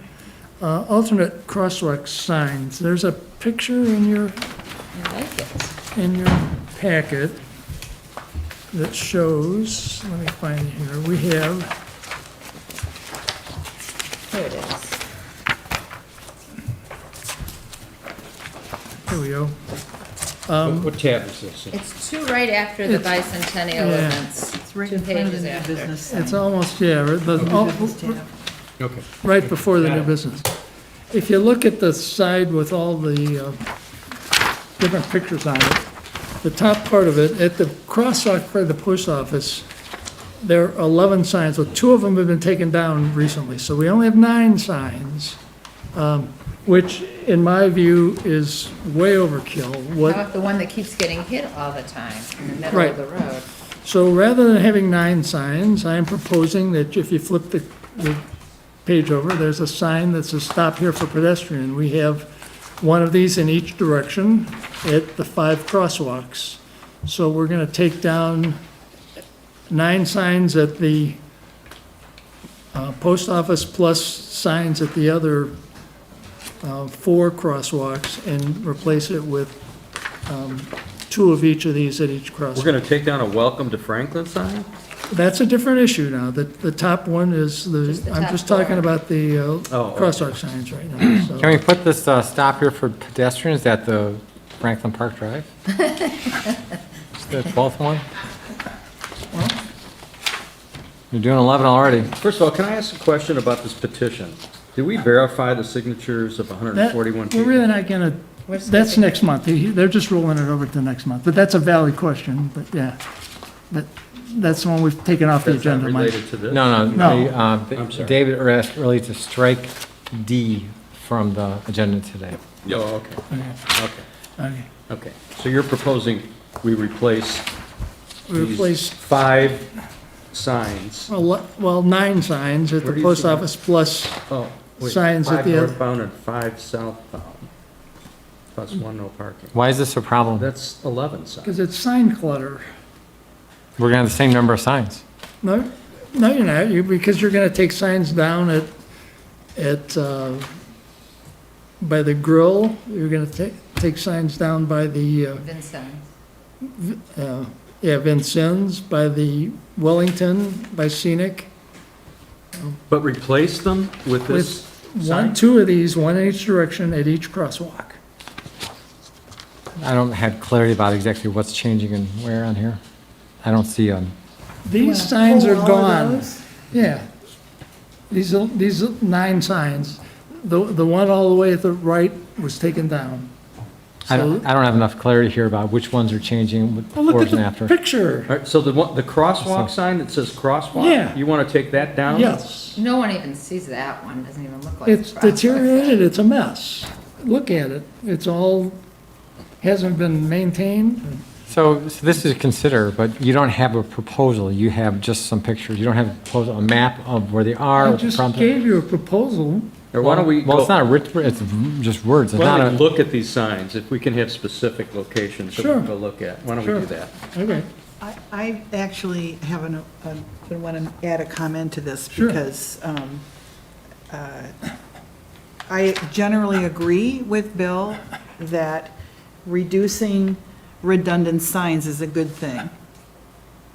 Alternate crosswalk signs. There's a picture in your, I like it. in your packet that shows, let me find it here, we have, Here it is. here we go. What tab is this? It's two right after the bicentennial yeah. events. It's right Two in front of the pages new after. business sign. It's almost, yeah, Okay. right before the new business. If you look at the side with all the different pictures on it, the top part of it, at the crosswalk for the post office, there are 11 signs, well, 2 of them have been taken down recently, so we only have 9 signs, which, in my view, is way overkill. How What, about the one that keeps getting hit all the time in the middle Right. of the road? so rather than having 9 signs, I am proposing that if you flip the page over, there's a sign that says "Stop here for pedestrian." We have one of these in each direction at the 5 crosswalks. So we're gonna take down 9 signs at the post office plus signs at the other 4 crosswalks and replace it with 2 of each of these at each crosswalk. We're gonna take down a welcome to Franklin sign? That's a different issue now. The top one is Just the I'm top just talking 4. about the Oh. crosswalk signs right now, so. Can we put this stop here for pedestrians at the Franklin Park Drive? That's both one? You're doing 11 already. First of all, can I ask a question about this petition? Did we verify the signatures of That- 141 We're people? really not gonna, Where's the that's picture? next month. They're just rolling it over to next month, but that's a valid question, but yeah. But that's the one we've taken off the That's not agenda, Mike. related to this? No, No. I'm sorry. David asked really to strike D from the agenda today. Oh, okay, okay, Okay. okay. So you're proposing we replace We these replaced, 5 signs? well, 9 signs at Where the do you post see that? office plus Oh, wait, signs at 5 the other. northbound and 5 southbound, plus 1 no parking. Why is this a problem? That's 11 signs. Because it's sign clutter. We're gonna have the same number of signs. No, no, you're not, because you're gonna take signs down by the grill, you're gonna take signs down by the, Vincent. Vincennes, by the Wellington, by Scenic. But replace them with this With sign? 2 of these, 1 in each direction at each crosswalk. I don't have clarity about exactly what's changing and where on here. I don't see These signs are gone. Yeah. These are 9 signs. The one all the way at the right was taken down. I don't have enough clarity here about which ones are changing Well, look before at and the after. picture. All right, so the crosswalk sign that says crosswalk? Yeah. You want to take that down? Yes. No one even sees that one, doesn't even look like It's a crosswalk. deteriorated, it's a mess. Look at it. It's all, hasn't been maintained. So this is consider, but you don't have a proposal. You have just some pictures. You don't have a proposal, a map of where they are. I what the just problems are. gave you a proposal. Or why don't we Well, go, it's not a rich, it's just words. It's why not don't we a, look at these signs, if we can have specific locations that we Sure. can go look at? Why don't we Sure. do that? Okay. I actually want to add a comment to this Sure. because I generally agree with Bill that reducing redundant signs is a good thing.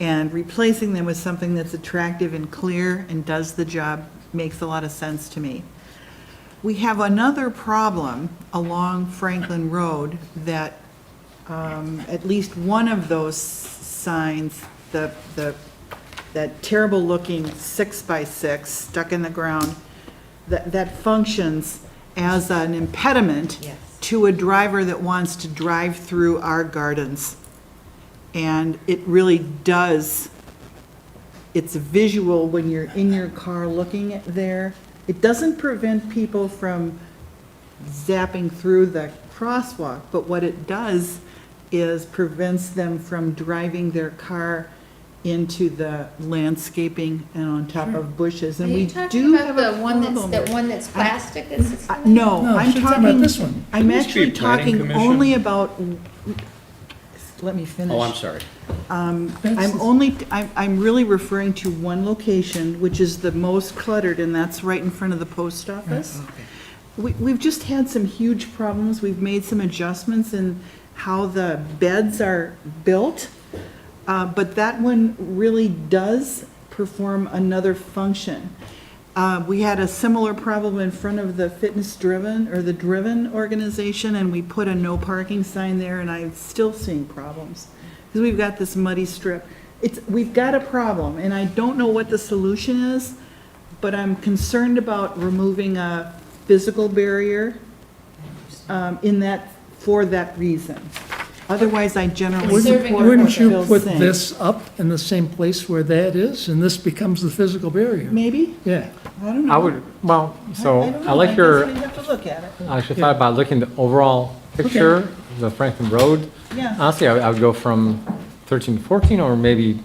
And replacing them with something that's attractive and clear and does the job makes a lot of sense to me. We have another problem along Franklin Road that at least one of those signs, that terrible looking 6x6 stuck in the ground, that functions as an impediment Yes. to a driver that wants to drive through our gardens. And it really does, it's visual when you're in your car looking at there. It doesn't prevent people from zapping through the crosswalk, but what it does is prevents them from driving their car into the landscaping and on top of bushes, and Are we you do talking have about a the one that's, problem that with- one that's plastic that sits in there? No, No, I'm she's talking about talking, this one. I'm Must be actually planning talking commission. only about, let me finish. Oh, I'm sorry. I'm really referring to one location, which is the most cluttered, and that's right in front of the post office. We've just had some huge problems. We've made some adjustments in how the beds are built. But that one really does perform another function. We had a similar problem in front of the Fitness Driven, or the Driven organization, and we put a no parking sign there, and I'm still seeing problems. Because we've got this muddy strip. We've got a problem, and I don't know what the solution is, but I'm concerned about removing a physical barrier for that reason. Otherwise, I generally support what Wouldn't you Bill's put saying. this up in the same place where that is, and this becomes the physical barrier? Maybe? Yeah. I don't know. I would, well, so I don't I know. like your, guess we'd have to look at it. I actually thought about looking at the overall picture, the Franklin Road. Yeah. Honestly, I would go from 13 to 14, or maybe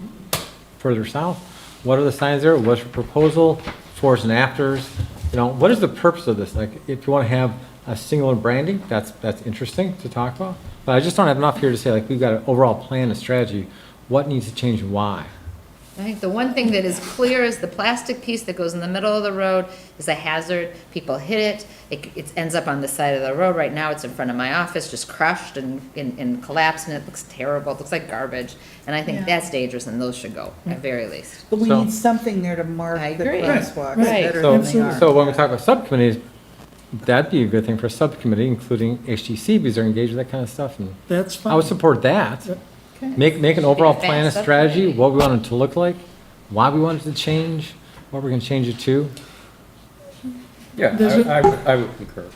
further south. What are the signs there? What's your proposal? Befores and afters? You know, what is the purpose of this? Like, if you want to have a singular branding, that's interesting to talk about. But I just don't have enough here to say, like, we've got an overall plan, a strategy. What needs to change and why? I think the one thing that is clear is the plastic piece that goes in the middle of the road is a hazard. People hit it. It ends up on the side of the road. Right now, it's in front of my office, just crushed and collapsed, and it looks terrible. It looks like garbage. And I think Yeah. that's dangerous, and those should go, at very least. But we So- need something there to mark the agree. crosswalks Right. better So, than they are. so when we talk about subcommittees, that'd be a good thing for a subcommittee, including HTC, because they're engaged with that kind of stuff. And That's fine. I would support that. Okay. Make an overall Advanced plan, a stuff. strategy, what we want it to look like, why we want it to change, what we're gonna change it to. Yeah, There's a- I would concur.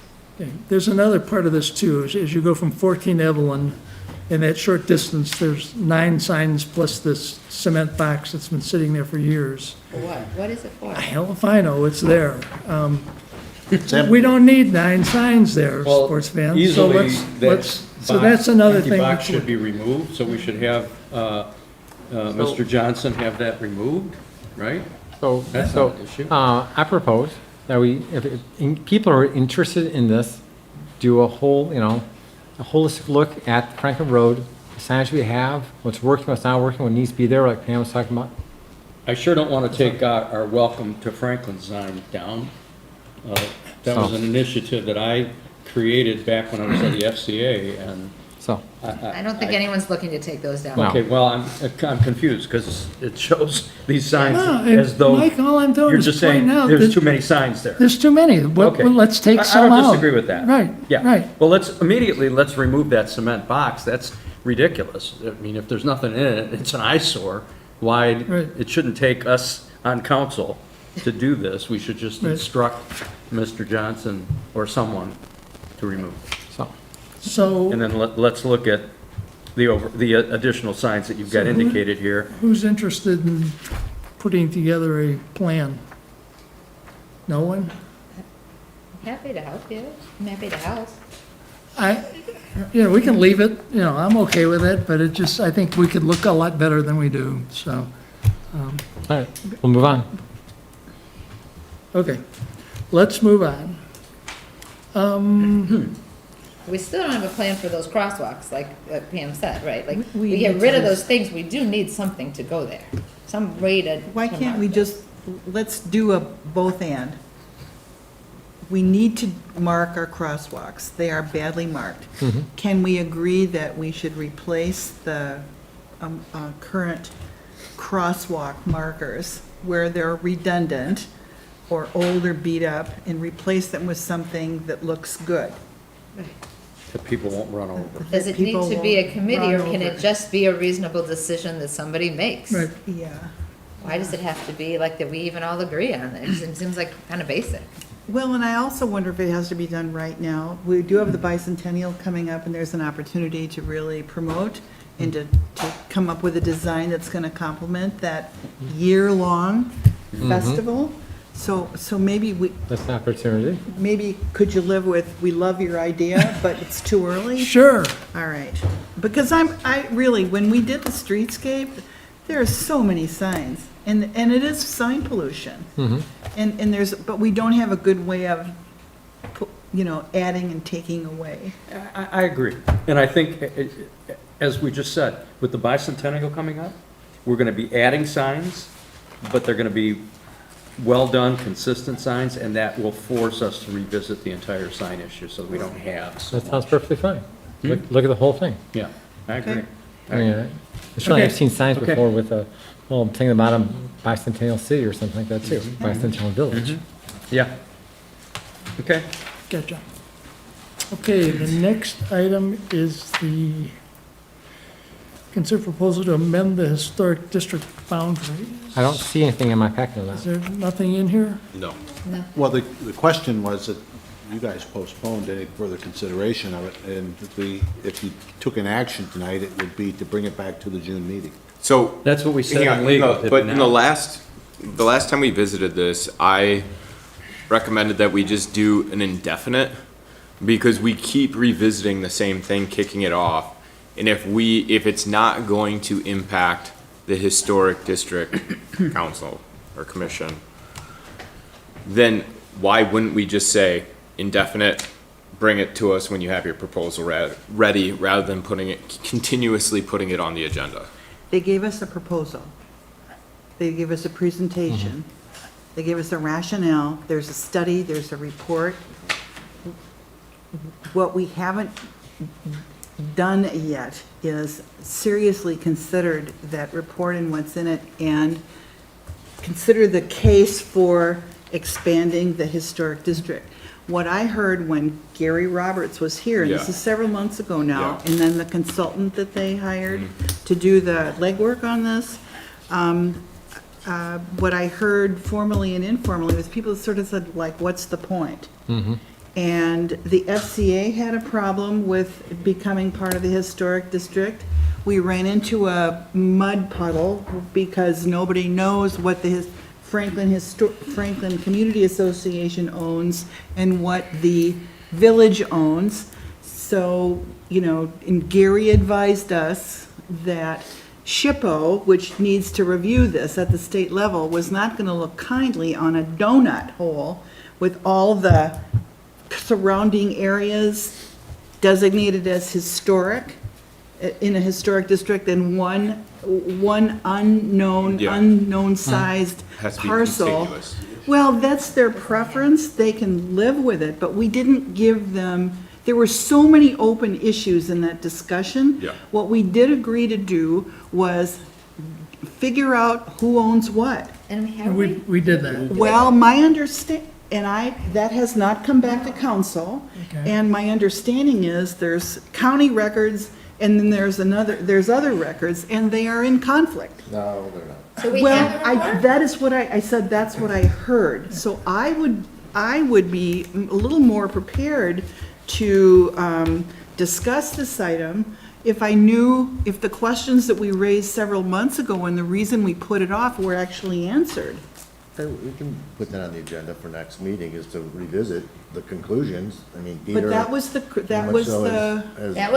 Okay. There's another part of this too, as you go from 14 to Evelyn, in that short distance, there's 9 signs plus this cement box that's been sitting there for years. For what? What is it for? Hell if I know, it's there. We don't need 9 signs there, Well, sports fans, so easily, so that's another empty thing. box we should be removed, so we should have, Mr. Johnson have that removed, right? So, That's so, not an issue. I propose that we, if people are interested in this, do a whole, a holistic look at Franklin Road, the signage we have, what's working, what's not working, what needs to be there, like Pam was talking about. I sure don't want to take our welcome to Franklin sign down. That was an initiative that I created back when I was at the FCA, and So, I don't think anyone's looking to take those down. No. Okay, well, I'm confused, because it shows these signs No, as though Mike, all I'm doing you're is just saying pointing out there's that too many signs there. There's too many. Well, Okay. let's take some I out. don't disagree with that. Right, Yeah. right. Well, let's remove that cement box. That's ridiculous. I mean, if there's nothing in it, it's an eyesore. Why, Right. it shouldn't take us on council to do this. We should just Right. instruct Mr. Johnson or someone to remove it. so, So And then let's look at the additional signs that you've got So who- indicated here. who's interested in putting together a plan? No one? Happy to help you. I'm happy to help. We can leave it, I'm okay with it, but I think we could look a lot better than we do, so. all right, we'll move on. Okay, let's move on. We still don't have a plan for those crosswalks, like Pam said, right? Like, We we get need rid to- of those things, we do need something to go there. Some way to. Why to can't mark we it. just, let's do a both and. We need to mark our crosswalks. They are badly marked. Can we agree that we should replace the current crosswalk markers where they're redundant or old or beat up, and replace them with something that looks good? That people won't run over. Does it need People to be a won't committee, or run can over. it just be a reasonable decision that somebody makes? Right. Yeah. Why does it have to be like that we even all agree on it? It seems like kind of basic. Well, and I also wonder if it has to be done right now. We do have the bicentennial coming up, and there's an opportunity to really promote and to come up with a design that's going to complement that year-long festival. So maybe That's an opportunity. maybe could you live with, we love your idea, but it's too early? Sure. All right, because I really, when we did the streetscape, there are so many signs, and it is sign pollution. And but we don't have a good way of, adding and taking away. I agree. And I think, as we just said, with the bicentennial coming up, we're going to be adding signs, but they're going to be well-done, consistent signs, and that will force us to revisit the entire sign issue so that we don't have so That sounds much. perfectly fine. Look at the whole thing. Yeah, I agree. I mean, certainly I've Okay. seen signs Okay. before with a, well, thing about a bicentennial city or something like that too, bicentennial village. Yeah. Okay. Gotcha. Okay, the next item is the consider proposal to amend the historic district boundaries. I don't see anything in my packet of Is that. there nothing in here? No. No. Well, the question was that you guys postponed any further consideration of it, and if you took an action tonight, it would be to bring it back to the June meeting. So. That's what we said hang in on, legal, no, did But we in not? the last time we visited this, I recommended that we just do an indefinite, because we keep revisiting the same thing, kicking it off. And if it's not going to impact the historic district council or commission, then why wouldn't we just say indefinite, bring it to us when you have your proposal ready, rather than continuously putting it on the agenda? They gave us a proposal. They gave us a presentation. They gave us a rationale. There's a study, there's a report. What we haven't done yet is seriously considered that report and what's in it, and consider the case for expanding the historic district. What I heard when Gary Roberts was here, and this Yeah. is several months ago now, Yeah. and then the consultant that they hired to do the legwork on this, what I heard formally and informally was people sort of said, like, what's the point? And the FCA had a problem with becoming part of the historic district. We ran into a mud puddle because nobody knows what the Franklin Community Association owns and what the village owns. So, and Gary advised us that SHPO, which needs to review this at the state level, was not going to look kindly on a donut hole with all the surrounding areas designated as historic, in a historic district, and one Yeah. unknown sized Has to be parcel. contiguous. Well, that's their preference, they can live with it, but we didn't give them, there were so many open issues in that discussion. Yeah. What we did agree to do was figure out who owns what. And have we? We did that. Well, my that has not come back to council, Okay. and my understanding is there's county records, and then there's other records, and they are in conflict. No, they're not. So we Well, have a report? that is what I said, that's what I heard. So I would be a little more prepared to discuss this item if I knew, if the questions that we raised several months ago and the reason we put it off were actually answered. We can put that on the agenda for next meeting, is to revisit the conclusions. I mean, Peter. But that was That was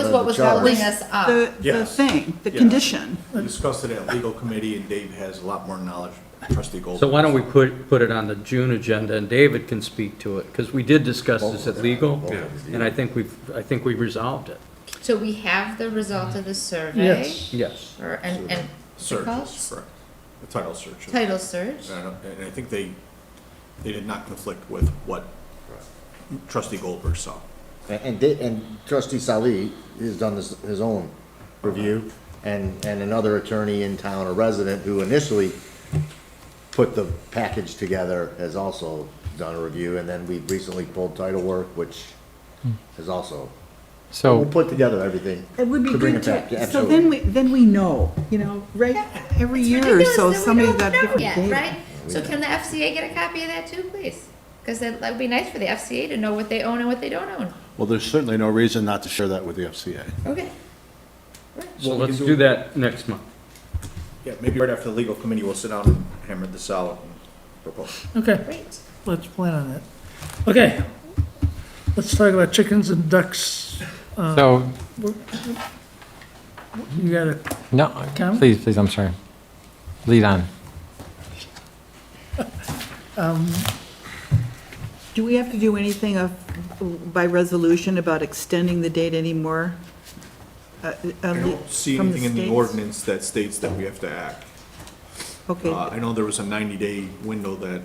what was charge. holding us up. the Yes. thing, the Yes. condition. We discussed it at legal committee, and Dave has a lot more knowledge, trustee Gold. So why don't we put it on the June agenda, and David can speak to it, because we did discuss this at legal, and I think we've resolved it. So we have the result of the survey? Yes. Yes. And what's it Search, called? correct. The title search. Title search? And I think they did not conflict with what trustee Goldberg saw. And trustee Sali has done his own review, and another attorney in town, a resident who initially put the package together, has also done a review, and then we recently pulled title work, which has also. We'll So, put together everything. It would be to bring good it back, to, so absolutely. then we know, right, every year or so, somebody got different Yeah, data. right? So can the FCA get a copy of that too, please? Because that would be nice for the FCA to know what they own and what they don't own. Well, there's certainly no reason not to share that with the FCA. Okay. Well, let's do that next month. Yeah, maybe right after the legal committee, we'll sit down and hammer this out. proposed. Okay, let's plan on that. Okay, let's talk about chickens and ducks. So, You got a no, comment? please, I'm sorry. Lead on. Do we have to do anything by resolution about extending the date anymore? I don't see from the anything in the states? ordinance that states that we have to act. Okay. I know there was a 90-day window that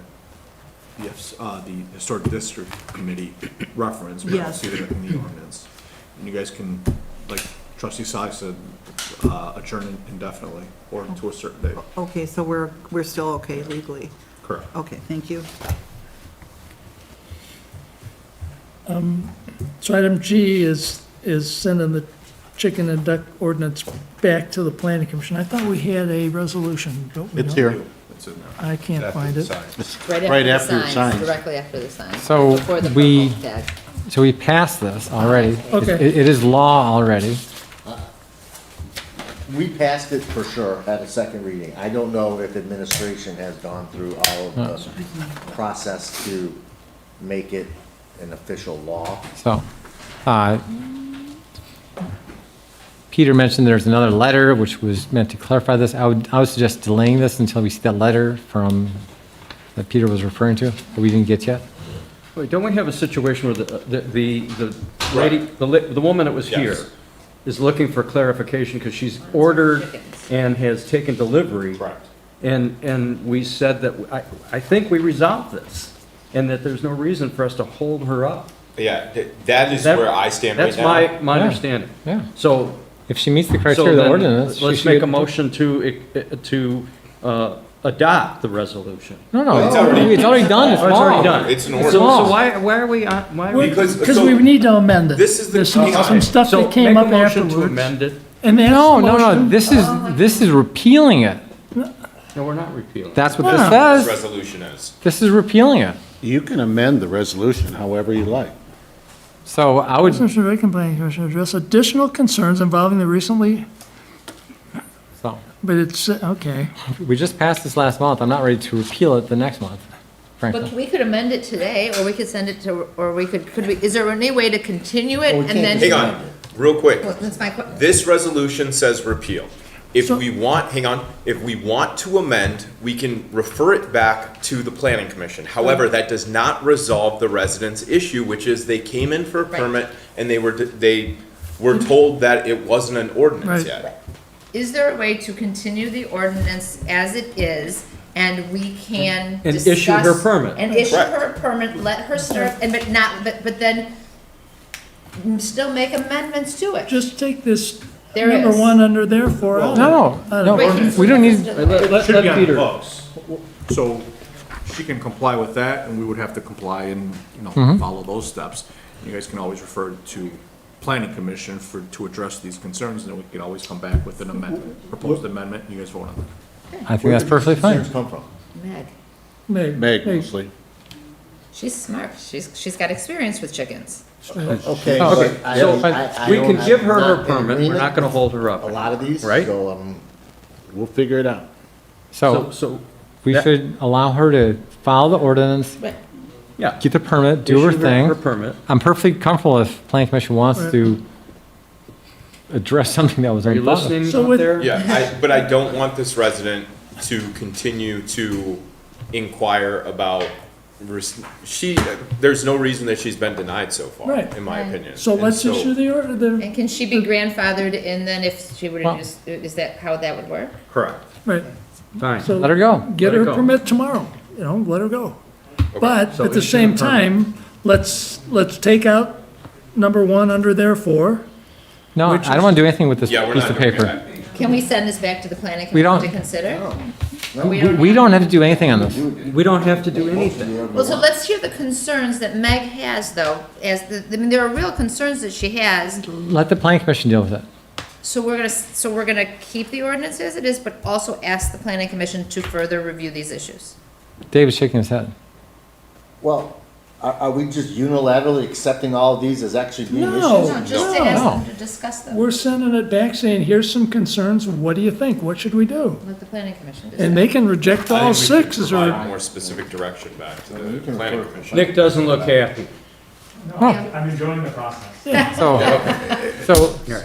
the Historic District Committee referenced, but I don't Yes. see that in the ordinance. And you guys can, like trustee Sai said, adjourn indefinitely or to a certain date. Okay, so we're still okay legally? Correct. Okay, thank you. So item G is sending the chicken and duck ordinance back to the planning commission. I thought we had a resolution, don't we? It's not? here. It's in there. I can't find it. It's Right after the it signs, signs. directly after the signs. So Before the we- purple tag. So we passed this already. Okay. It is law already. We passed it for sure at a second reading. I don't know if administration has gone through all of the process to make it an official law. So, Peter mentioned there's another letter which was meant to clarify this. I would suggest delaying this until we see that letter that Peter was referring to, that we didn't get yet. Wait, don't we have a situation where the lady, the woman that was here is looking for clarification because she's ordered and has taken delivery? Correct. And we said that, I think we resolved this, and that there's no reason for us to hold her up. Yeah, that is where I stand right now. That's my Yeah. understanding. Yeah. So. If she meets the so criteria of the then ordinance. she Let's should make get- a motion to adopt the resolution. No, It's already- it's already done. It's Oh, it's law. already done. It's an So ordinance. why are we on, why are we? Because we need to amend it. This is the- There's some okay. stuff So that came make a up motion to afterwards. amend it. And that's No, the no, no, motion. this is repealing it. No, we're not repealing. That's what this This says. resolution is. This is repealing it. You can amend the resolution however you like. So I would, Resolution of the Planning Commission address additional concerns involving the recently, so, but it's, okay. we just passed this last month. I'm not ready to repeal it the next month, frankly. But we could amend it today, or we could send it to, or we could we, is there any way to continue it and then? Hang on, real quick. Well, that's my question. This resolution says repeal. If we want to amend, we can refer it back to the planning commission. However, that does not resolve the residents' issue, which is they came in for a Right. permit and they were told that it wasn't an ordinance Right. yet. Is there a way to continue the ordinance as it is, and we can And discuss? issue her permit. And issue Correct. her a permit, let her start, and but then still make amendments to it. Just take this There number is. one under therefore out. No, no, Wait, we don't need, Let Should be on the Peter. books. So she can comply with that, and we would have to comply and, follow those steps. You guys can always refer to planning commission to address these concerns, and then we could always come back with an amendment, proposed amendment, and you guys vote on it. I think that's perfectly fine. Concerns come from? Meg, Meg mostly. she's smart. She's got experience with chickens. Okay, Oh, but okay. I So don't, I we don't- can give her I'm her not in permit, we're agreement not gonna hold her up. a lot of these, Right? so, We'll figure it out. So we should allow her to follow the ordinance, Yeah. get the permit, do her Issue thing. Her permit. I'm perfectly comfortable if planning commission wants to address something that was Are you already thought of. listening So out with- there? Yeah, but I don't want this resident to continue to inquire about, there's no reason that she's been denied so far, Right. in my opinion. So And let's issue the order, And can she be grandfathered in then if she were to Well- is that how that would work? Correct. right. Fine. So Let her go. get Let her her go. a permit tomorrow, let her go. But So at the issue same the permit. time, let's take out number one under therefore. No, I don't want to do anything with this Yeah, we're piece not of doing paper. that. Can we send this back to the planning We commission don't- to consider? We don't have to do anything on this. We don't have to do anything. Well, so let's hear the concerns that Meg has, though, I mean, there are real concerns that she has. Let the planning commission deal with it. So we're gonna keep the ordinance as it is, but also ask the planning commission to further review these issues. David's shaking his head. well, Are we just unilaterally accepting all of these as actually being issues? No. No, just to ask them to discuss them. We're sending it back saying, here's some concerns, what do you think? What should we do? Let the planning commission decide. And they can reject I all think we should six, provide or, more specific direction back to the planning commission. Nick doesn't look happy. No, I'm enjoying the process. So yeah.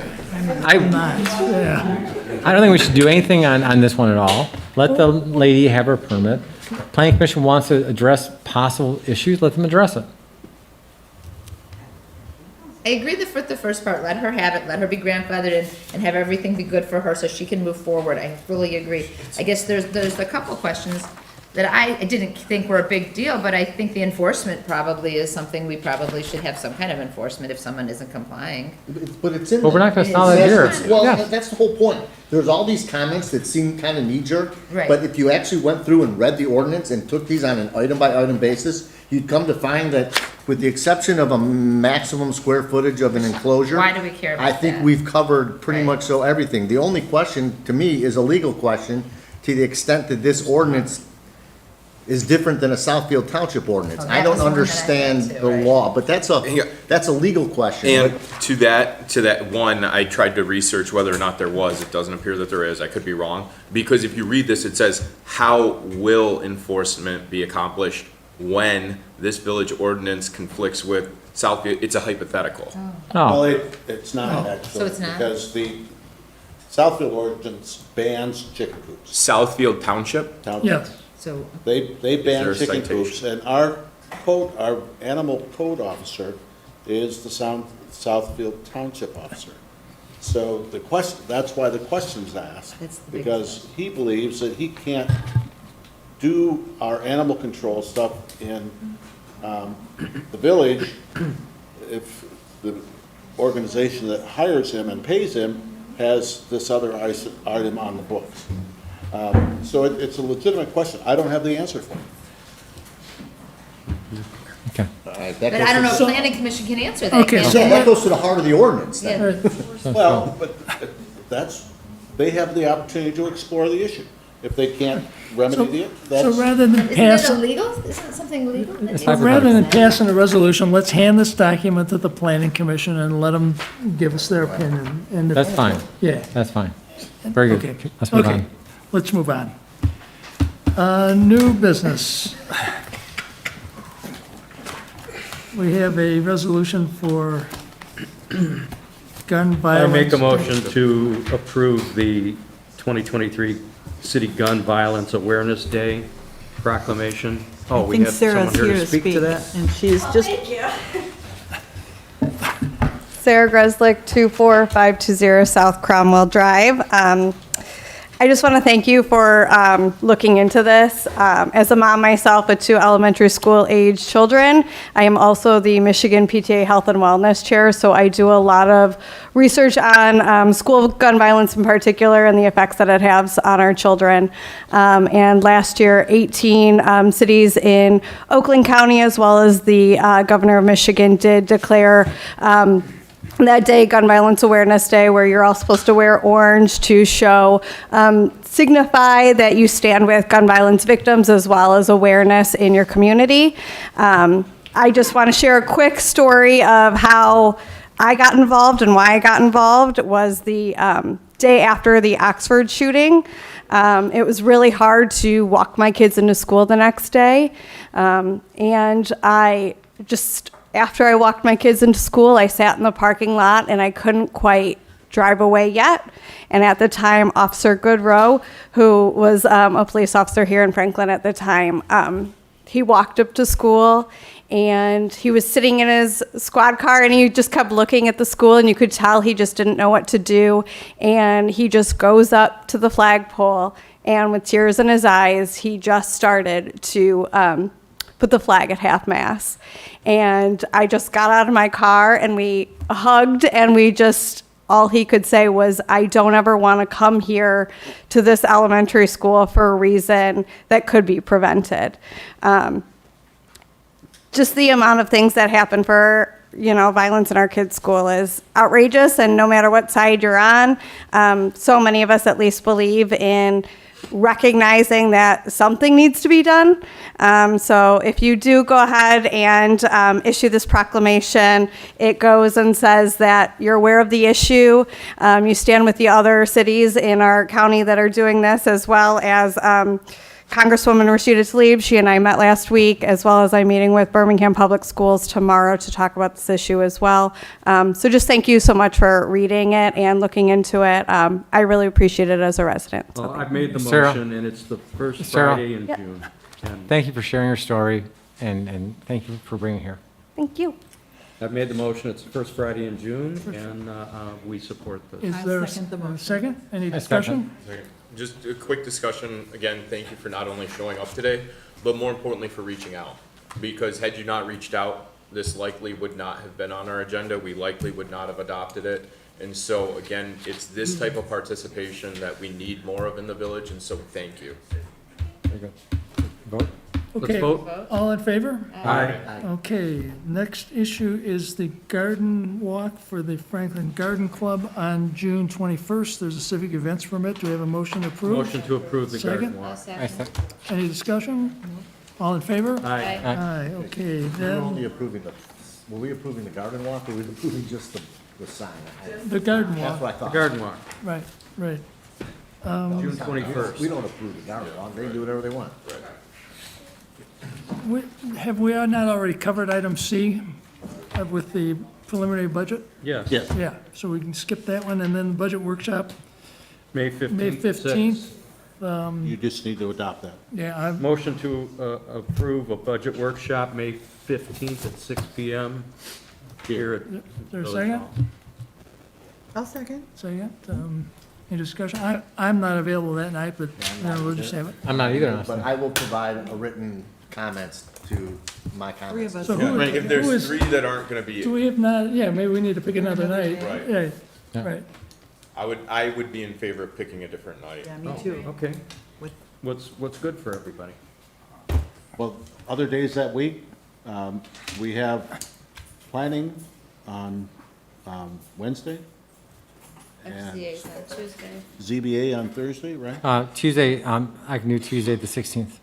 I don't think we should do anything on this one at all. Let the lady have her permit. Planning Commission wants to address possible issues, let them address it. I agree with the first part, let her have it, let her be grandfathered in, and have everything be good for her so she can move forward. I fully agree. I guess there's a couple questions that I didn't think were a big deal, but I think the enforcement probably is something we probably should have some kind of enforcement if someone isn't complying. But it's in. But we're not gonna solve that here. Well, Yeah. that's the whole point. There's all these comments that seem kind of knee-jerk. Right. But if you actually went through and read the ordinance and took these on an item-by-item basis, you'd come to find that with the exception of a maximum square footage of an enclosure. Why do we care about I think that? we've covered pretty Right. much so everything. The only question, to me, is a legal question, to the extent that this ordinance is different than a Southfield Township ordinance. Oh, I that don't was the one that I understand had too, the right. law, but that's a legal question. And to that one, I tried to research whether or not there was. It doesn't appear that there is. I could be wrong. Because if you read this, it says, how will enforcement be accomplished when this village ordinance conflicts with Southfield? It's a hypothetical. Well, Oh, it's not actually. So it's not? Because the Southfield ordinance bans chicken coops. Southfield Township? Yes. So, They ban there a chicken citation? coops, and our animal code officer is the Southfield Township officer. So the question, that's why the question's asked. That's the big Because he believes that he can't do our animal control stuff in the village if the organization that hires him and pays him has this other item on the books. So it's a legitimate question. I don't have the answer for it. okay. but I don't know if planning commission can answer that. Okay, can't so they? Yeah, that goes to the heart of the ordinance then. Yeah. Well, but they have the opportunity to explore the issue. If they can't remedy it, So that's, rather than Isn't pass, it illegal? Isn't it something illegal? that needs- rather than passing a resolution, let's hand this document to the planning commission and let them give us their opinion. And if- That's fine. Yeah. That's fine. Very Okay. good. Let's move Okay. on. Let's move on. New business. We have a resolution for gun I violence. make a motion to approve the 2023 City Gun Violence Awareness Day proclamation. Oh, we I think have someone Sarah's here to speak to that? And she's just, Sarah Greslick, 24520 South Cromwell Drive. I just want to thank you for looking into this. As a mom myself with two elementary school age children, I am also the Michigan PTA Health and Wellness Chair, so I do a lot of research on school gun violence in particular and the effects that it has on our children. And last year, 18 cities in Oakland County, as well as the governor of Michigan, did declare that day, Gun Violence Awareness Day, where you're all supposed to wear orange to show, signify that you stand with gun violence victims as well as awareness in your community. I just want to share a quick story of how I got involved and why I got involved. It was the day after the Oxford shooting. It was really hard to walk my kids into school the next day. And I just, after I walked my kids into school, I sat in the parking lot and I couldn't quite drive away yet. And at the time, Officer Goodrow, who was a police officer here in Franklin at the time, he walked up to school and he was sitting in his squad car and he just kept looking at the school and you could tell he just didn't know what to do. And he just goes up to the flagpole and with tears in his eyes, he just started to put the flag at half-mast. And I just got out of my car and we hugged and we just, all he could say was, I don't ever want to come here to this elementary school for a reason that could be prevented. Just the amount of things that happen for, violence in our kids' school is outrageous, and no matter what side you're on, so many of us at least believe in recognizing that something needs to be done. So if you do go ahead and issue this proclamation, it goes and says that you're aware of the issue. You stand with the other cities in our county that are doing this, as well as Congresswoman Rashida Tlaib. She and I met last week, as well as I'm meeting with Birmingham Public Schools tomorrow to talk about this issue as well. So just thank you so much for reading it and looking into it. I really appreciate it as a resident. So Well, thank I've made the Sarah. motion, and it's the first Sarah. Friday in Yep. June. And Thank you for sharing your story, and thank you for bringing it here. Thank you. I've made the motion, it's the first Friday in June, and we support this. Is there a second the motion. second? Any I discussion? Just a quick discussion, again, thank you for not only showing up today, but more importantly for reaching out. Because had you not reached out, this likely would not have been on our agenda, we likely would not have adopted it. And so, again, it's this type of participation that we need more of in the village, and so thank you. Very good. Vote? Okay, vote. all in favor? Aye. Okay, next issue is the garden walk for the Franklin Garden Club on June 21st. There's a civic events permit. Do we have a motion to approve? Motion to approve the garden Second? walk. I said- Any discussion? All in favor? Aye. Aye, okay, We're then, only approving were we approving the garden walk, or were we approving just the sign? the garden That's walk, what I The thought. garden walk, right, right. June 21st. We don't approve the garden walk, they can do whatever they want. Have we not already covered item C with the preliminary budget? Yes. Yes. Yeah, so we can skip that one, and then the budget workshop, May 15th. May 15th. You just need to adopt that. Yeah, Motion to approve a budget workshop, May 15th at 6 PM here at is there a Village second? Hall. I'll second. Second, any discussion? I'm not available that night, but we'll just have it. I'm not either, But honestly. I will provide a written comments to my comments. Three of us. So who- Right, if who there's is- three that aren't gonna be, Do we have not, yeah, maybe we need to pick another night. Right. Yeah, Yeah. right. I would be in favor of picking a different night. Yeah, me Oh, too. Okay. With- What's good for everybody? Well, other days that week, we have planning on Wednesday, FCA's on Tuesday. ZBA on Thursday, right? Tuesday, I can do Tuesday, the 16th.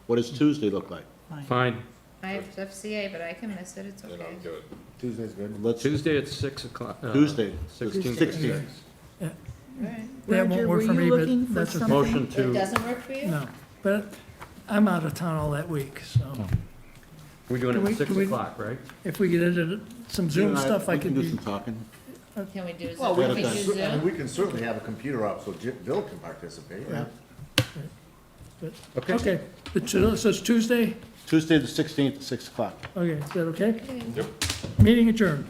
What does Tuesday look like? Fine. I have FCA, but I can miss it, it's Then okay. I'll do it. Tuesday's good. Let's, Tuesday at 6 o'clock. Tuesday, 16th. 16th. That Roger, won't were work for you me, but looking for that's okay. something? Motion It to, doesn't work for you? No, but I'm out of town all that week, so we're doing it Can we- at 6 can we- o'clock, right? if we get into some Zoom stuff, I We could can do be, some talking. Can we do Zoom? Well, we Can we can, do I mean, Zoom? we can certainly have a computer up so Bill can participate. Yeah. Okay. okay. So it's Tuesday? Tuesday, the 16th, at 6 o'clock. Okay, is that okay? Yep. Meeting adjourned.